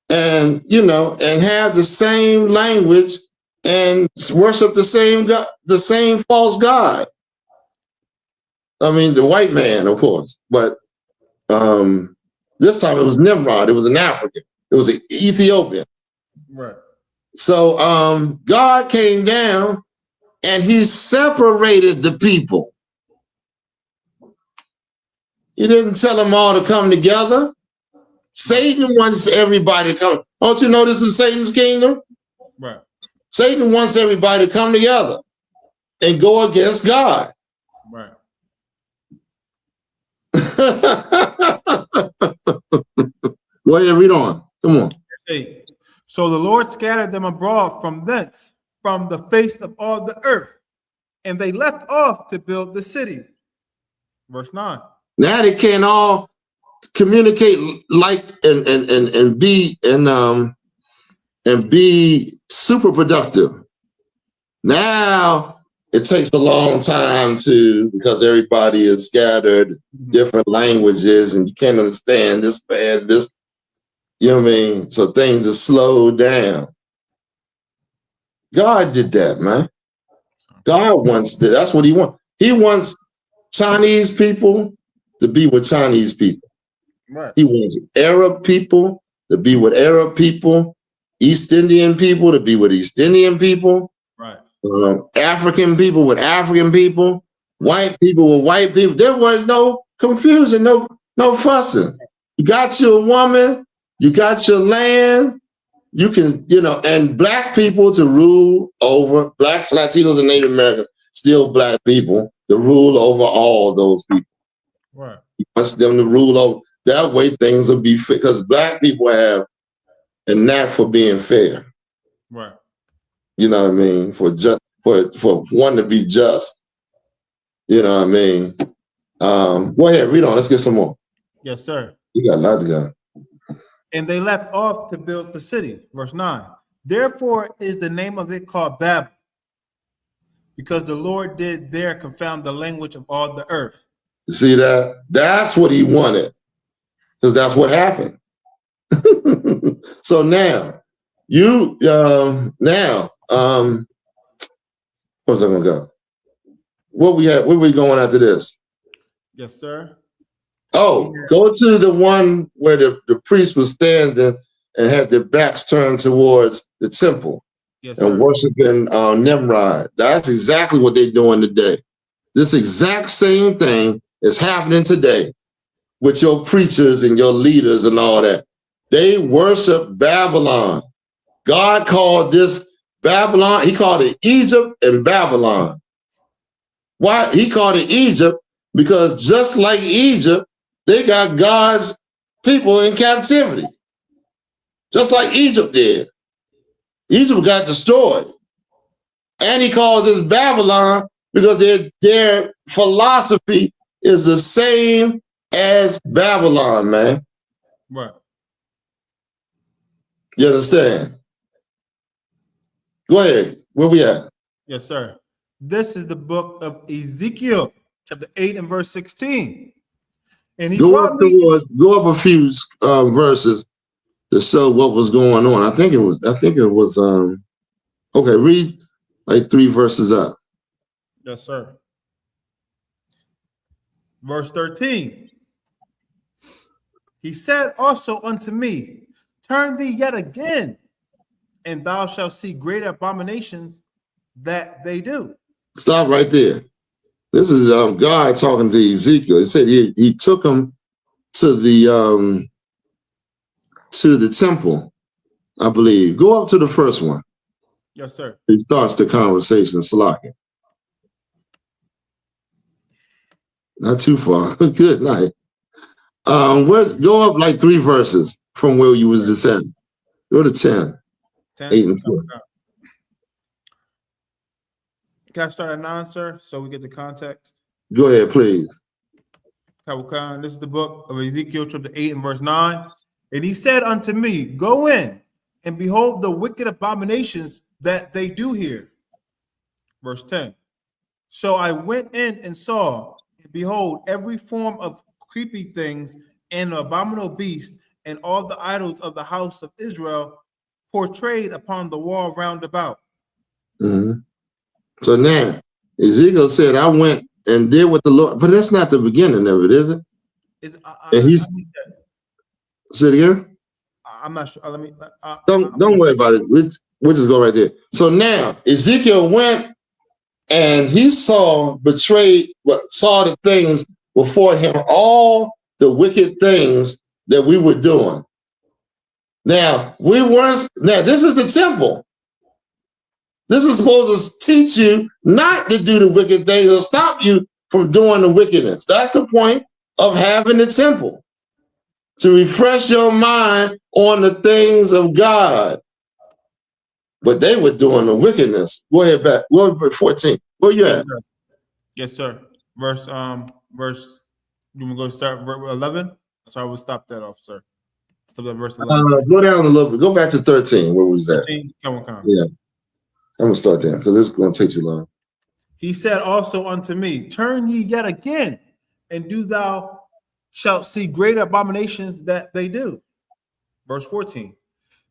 and, you know, and have the same language and worship the same God, the same false God. I mean, the white man, of course, but this time it was Nimrod. It was an African. It was an Ethiopian. Right. So God came down and he separated the people. He didn't tell them all to come together. Satan wants everybody to come. Don't you know this is Satan's kingdom? Right. Satan wants everybody to come together and go against God. Right. Go ahead, read on. Come on. So the Lord scattered them abroad from thence, from the face of all the earth, and they left off to build the city. Verse 9. Now they can't all communicate like and be super productive. Now it takes a long time because everybody is scattered, different languages, and you can't understand this bad, this, you know what I mean? So things are slowed down. God did that, man. God wants that. That's what he wants. He wants Chinese people to be with Chinese people. Right. He wants Arab people to be with Arab people, East Indian people to be with East Indian people, right? African people with African people, white people with white people. There was no confusion, no fussing. You got your woman, you got your land, you can, you know, and black people to rule over, blacks, Latinos, and Native Americans, still black people to rule over all those people. Right. He wants them to rule over. That way things will be fair, because black people have a knack for being fair. Right. You know what I mean? For one to be just. You know what I mean? Go ahead, read on. Let's get some more. Yes, sir. You got a lot to go. And they left off to build the city. Verse 9. Therefore is the name of it called Babel, because the Lord did there confound the language of all the earth. You see that? That's what he wanted, because that's what happened. So now, where's I gonna go? Where we going after this? Yes, sir. Oh, go to the one where the priest was standing and had their backs turned towards the temple. Yes, and sir. worshiping Nimrod. That's exactly what they're doing today. This exact same thing is happening today with your preachers and your leaders and all that. They worship Babylon. God called this Babylon, he called it Egypt and Babylon. Why? He called it Egypt because just like Egypt, they got God's people in captivity. Just like Egypt did. Egypt got destroyed. And he calls this Babylon because their philosophy is the same as Babylon, man. Right. You understand? Go ahead. Where we at? Yes, sir. This is the book of Ezekiel, chapter 8 and verse 16. And he brought me. Go up a few verses to show what was going on. I think it was. Okay, read like 3 verses up. Yes, sir. Verse 13. He said also unto me, turn thee yet again, and thou shalt see greater abominations that they do. Stop right there. This is God talking to Ezekiel. He said he took him to the temple, I believe. Go up to the first one. Yes, sir. He starts the conversation. Salaki. Not too far. Good night. Go up like 3 verses from where you was descending. Go to 10. 8 and 4. Can I start at 9, sir, so we get the context? Go ahead, please. This is the book of Ezekiel, chapter 8 and verse 9. And he said unto me, go in and behold the wicked abominations that they do here. Verse 10. So I went in and saw, and behold, every form of creepy things and abominable beast and all the idols of the house of Israel portrayed upon the wall round about. Mm-hmm. So now, Ezekiel said, I went and did what the Lord, but that's not the beginning of it, is it? And he's, say it again? I'm not sure. Let me. Don't worry about it. We'll just go right there. So now, Ezekiel went and he saw the things before him, all the wicked things that we were doing. Now, this is the temple. This is supposed to teach you not to do the wicked things or stop you from doing the wickedness. That's the point of having the temple, to refresh your mind on the things of God. But they were doing the wickedness. Go ahead back. Go ahead, verse 14. Where you at? Yes, sir. Verse. You want to go start verse 11? So I will stop that off, sir. Stop at verse 11. Go down a little bit. Go back to 13. Where was that? 13. Come on. Yeah. I'm going to start there because it's going to take too long. He said also unto me, turn ye yet again, and do thou shalt see greater abominations that they do. Verse 14.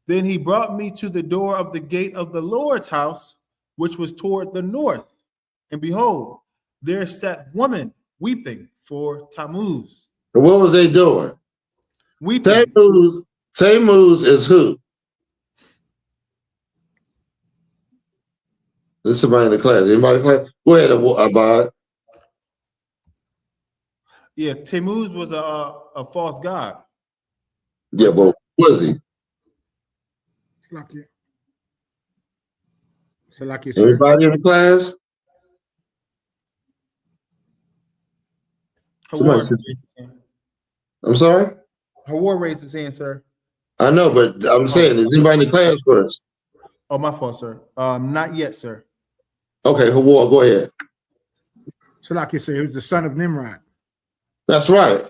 Then he brought me to the door of the gate of the Lord's house, which was toward the north. And behold, there sat woman weeping for Tammuz. And what was they doing? Weeping. Tammuz is who? There's somebody in the class. Anybody in the class? Go ahead, Abad. Yeah, Tammuz was a false god. Yeah, but was he? Anybody in the class? I'm sorry? Hawar raised his hand, sir. I know, but I'm saying, is anybody in the class first? Oh, my fault, sir. Not yet, sir. Okay, Hawar, go ahead. So like you say, he was the son of Nimrod. That's right.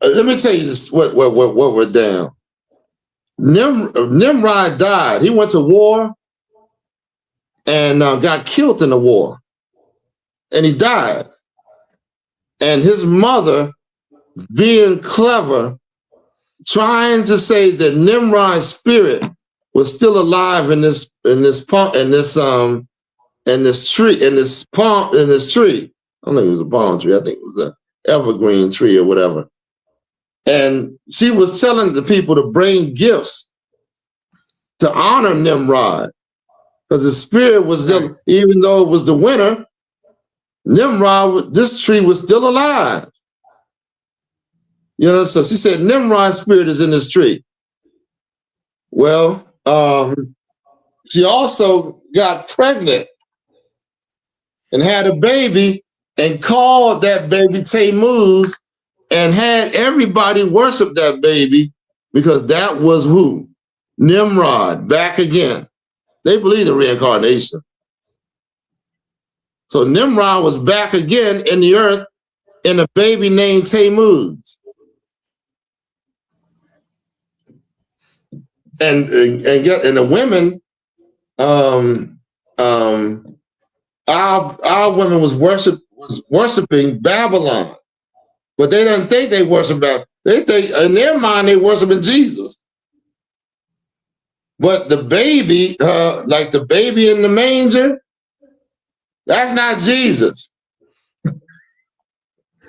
Let me tell you this, what we're down. Nimrod died. He went to war and got killed in the war. And he died. And his mother, being clever, trying to say that Nimrod's spirit was still alive in this tree. I don't think it was a palm tree. I think it was an evergreen tree or whatever. And she was telling the people to bring gifts to honor Nimrod, because his spirit was still, even though it was the winter, Nimrod, this tree was still alive. You know, so she said, Nimrod's spirit is in this tree. Well, she also got pregnant and had a baby and called that baby Tammuz and had everybody worship that baby because that was who? Nimrod, back again. They believe in reincarnation. So Nimrod was back again in the earth in a baby named Tammuz. And the women, our women was worshiping Babylon, but they didn't think they worshiped Babylon. They think in their mind they worshiping Jesus. But the baby, like the baby in the manger, that's not Jesus.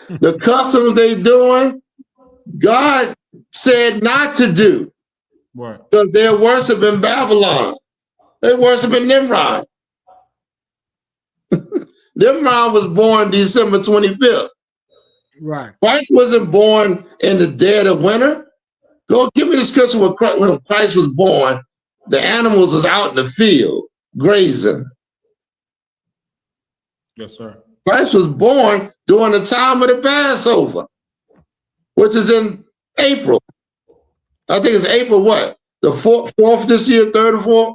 The customs they doing, God said not to do. Right. Because they're worshiping Babylon. They're worshiping Nimrod. Nimrod was born December 25th. Right. Christ wasn't born in the dead of winter. Go give me the scripture when Christ was born. The animals was out in the field grazing. Yes, sir. Christ was born during the time of the Passover, which is in April. I think it's April what? The fourth this year, third or fourth?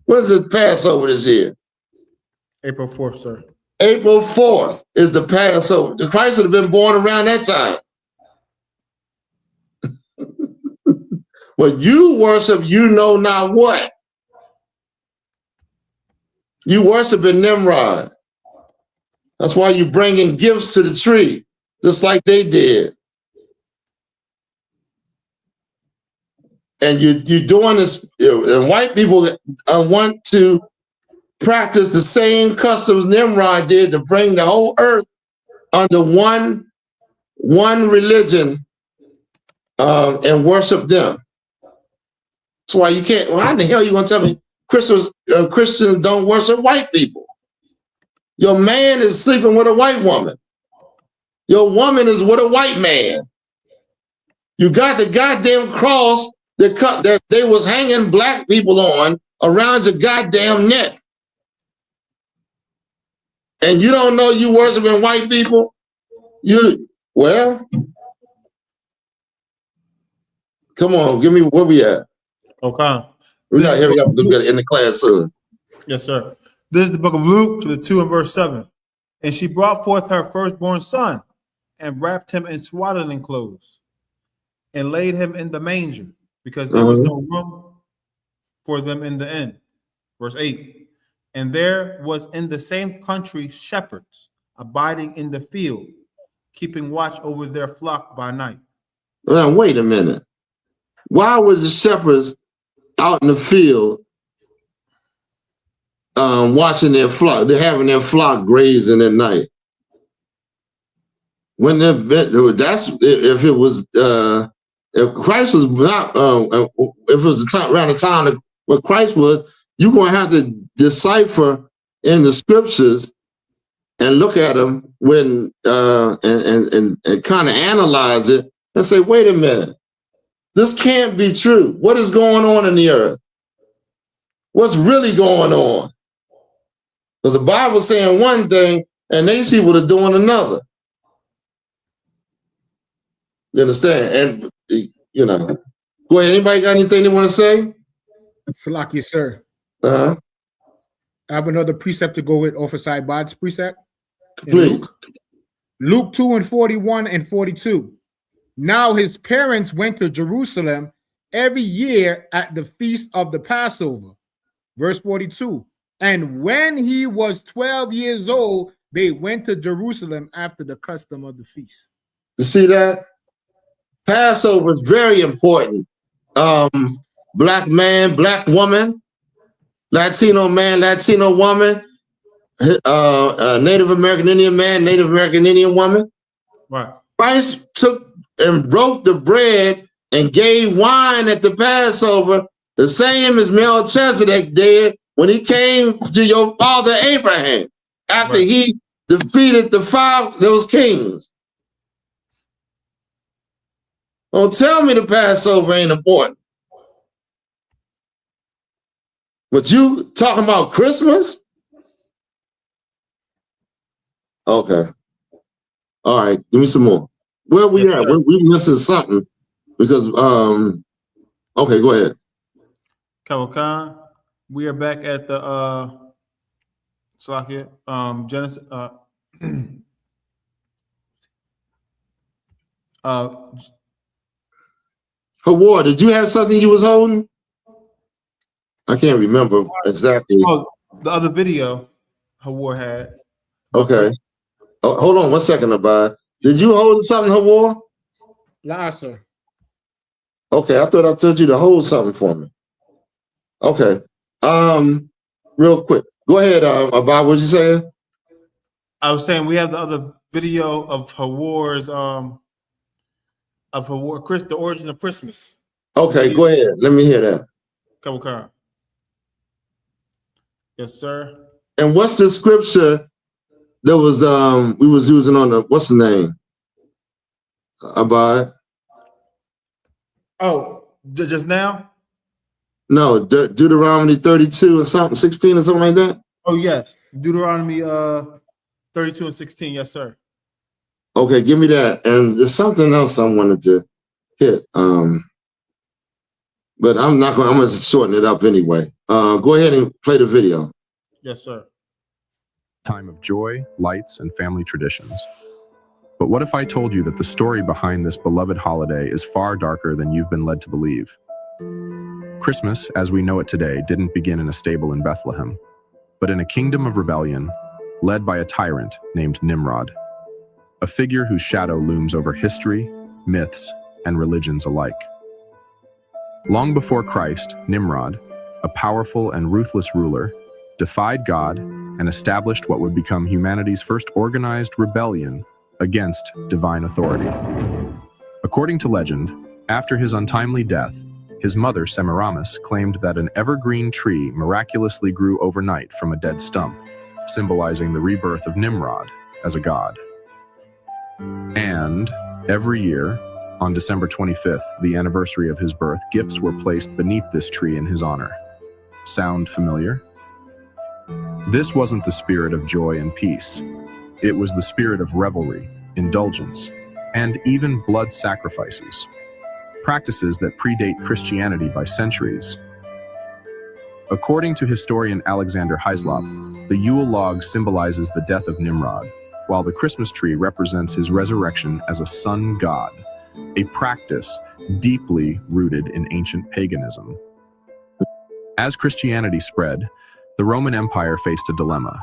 What is the Passover this year? April 4th, sir. April 4th is the Passover. The Christ would have been born around that time. But you worship, you know not what. You worship in Nimrod. That's why you bring in gifts to the tree, just like they did. And you're doing this, and white people want to practice the same customs Nimrod did to bring the whole earth under one religion and worship them. That's why you can't. Well, how the hell are you gonna tell me Christians don't worship white people? Your man is sleeping with a white woman. Your woman is with a white man. You got the goddamn cross that they was hanging black people on around your goddamn neck. And you don't know you worshiping white people? Well, come on, give me where we at. Okay. We got here in the class soon. Yes, sir. This is the book of Luke, chapter 2 and verse 7. And she brought forth her firstborn son and wrapped him in swaddling clothes and laid him in the manger because there was no room for them in the inn. Verse 8. And there was in the same country shepherds abiding in the field, keeping watch over their flock by night. Now, wait a minute. Why were the shepherds out in the field watching their flock? They're having their flock grazing at night. When if Christ was not, if it was the time, around the time where Christ was, you're going to have to decipher in the scriptures and look at them when and kind of analyze it and say, wait a minute, this can't be true. What is going on in the earth? What's really going on? Because the Bible's saying one thing and these people are doing another. You understand? And, you know, go ahead. Anybody got anything they want to say? Salaki, sir. Uh-huh. I have another precept to go with Officer Ibad's precept. Please. Luke 2 and 41 and 42. Now his parents went to Jerusalem every year at the feast of the Passover. Verse 42. And when he was 12 years old, they went to Jerusalem after the custom of the feast. You see that? Passover is very important. Black man, black woman, Latino man, Latino woman, Native American Indian man, Native American Indian woman. Right. Christ took and broke the bread and gave wine at the Passover, the same as Melchizedek did when he came to your father Abraham after he defeated those kings. Don't tell me the Passover ain't important. But you talking about Christmas? Okay. All right. Give me some more. Where we Yes, at? sir. We missing something because okay, go ahead. Khan, we are back at the Salakia, Genesis Hawar, did you have something you was holding? I can't remember exactly. oh, the other video Hawar had. Okay. Oh, hold on 1 second, Abad. Did you hold something, Hawar? Nah, sir. Okay, I thought I told you to hold something for me. Okay. Real quick. Go ahead, Abad, what you saying? I was saying we have the other video of Hawar's the origin of Christmas. Okay, go ahead. Let me hear that. Khan. Yes, sir. And what's the scripture that was we was using on the what's the name? Abad? Oh, just now? No, Deuteronomy 32 or something, 16 or something like that. Oh yes, Deuteronomy 32 and 16. Yes, sir. Okay, give me that. And there's something else I wanted to hit. But I'm gonna shorten it up anyway. Go ahead and play the video. Yes, sir. Time of joy, lights, and family traditions. But what if I told you that the story behind this beloved holiday is far darker than you've been led to believe? Christmas, as we know it today, didn't begin in a stable in Bethlehem, but in a kingdom of rebellion led by a tyrant named Nimrod, a figure whose shadow looms over history, myths, and religions alike. Long before Christ, Nimrod, a powerful and ruthless ruler, defied God and established what would become humanity's first organized rebellion against divine authority. According to legend, after his untimely death, his mother, Semiramis, claimed that an evergreen tree miraculously grew overnight from a dead stump, symbolizing the rebirth of Nimrod as a god. And every year, on December 25th, the anniversary of his birth, gifts were placed beneath this tree in his honor. Sound familiar? This wasn't the spirit of joy and peace. It was the spirit of revelry, indulgence, and even blood sacrifices, practices that predate Christianity by centuries. According to historian Alexander Hislop, the Yule log symbolizes the death of Nimrod, while the Christmas tree represents his resurrection as a sun god, a practice deeply rooted in ancient paganism. As Christianity spread, the Roman Empire faced a dilemma: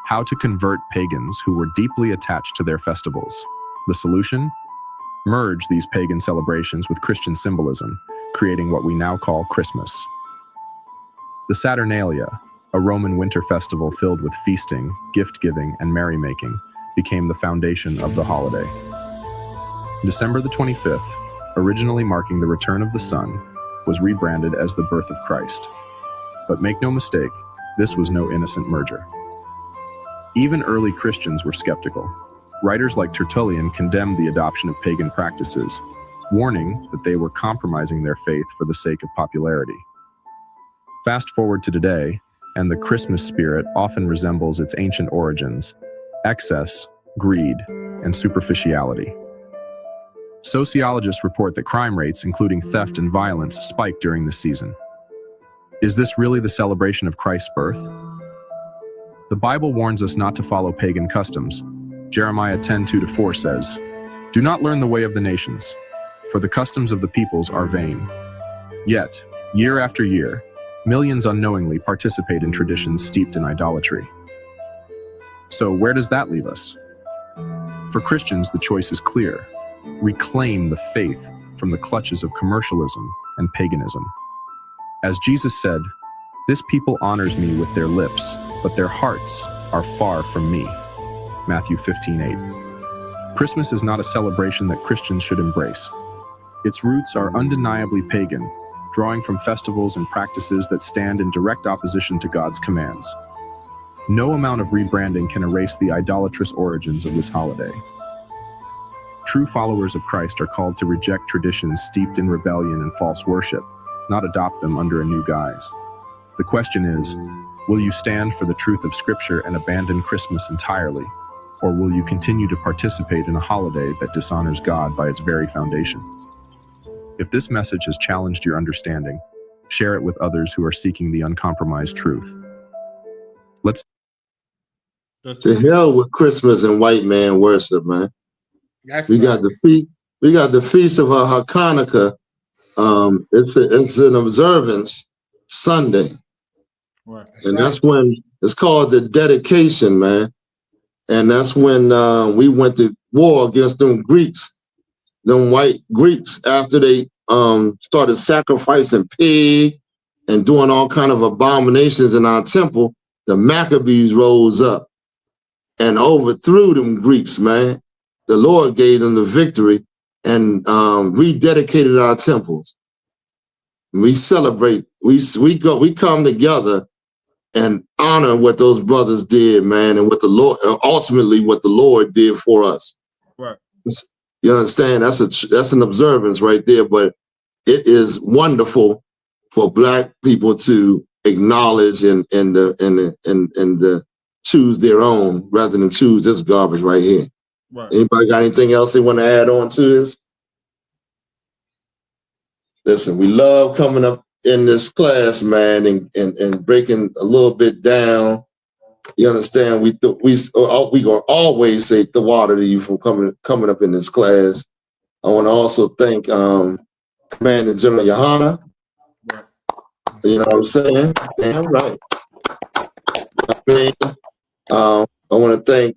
how to convert pagans who were deeply attached to their festivals. The solution? Merge these pagan celebrations with Christian symbolism, creating what we now call Christmas. The Saturnalia, a Roman winter festival filled with feasting, gift-giving, and merrymaking, became the foundation of the holiday. December the 25th, originally marking the return of the sun, was rebranded as the birth of Christ. But make no mistake, this was no innocent merger. Even early Christians were skeptical. Writers like Tertullian condemned the adoption of pagan practices, warning that they were compromising their faith for the sake of popularity. Fast forward to today, and the Christmas spirit often resembles its ancient origins: excess, greed, and superficiality. Sociologists report that crime rates, including theft and violence, spike during this season. Is this really the celebration of Christ's birth? The Bible warns us not to follow pagan customs. Jeremiah 10:2-4 says, "Do not learn the way of the nations, for the customs of the peoples are vain." Yet, year after year, millions unknowingly participate in traditions steeped in idolatry. So where does that leave us? For Christians, the choice is clear: reclaim the faith from the clutches of commercialism and paganism. As Jesus said, "This people honors me with their lips, but their hearts are far from me." Matthew 15:8. Christmas is not a celebration that Christians should embrace. Its roots are undeniably pagan, drawing from festivals and practices that stand in direct opposition to God's commands. No amount of rebranding can erase the idolatrous origins of this holiday. True followers of Christ are called to reject traditions steeped in rebellion and false worship, not adopt them under a new guise. The question is, will you stand for the truth of Scripture and abandon Christmas entirely? Or will you continue to participate in a holiday that dishonors God by its very foundation? If this message has challenged your understanding, share it with others who are seeking the uncompromised truth. To hell with Christmas and white man worship, man. We got the feast of Hanukkah. It's an observance Sunday. Right. And that's when it's called the dedication, man. And that's when we went to war against them Greeks, them white Greeks, after they started sacrificing pig and doing all kind of abominations in our temple. The Maccabees rose up and overthrew them Greeks, man. The Lord gave them the victory and rededicated our temples. We celebrate. We come together and honor what those brothers did, man, and what the Lord, ultimately what the Lord did for us. Right. You understand? That's an observance right there. But it is wonderful for Black people to acknowledge and choose their own rather than choose this garbage right here. Right. Anybody got anything else they want to add on to this? Listen, we love coming up in this class, man, and breaking a little bit down. You understand? We gonna always say the water to you from coming up in this class. I want to also thank Commander General YAHANNA. Right. You know what I'm saying? Damn right. I want to thank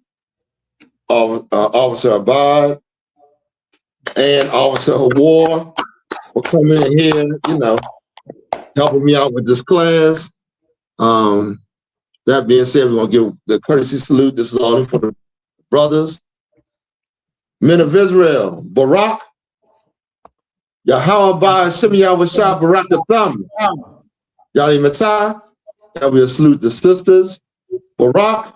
Officer Abad and Officer War for coming in here, you know, helping me out with this class. That being said, we're going to give the courtesy salute. This is all for the brothers. Men of Israel, Barak, Yahweh, Shemi Yahweh, Barak Atham, Yali Matah. That we'll salute the sisters. Barak,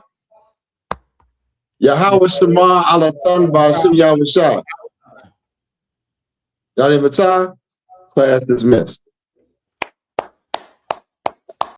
Yahweh Shema Alatham by Shemi Yahweh. Yali Matah, class dismissed.